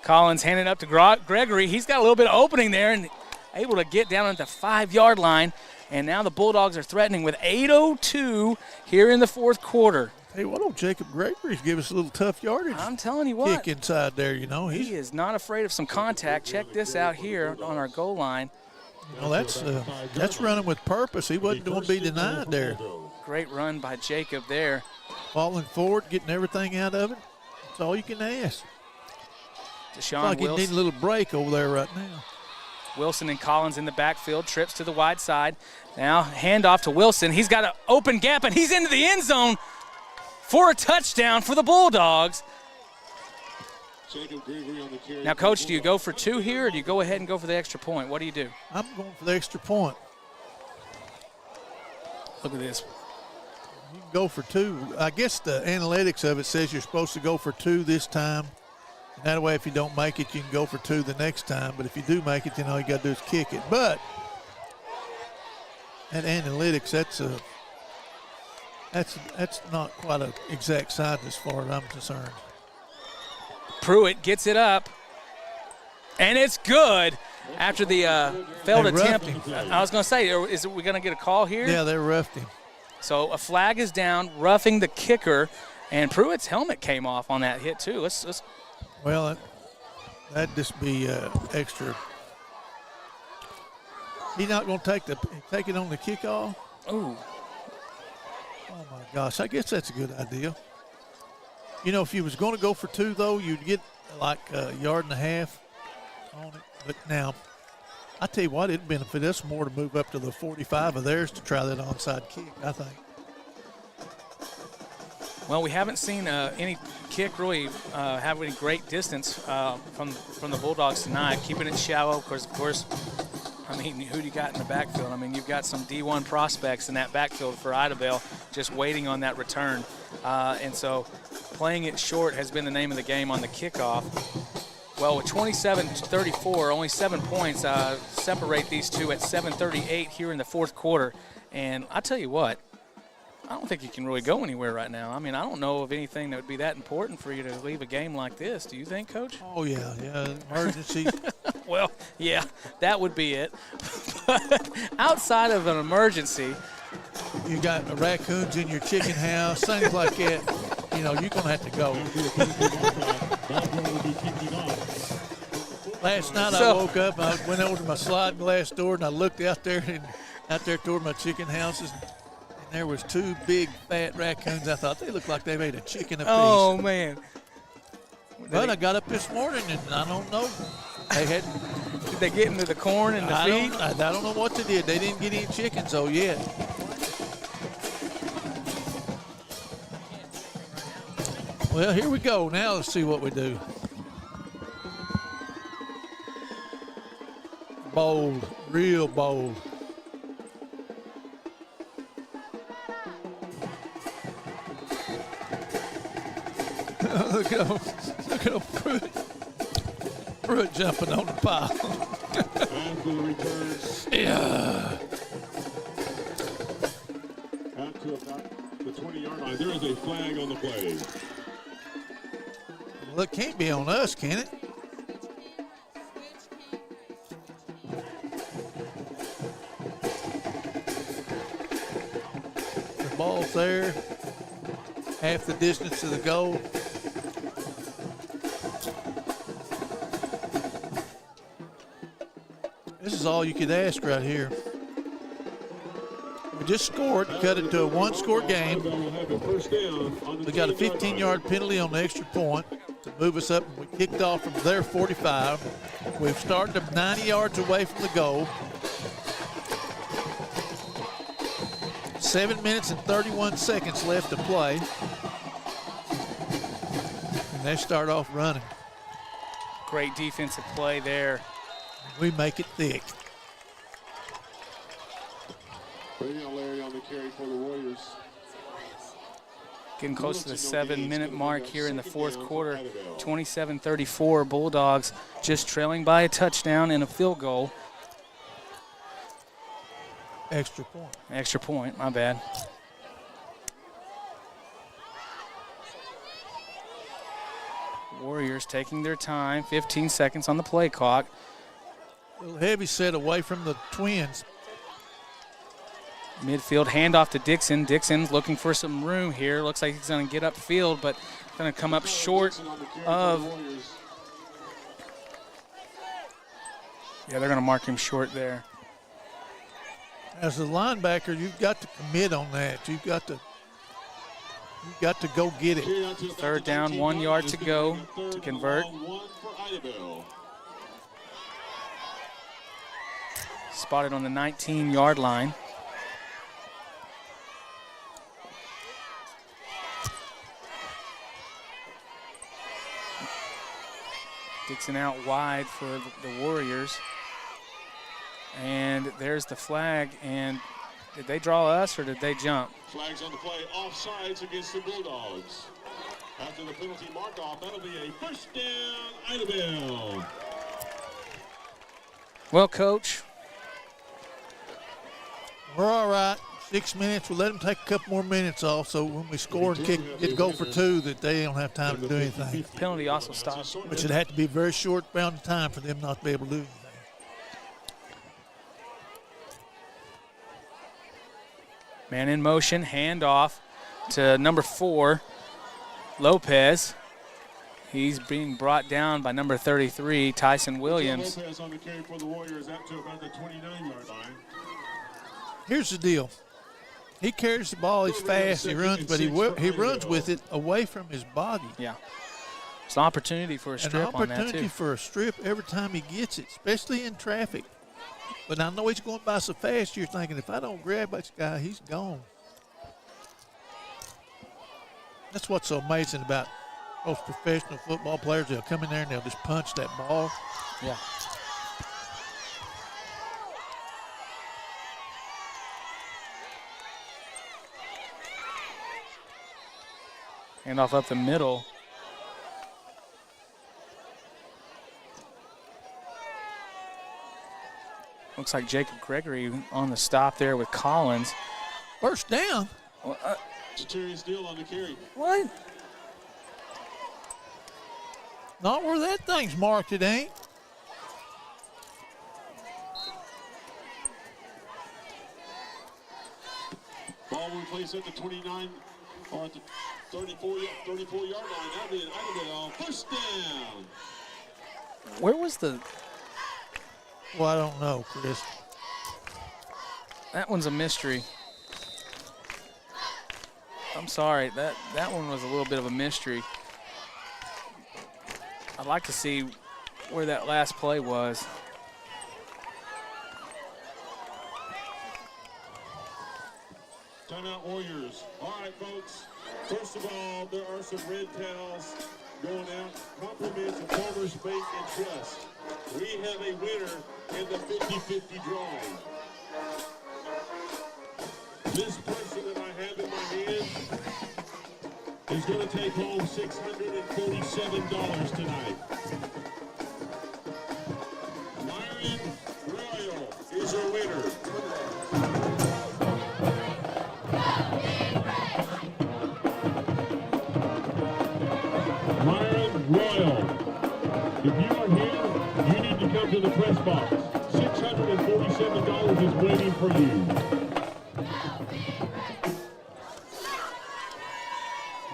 Collins handing up to Gregory. He's got a little bit of opening there and able to get down at the 5-yard line. And now the Bulldogs are threatening with 8:02 here in the 4th quarter. Hey, why don't Jacob Gregory give us a little tough yardage? I'm telling you what. Kick inside there, He is not afraid of some contact. Check this out here on our goal line. Well, that's running with purpose. He wasn't going to be denied there. Great run by Jacob there. Falling forward, getting everything out of it. That's all you can ask. Deshaun like Wilson. he needs a little break over there right now. Wilson and Collins in the backfield, trips to the wide side. Now handoff to Wilson. He's got an open gap, and he's into the end zone for a touchdown for the Bulldogs. Now, Coach, do you go for 2 here, or do you go ahead and go for the extra point? What do you do? I'm going for the extra point. Look at this. You can go for 2. I guess the analytics of it says you're supposed to go for 2 this time. And that way, if you don't make it, you can go for 2 the next time. But if you do make it, then all you got to do is kick it. But that analytics, that's not quite an exact science as far as I'm concerned. Pruitt gets it up, and it's good after the failed attempt. I was going to say, is we going to get a call here? Yeah, they roughed him. So a flag is down, roughing the kicker, and Pruitt's helmet came off on that hit too. Well, that'd just be extra. He's not going to take it on the kickoff. Ooh. Oh my gosh! I guess that's a good idea. If you was going to go for 2, though, you'd get like a yard and a half on it. But now, I tell you what, it'd benefit us more to move up to the 45 of theirs to try that onside kick, I think. Well, we haven't seen any kick really have any great distance from the Bulldogs tonight. Keeping it shallow, of course. I mean, who do you got in the backfield? I mean, you've got some D1 prospects in that backfield for IDABEL just waiting on that return. And so playing it short has been the name of the game on the kickoff. Well, with 27-34, only 7 points separate these two at 7:38 here in the fourth quarter. And I tell you what, I don't think you can really go anywhere right now. I mean, I don't know of anything that would be that important for you to leave a game like this. Do you think, Coach? Oh, yeah, emergency. Well, yeah, that would be it. But outside of an emergency, you got raccoons in your chicken house, things like that. You know, you're going to have to go. Last night I woke up, I went over to my sliding glass door, and I looked out there toward my chicken houses, and there was 2 big fat raccoons. I thought they looked like they made a chicken apiece. oh man! But I got up this morning, and I don't know. They had. Did they get into the corn and the feed? I don't know what they did. They didn't get any chickens though yet. Well, here we go. Now let's see what we do. Bold, real bold. Look at him, Pruitt jumping on the pile. Yeah. Out to about the 20-yard line. There is a flag on the play. Well, it can't be on us, can it? The ball's there. Half the distance to the goal. This is all you could ask right here. We just scored, cut it to a 1-score game. We got a 15-yard penalty on the extra point to move us up. We kicked off from their 45. We've started them 90 yards away from the goal. 7 minutes and 31 seconds left to play. And they start off running. Great defensive play there. We make it thick. Larry on the carry for the Warriors. Getting close to the 7-minute mark here in the fourth quarter. 27-34, Bulldogs just trailing by a touchdown and a field goal. Extra point. Extra point, my bad. Warriors taking their time, 15 seconds on the play clock. A little heavy set away from the Twins. Midfield handoff to Dixon. Dixon's looking for some room here. Looks like he's going to get upfield, but going to come up short of. Yeah, they're going to mark him short there. As a linebacker, you've got to commit on that. You've got to go get it. Third down, 1 yard to go to convert. Spotted on the 19-yard line. Dixon out wide for the Warriors. And there's the flag. And did they draw us or did they jump? Flags on the play, offsides against the Bulldogs. After the penalty mark off, that'll be a first down, IDABEL. Well, Coach. We're all right. 6 minutes. We'll let them take a couple more minutes off so when we score and get goal for 2 that they don't have time to do anything. Penalty also stops. Which it had to be a very short bound of time for them not to be able to do anything. Man in motion, handoff to number 4, Lopez. He's being brought down by number 33, Tyson Williams. Lopez on the carry for the Warriors out to about the 29-yard line. Here's the deal. He carries the ball, he's fast, he runs, but he runs with it away from his body. Yeah. It's an opportunity for a strip on that, too. An opportunity for a strip every time he gets it, especially in traffic. But I know he's going by so fast, you're thinking, if I don't grab this guy, he's gone. That's what's so amazing about those professional football players. They'll come in there and they'll just punch that ball. Yeah. Handoff up the middle. Looks like Jacob Gregory on the stop there with Collins. First down. Well, Terry Steele on the carry. what? Not where that thing's marked, it ain't. Ball will place at the 29 or at the 34-yard line. That'll be an IDABEL first down. Where was the? Well, I don't know, Chris. That one's a mystery. I'm sorry, that one was a little bit of a mystery. I'd like to see where that last play was. Timeout Warriors. All right, folks. First of all, there are some red towels going out. Compliments of Farmers Bank and Trust. We have a winner in the 50-50 drawing. This person that I have in my hand is going to take home $647 tonight. Myron Royal is our winner. Myron Royal, if you are here, you need to come to the press box. $647 is waiting for you.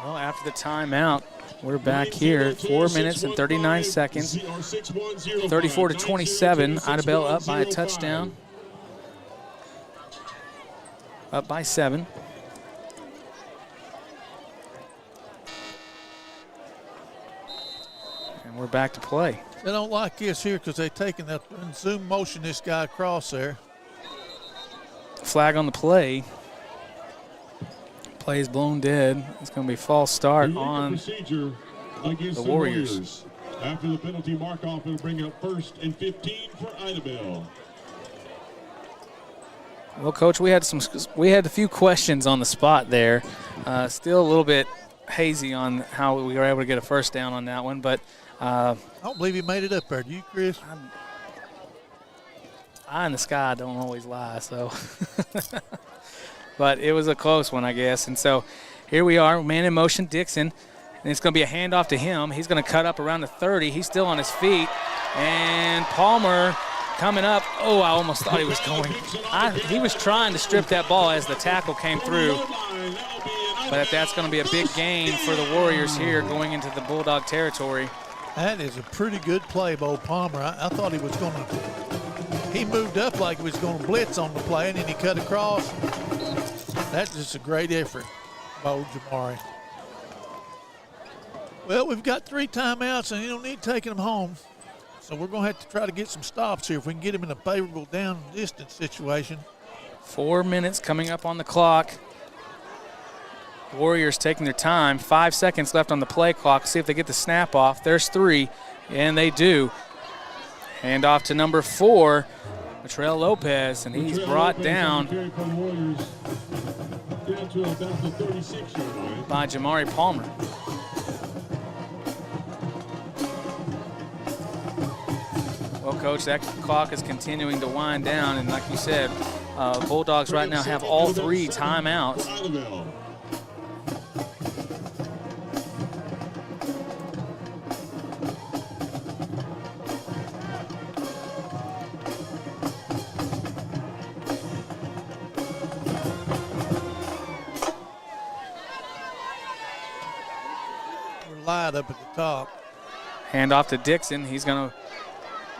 Well, after the timeout, we're back here. 4 minutes and 39 seconds. 34-27. IDABEL up by a touchdown. Up by 7. And we're back to play. They don't like this here because they're taking that in zoom motion this guy across there. Flag on the play. Play is blown dead. It's going to be false start on the Warriors. After the penalty mark-off, it'll bring up 1st and 15 for IDABEL. Well, Coach, we had a few questions on the spot there. Still a little bit hazy on how we were able to get a first down on that one, but I don't believe he made it up there. Do you, Chris? Eye in the sky don't always lie, so. But it was a close one, I guess. And so here we are, man in motion, Dixon. And it's going to be a handoff to him. He's going to cut up around the 30. He's still on his feet. And Palmer coming up. Oh, I almost thought he was going. He was trying to strip that ball as the tackle came through. But that's going to be a big gain for the Warriors here going into the Bulldog territory. That is a pretty good play, Bo Palmer. I thought he was going to. He moved up like he was going to blitz on the play, and then he cut across. That's just a great effort, Bo Jamari. Well, we've got 3 timeouts, and you don't need taking them home. So we're going to have to try to get some stops here if we can get him in a favorable down distance situation. 4 minutes coming up on the clock. Warriors taking their time. 5 seconds left on the play clock. See if they get the snap off. There's 3, and they do. Hand off to number 4, Matrell Lopez, and he's brought down by Jamari Palmer. Well, Coach, that clock is continuing to wind down, and like you said, Bulldogs right now have all 3 timeouts. Light up at the top. Hand off to Dixon. He's going to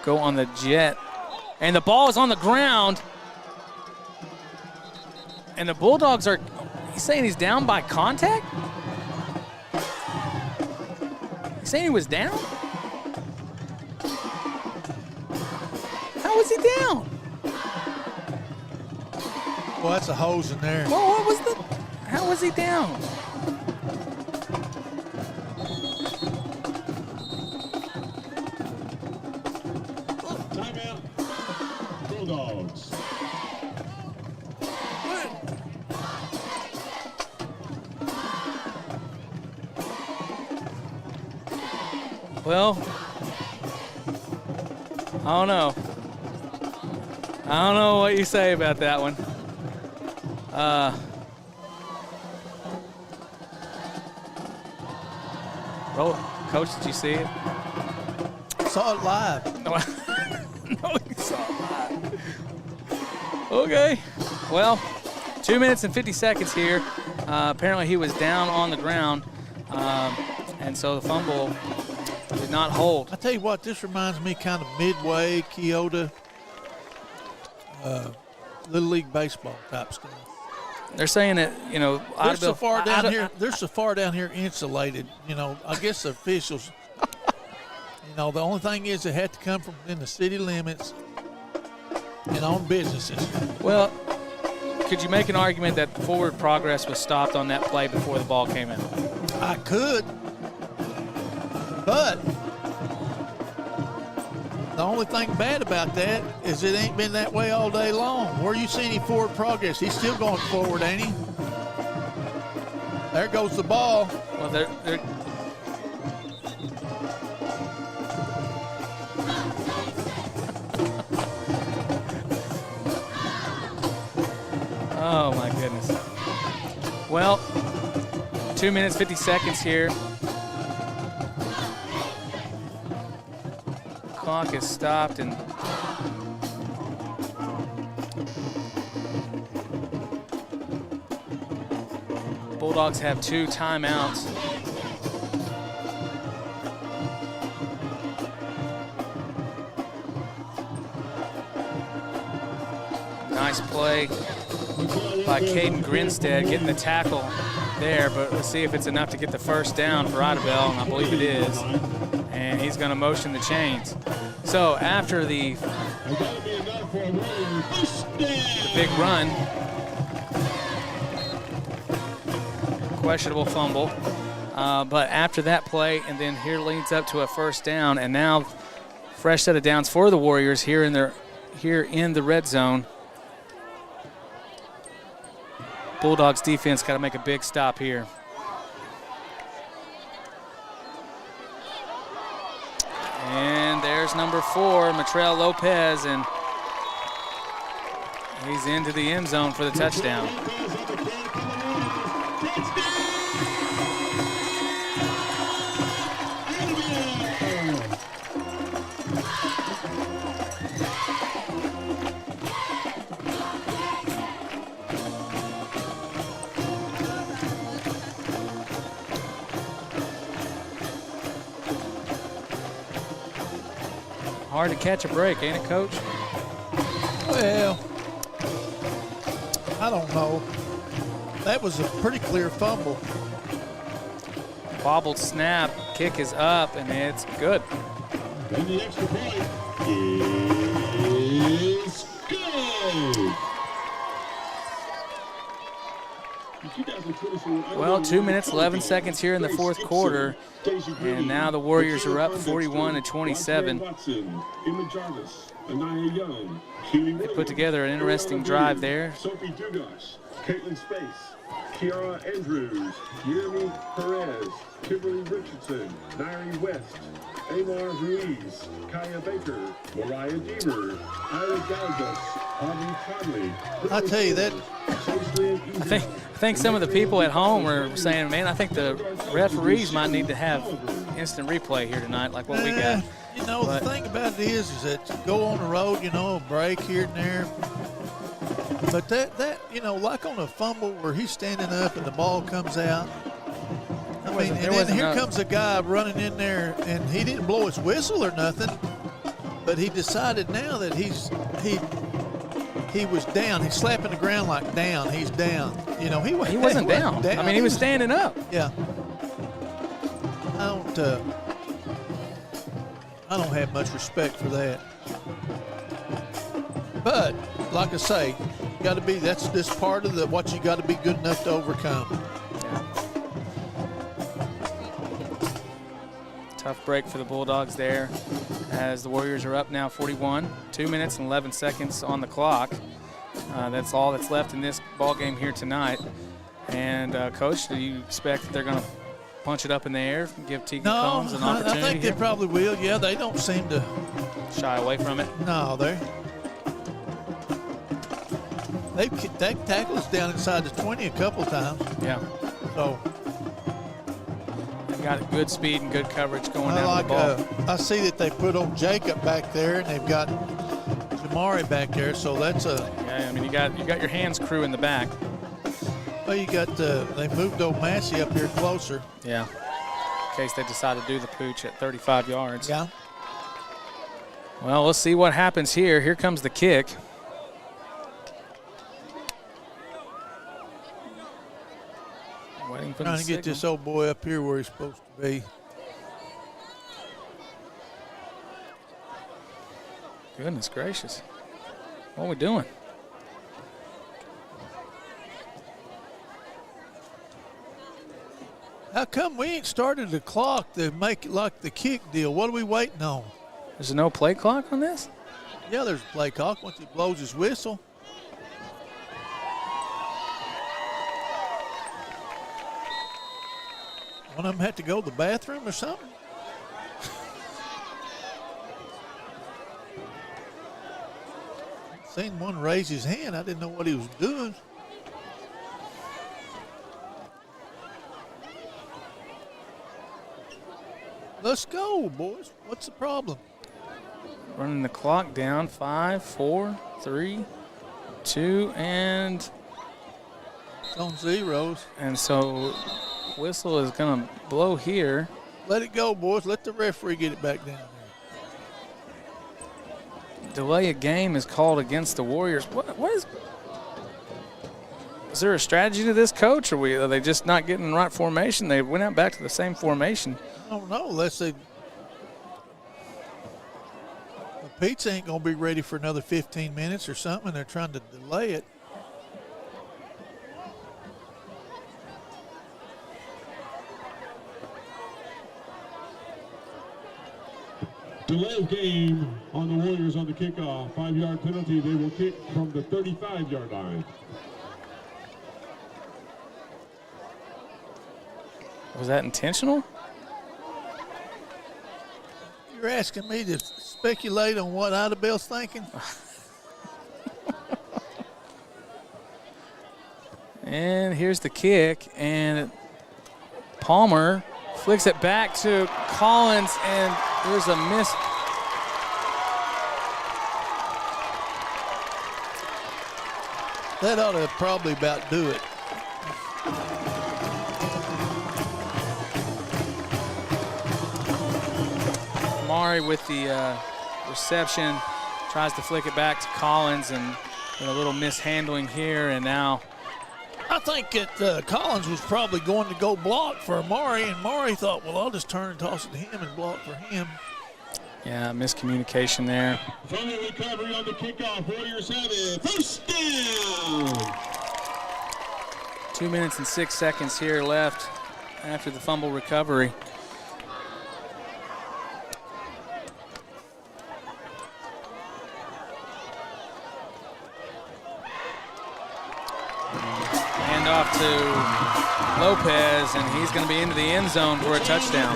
go on the jet. And the ball is on the ground. And the Bulldogs are, he's saying he's down by contact? He's saying he was down? How was he down? Well, that's a hose in there. Well, what was the, how was he down? Bulldogs. Well, I don't know. I don't know what you say about that one. Coach, did you see it? Saw it live. No, no, you saw it live. Okay. Well, 2 minutes and 50 seconds here. Apparently he was down on the ground, and so the fumble did not hold. I tell you what, this reminds me kind of Midway, Keota, Little League Baseball type stuff. They're saying that, you know, they're so far down here. They're so far down here insulated. You know, I guess the officials. You know, the only thing is it had to come from in the city limits and on businesses. Well, could you make an argument that forward progress was stopped on that play before the ball came in? I could, but the only thing bad about that is it ain't been that way all day long. Where you see any forward progress? He's still going forward, ain't he? There goes the ball. Well, they're oh my goodness. Well, 2 minutes, 50 seconds here. Clock is stopped and Bulldogs have 2 timeouts. Nice play by Caden Grinstead getting the tackle there, but let's see if it's enough to get the first down for IDABEL, and I believe it is. And he's going to motion the chains. So after the big run, questionable fumble, but after that play, and then here leads up to a first down, and now fresh set of downs for the Warriors here in the red zone. Bulldogs defense got to make a big stop here. And there's number 4, Matrell Lopez, and he's into the end zone for the touchdown. Hard to catch a break, ain't it, Coach? Well, I don't know. That was a pretty clear fumble. Bobbled snap, kick is up, and it's good. And the extra point is good. Well, 2 minutes, 11 seconds here in the fourth quarter, and now the Warriors are up 41-27. They put together an interesting drive there. Sophie Dugas, Caitlin Space, Kiara Andrews, Jeremy Perez, Kimberly Richardson, Nairi West, Amar Ruiz, Kaya Baker, Mariah Deaver, Ira Galgas, Audrey Conley. I tell you that. I think some of the people at home are saying, man, I think the referees might need to have instant replay here tonight, like what we got. You know, the thing about it is that you go on the road, you know, a break here and there. But that you know, like on a fumble where he's standing up and the ball comes out. I mean, and then here comes a guy running in there, and he didn't blow his whistle or nothing, but he decided now that he was down. He's slapping the ground like down. He's down. You know, he wasn't down. I mean, he was standing up. Yeah. I don't have much respect for that. But like I say, that's this part of what you got to be good enough to overcome. Tough break for the Bulldogs there as the Warriors are up now 41. 2 minutes and 11 seconds on the clock. That's all that's left in this ball game here tonight. And, Coach, do you expect that they're going to punch it up in the air and give Tegan Collins an opportunity? I think they probably will. Yeah, they don't seem to shy away from it. No, that tackle is down inside the 20 a couple times. Yeah. So they've got good speed and good coverage going down the ball. I see that they put old Jacob back there, and they've got Jamari back there. So that's a. Yeah, I mean you got your hands crew in the back. Well, you got they moved old Massey up here closer. Yeah. In case they decide to do the pooch at 35 yards. Yeah. Well, let's see what happens here. Here comes the kick. Waiting for Trying to get this old boy up here where he's supposed to be. Goodness gracious. What are we doing? How come we ain't started the clock to make it like the kick deal? What are we waiting on? There's no play clock on this? Yeah, there's a play clock once he blows his whistle. One of them had to go to the bathroom or something? Seen one raise his hand. I didn't know what he was doing. Let's go, boys. What's the problem? Running the clock down. 5, 4, 3, 2, and it's on zeros. And so whistle is going to blow here. Let it go, boys. Let the referee get it back down there. Delay of game is called against the Warriors. What is there a strategy to this, Coach? Are they just not getting the right formation? They went out back to the same formation. I don't know, unless the pizza ain't going to be ready for another 15 minutes or something. They're trying to delay it. Delay of game on the Warriors on the kickoff. 5-yard penalty. They will kick from the 35-yard line. Was that intentional? You're asking me to speculate on what IDABEL's thinking? And here's the kick, and Palmer flicks it back to Collins, and there's a miss. That ought to probably about do it. Mari with the reception, tries to flick it back to Collins, and a little mishandling here, and now. I think that Collins was probably going to go block for Amari, and Mari thought, well, I'll just turn and toss it to him and block for him. Yeah, miscommunication there. Fumble recovery on the kickoff. Warriors have it. First down. 2 minutes and 6 seconds here left after the fumble recovery. Off to Lopez, and he's going to be into the end zone for a touchdown.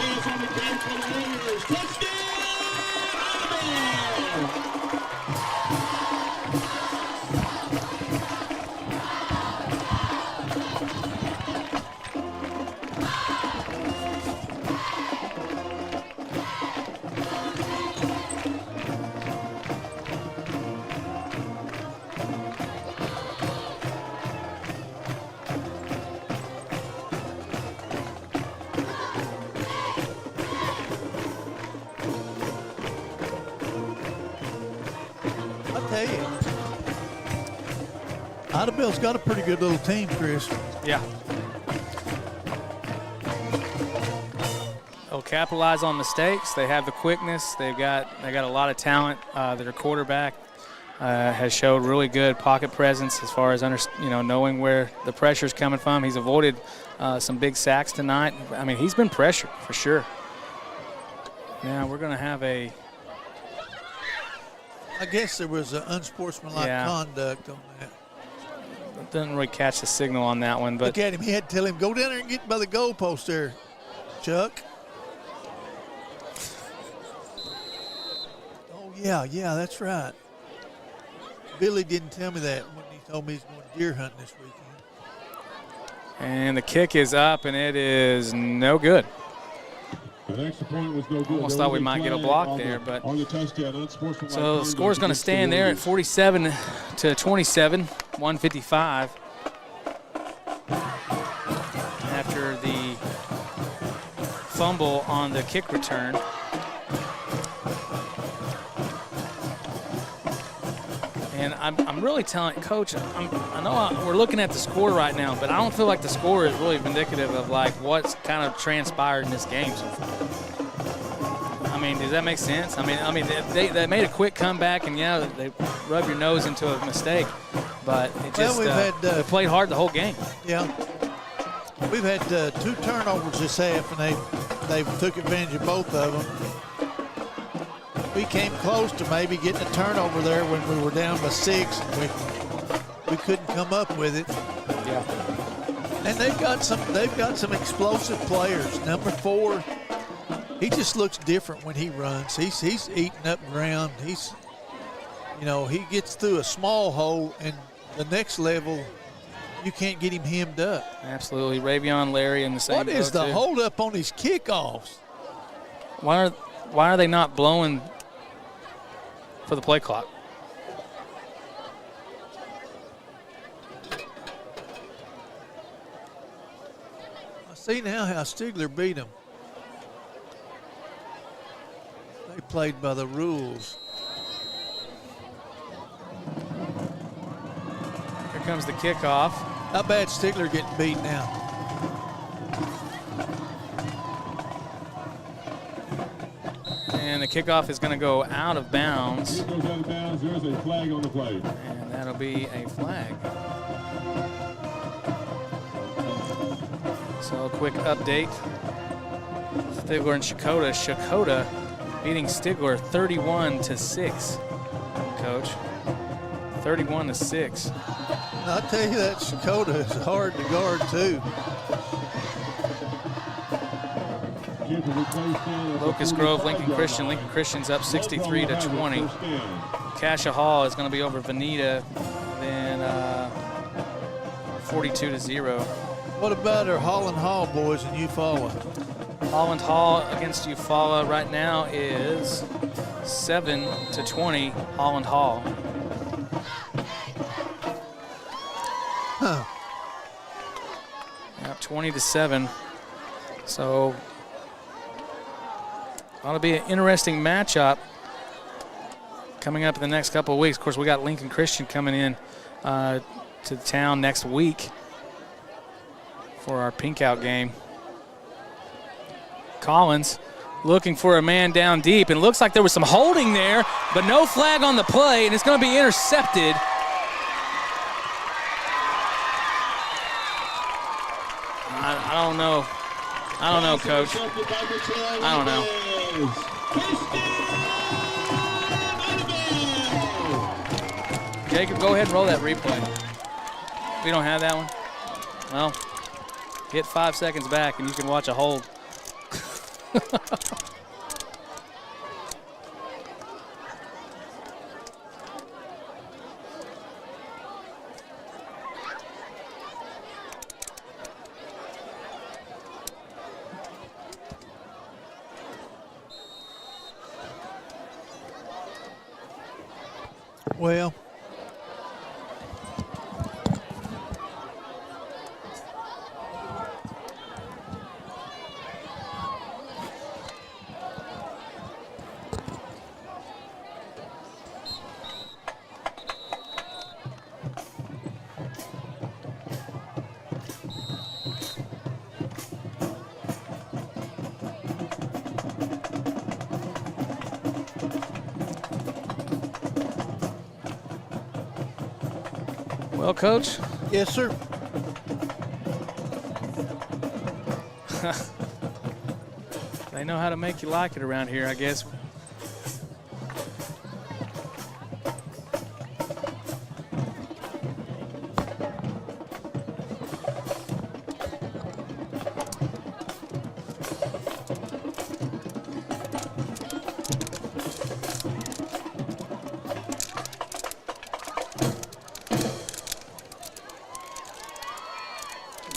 IDABEL's got a pretty good little team, Chris. Yeah. They'll capitalize on mistakes. They have the quickness. They got a lot of talent. Their quarterback has showed really good pocket presence as far as knowing where the pressure's coming from. He's avoided some big sacks tonight. I mean, he's been pressured for sure. Now we're going to have a. I guess there was an unsportsmanlike conduct on that. Didn't really catch the signal on that one, but look at him. He had to tell him, go down there and get by the goalpost there, Chuck. Oh, yeah, that's right. Billy didn't tell me that when he told me he's going deer hunting this weekend. And the kick is up, and it is no good. The extra point was no good. Almost thought we might get a block there, but so the score's going to stand there at 47-27, 155 after the fumble on the kick return. And I'm really telling Coach, I know we're looking at the score right now, but I don't feel like the score is really indicative of like what's kind of transpired in this game so far. I mean, does that make sense? I mean, they made a quick comeback, and yeah, they rubbed your nose into a mistake, but it just they played hard the whole game. Yeah, we've had 2 turnovers this half, and they took advantage of both of them. We came close to maybe getting a turnover there when we were down by 6. And we couldn't come up with it. Yeah. And they've got some explosive players. Number 4, he just looks different when he runs. He's eating up ground. He gets through a small hole, and the next level, you can't get him hemmed up. Absolutely, Ravion, Larry in the same. What is the holdup on these kickoffs? Why are they not blowing for the play clock? I see now how Stigler beat him. They played by the rules. Here comes the kickoff. How bad Stigler getting beat now? And the kickoff is going to go out of bounds. It goes out of bounds. There's a flag on the play. And that'll be a flag. So a quick update. Stigler and Shakota. Shakota beating Stigler 31-6. Coach, 31-6. I'll tell you that Shakota is hard to guard too. Locust Grove, Lincoln Christian. Lincoln Christian's up 63-20. Cassia Hall is going to be over Veneta, then 42-0. What about our Holland Hall boys in Eufaula? Holland Hall against Eufaula right now is 7-20. Holland Hall. Huh. Yep, 20-7. So ought to be an interesting matchup coming up in the next couple of weeks. Of course, we got Lincoln Christian coming in to town next week for our pink out game. Collins looking for a man down deep, and looks like there was some holding there, but no flag on the play, and it's going to be intercepted. I don't know. I don't know, Coach. I don't know. Jacob, go ahead and roll that replay. We don't have that one. Well, hit 5 seconds back and you can watch a hold. Well, Well, Coach. yes, sir. They know how to make you like it around here, I guess.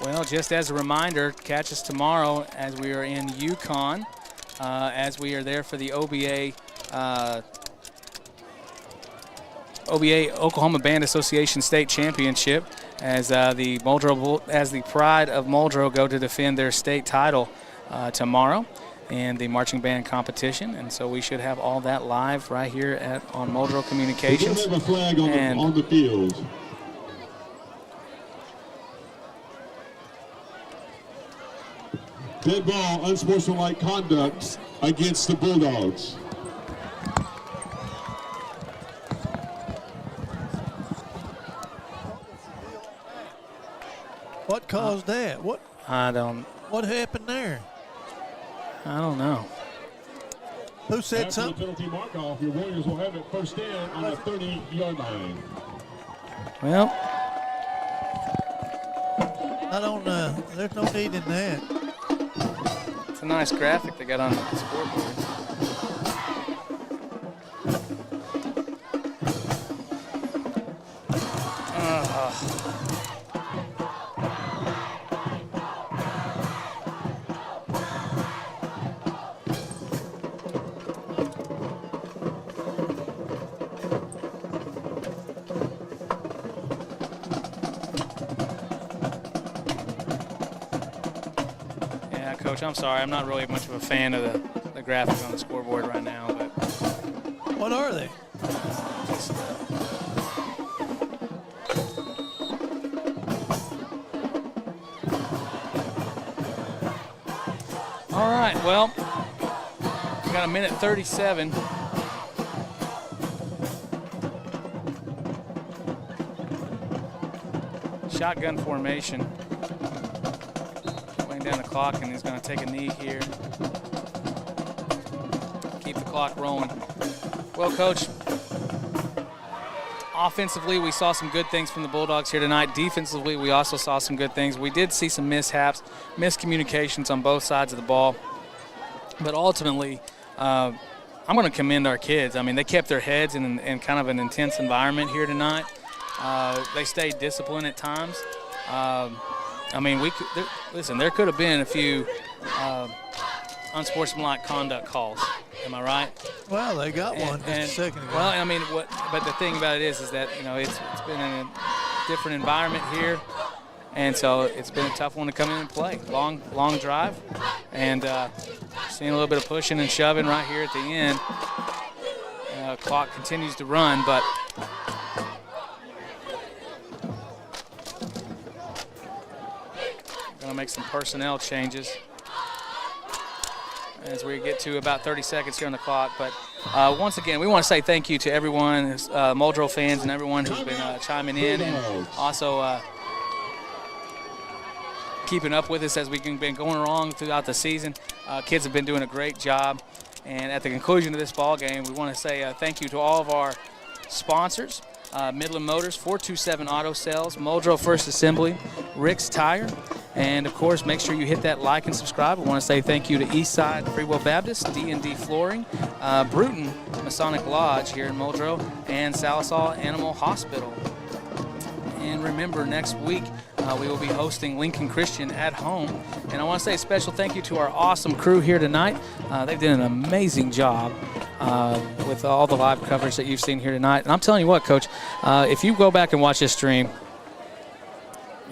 Well, just as a reminder, catch us tomorrow as we are in Yukon, as we are there for the OBA Oklahoma Band Association State Championship, as the Pride of Muldrow go to defend their state title tomorrow in the marching band competition. And so we should have all that live right here on Muldrow Communications. We have a flag on the field. Dead ball, unsportsmanlike conduct against the Bulldogs. What caused that? What happened there? I don't know. Who said After something? the penalty mark off, your Warriors will have it first down on the 30-yard line. Well, I don't know. There's no need in that. it's a nice graphic they got on the scoreboard. Coach, I'm sorry. I'm not really much of a fan of the graphics on the scoreboard right now. But what are they? All right, well, we got a minute 37. Shotgun formation. Down the clock, and he's going to take a knee here. Keep the clock rolling. Well, Coach, offensively, we saw some good things from the Bulldogs here tonight. Defensively, we also saw some good things. We did see some mishaps, miscommunications on both sides of the ball. But ultimately, I'm going to commend our kids. I mean, they kept their heads in kind of an intense environment here tonight. They stayed disciplined at times. I mean, there could have been a few unsportsmanlike conduct calls. Am I right? Well, they got one just a second ago. Well, I mean, but the thing about it is that, you know, it's been in a different environment here, and so it's been a tough one to come in and play. Long drive, and seeing a little bit of pushing and shoving right here at the end. Clock continues to run, but going to make some personnel changes as we get to about 30 seconds here on the clock. But once again, we want to say thank you to everyone, Muldrow fans and everyone who's been chiming in and also keeping up with us as we've been going along throughout the season. Kids have been doing a great job. And at the conclusion of this ball game, we want to say thank you to all of our sponsors. Midland Motors, 427 Auto Sales, Muldrow First Assembly, Rick's Tire, and of course make sure you hit that like and subscribe. I want to say thank you to Eastside Free Will Baptist, D&D Flooring, Bruton Masonic Lodge here in Muldrow, and Salisaw Animal Hospital. And remember, next week we will be hosting Lincoln Christian at home. And I want to say a special thank you to our awesome crew here tonight. They've done an amazing job with all the live coverage that you've seen here tonight. And I'm telling you what, Coach, if you go back and watch this stream,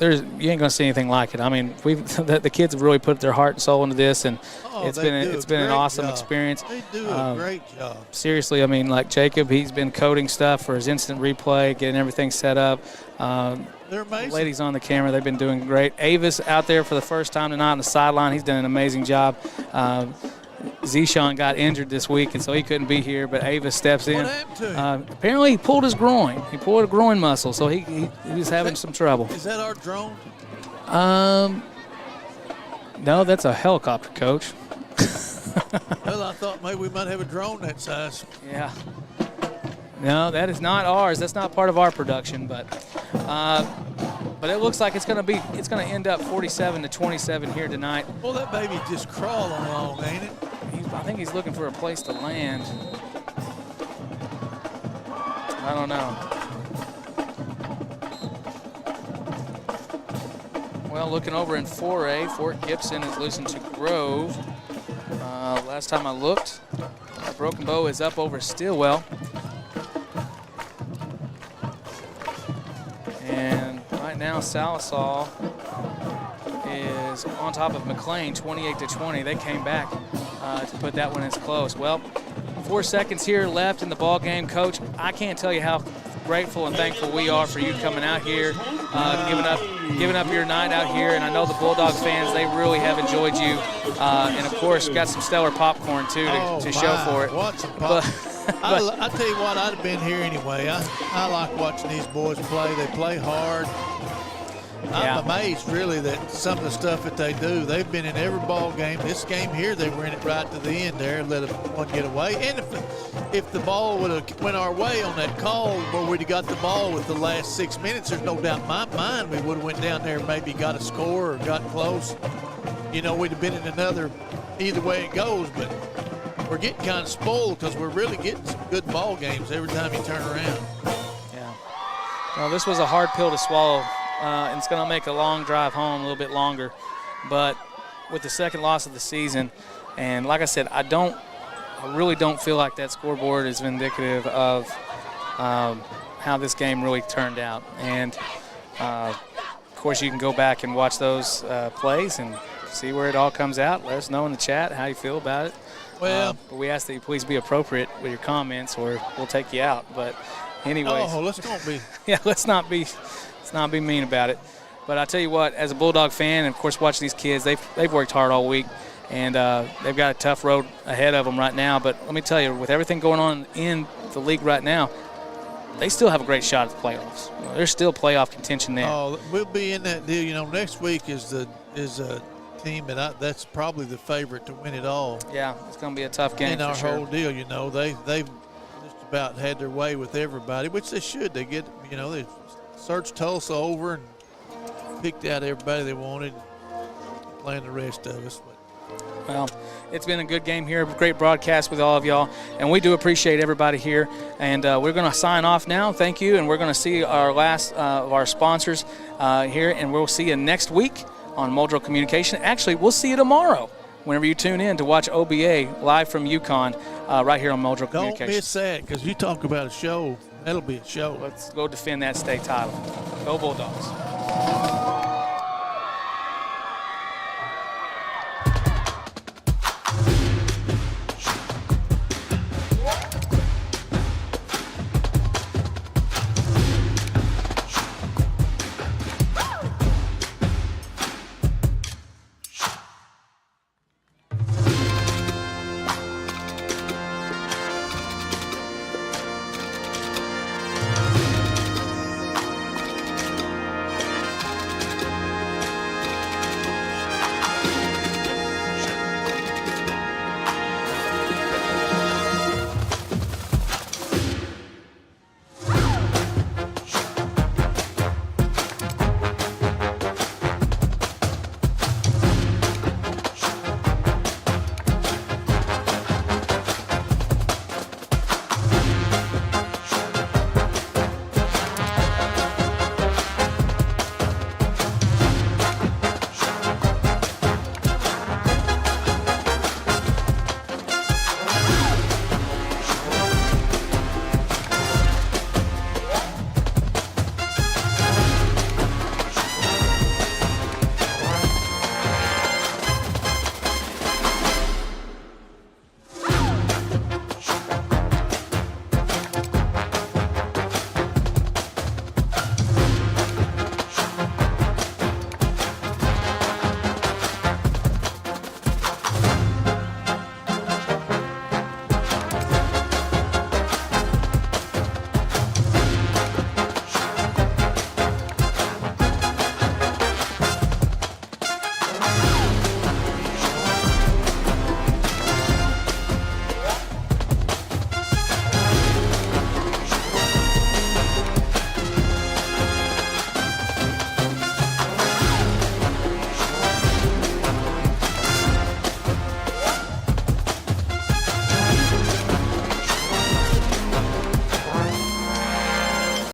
you ain't going to see anything like it. I mean, the kids have really put their heart and soul into this, and it's been an awesome experience. They do a great job. Seriously, I mean, like Jacob, he's been coding stuff for his instant replay, getting everything set up. They're amazing. The ladies on the camera, they've been doing great. Ava's out there for the first time tonight on the sideline. He's done an amazing job. Zeshawn got injured this week, and so he couldn't be here, but Ava steps in. What happened to him? Apparently he pulled his groin. He pulled a groin muscle, so he was having some trouble. Is that our drone? No, that's a helicopter, Coach. Well, I thought maybe we might have a drone that size. Yeah. No, that is not ours. That's not part of our production, but it looks like it's going to end up 47-27 here tonight. Well, that baby just crawling along, ain't it? I think he's looking for a place to land. I don't know. Well, looking over in 4A, Fort Gibson is losing to Grove. Last time I looked, Broken Bow is up over Stillwell. And right now, Salisaw is on top of McLean, 28-20. They came back to put that one as close. Well, 4 seconds here left in the ball game. Coach, I can't tell you how grateful and thankful we are for you coming out here, giving up your night out here. And I know the Bulldog fans, they really have enjoyed you. And of course, got some stellar popcorn too to show for it. Want some popcorn. I tell you what, I'd have been here anyway. I like watching these boys play. They play hard. I'm amazed, really, that some of the stuff that they do. They've been in every ball game. This game here, they were in it right to the end there, let one get away. And if the ball would have went our way on that call where we'd have got the ball with the last 6 minutes, there's no doubt in my mind we would have went down there and maybe got a score or got close. You know, we'd have been in another either way it goes, but we're getting kind of spoiled because we're really getting some good ball games every time you turn around. Yeah. Well, this was a hard pill to swallow. And it's going to make a long drive home a little bit longer. But with the second loss of the season, and like I said, I really don't feel like that scoreboard is indicative of how this game really turned out. And, of course, you can go back and watch those plays and see where it all comes out. Let us know in the chat how you feel about it. Well, but we ask that you please be appropriate with your comments or we'll take you out. But anyways. Oh, let's don't be. Yeah, let's not be mean about it. But I tell you what, as a Bulldog fan, and of course watching these kids, they've worked hard all week, and they've got a tough road ahead of them right now. But let me tell you, with everything going on in the league right now, they still have a great shot at the playoffs. You know, there's still playoff contention there. Oh, we'll be in that deal. You know, next week is a team that's probably the favorite to win it all. Yeah, it's going to be a tough game. In our for sure. whole deal, you know, they've just about had their way with everybody, which they should. They get, you know, they searched Tulsa over and picked out everybody they wanted, playing the rest of us. Well, it's been a good game here, great broadcast with all of y'all, and we do appreciate everybody here. And we're going to sign off now. Thank you, and we're going to see our last of our sponsors here, and we'll see you next week on Muldrow Communication. Actually, we'll see you tomorrow whenever you tune in to watch OBA live from UConn right here on Muldrow Communication. Don't miss that, because you talk about a show. That'll be a show. Let's go defend that state title. Go Bulldogs.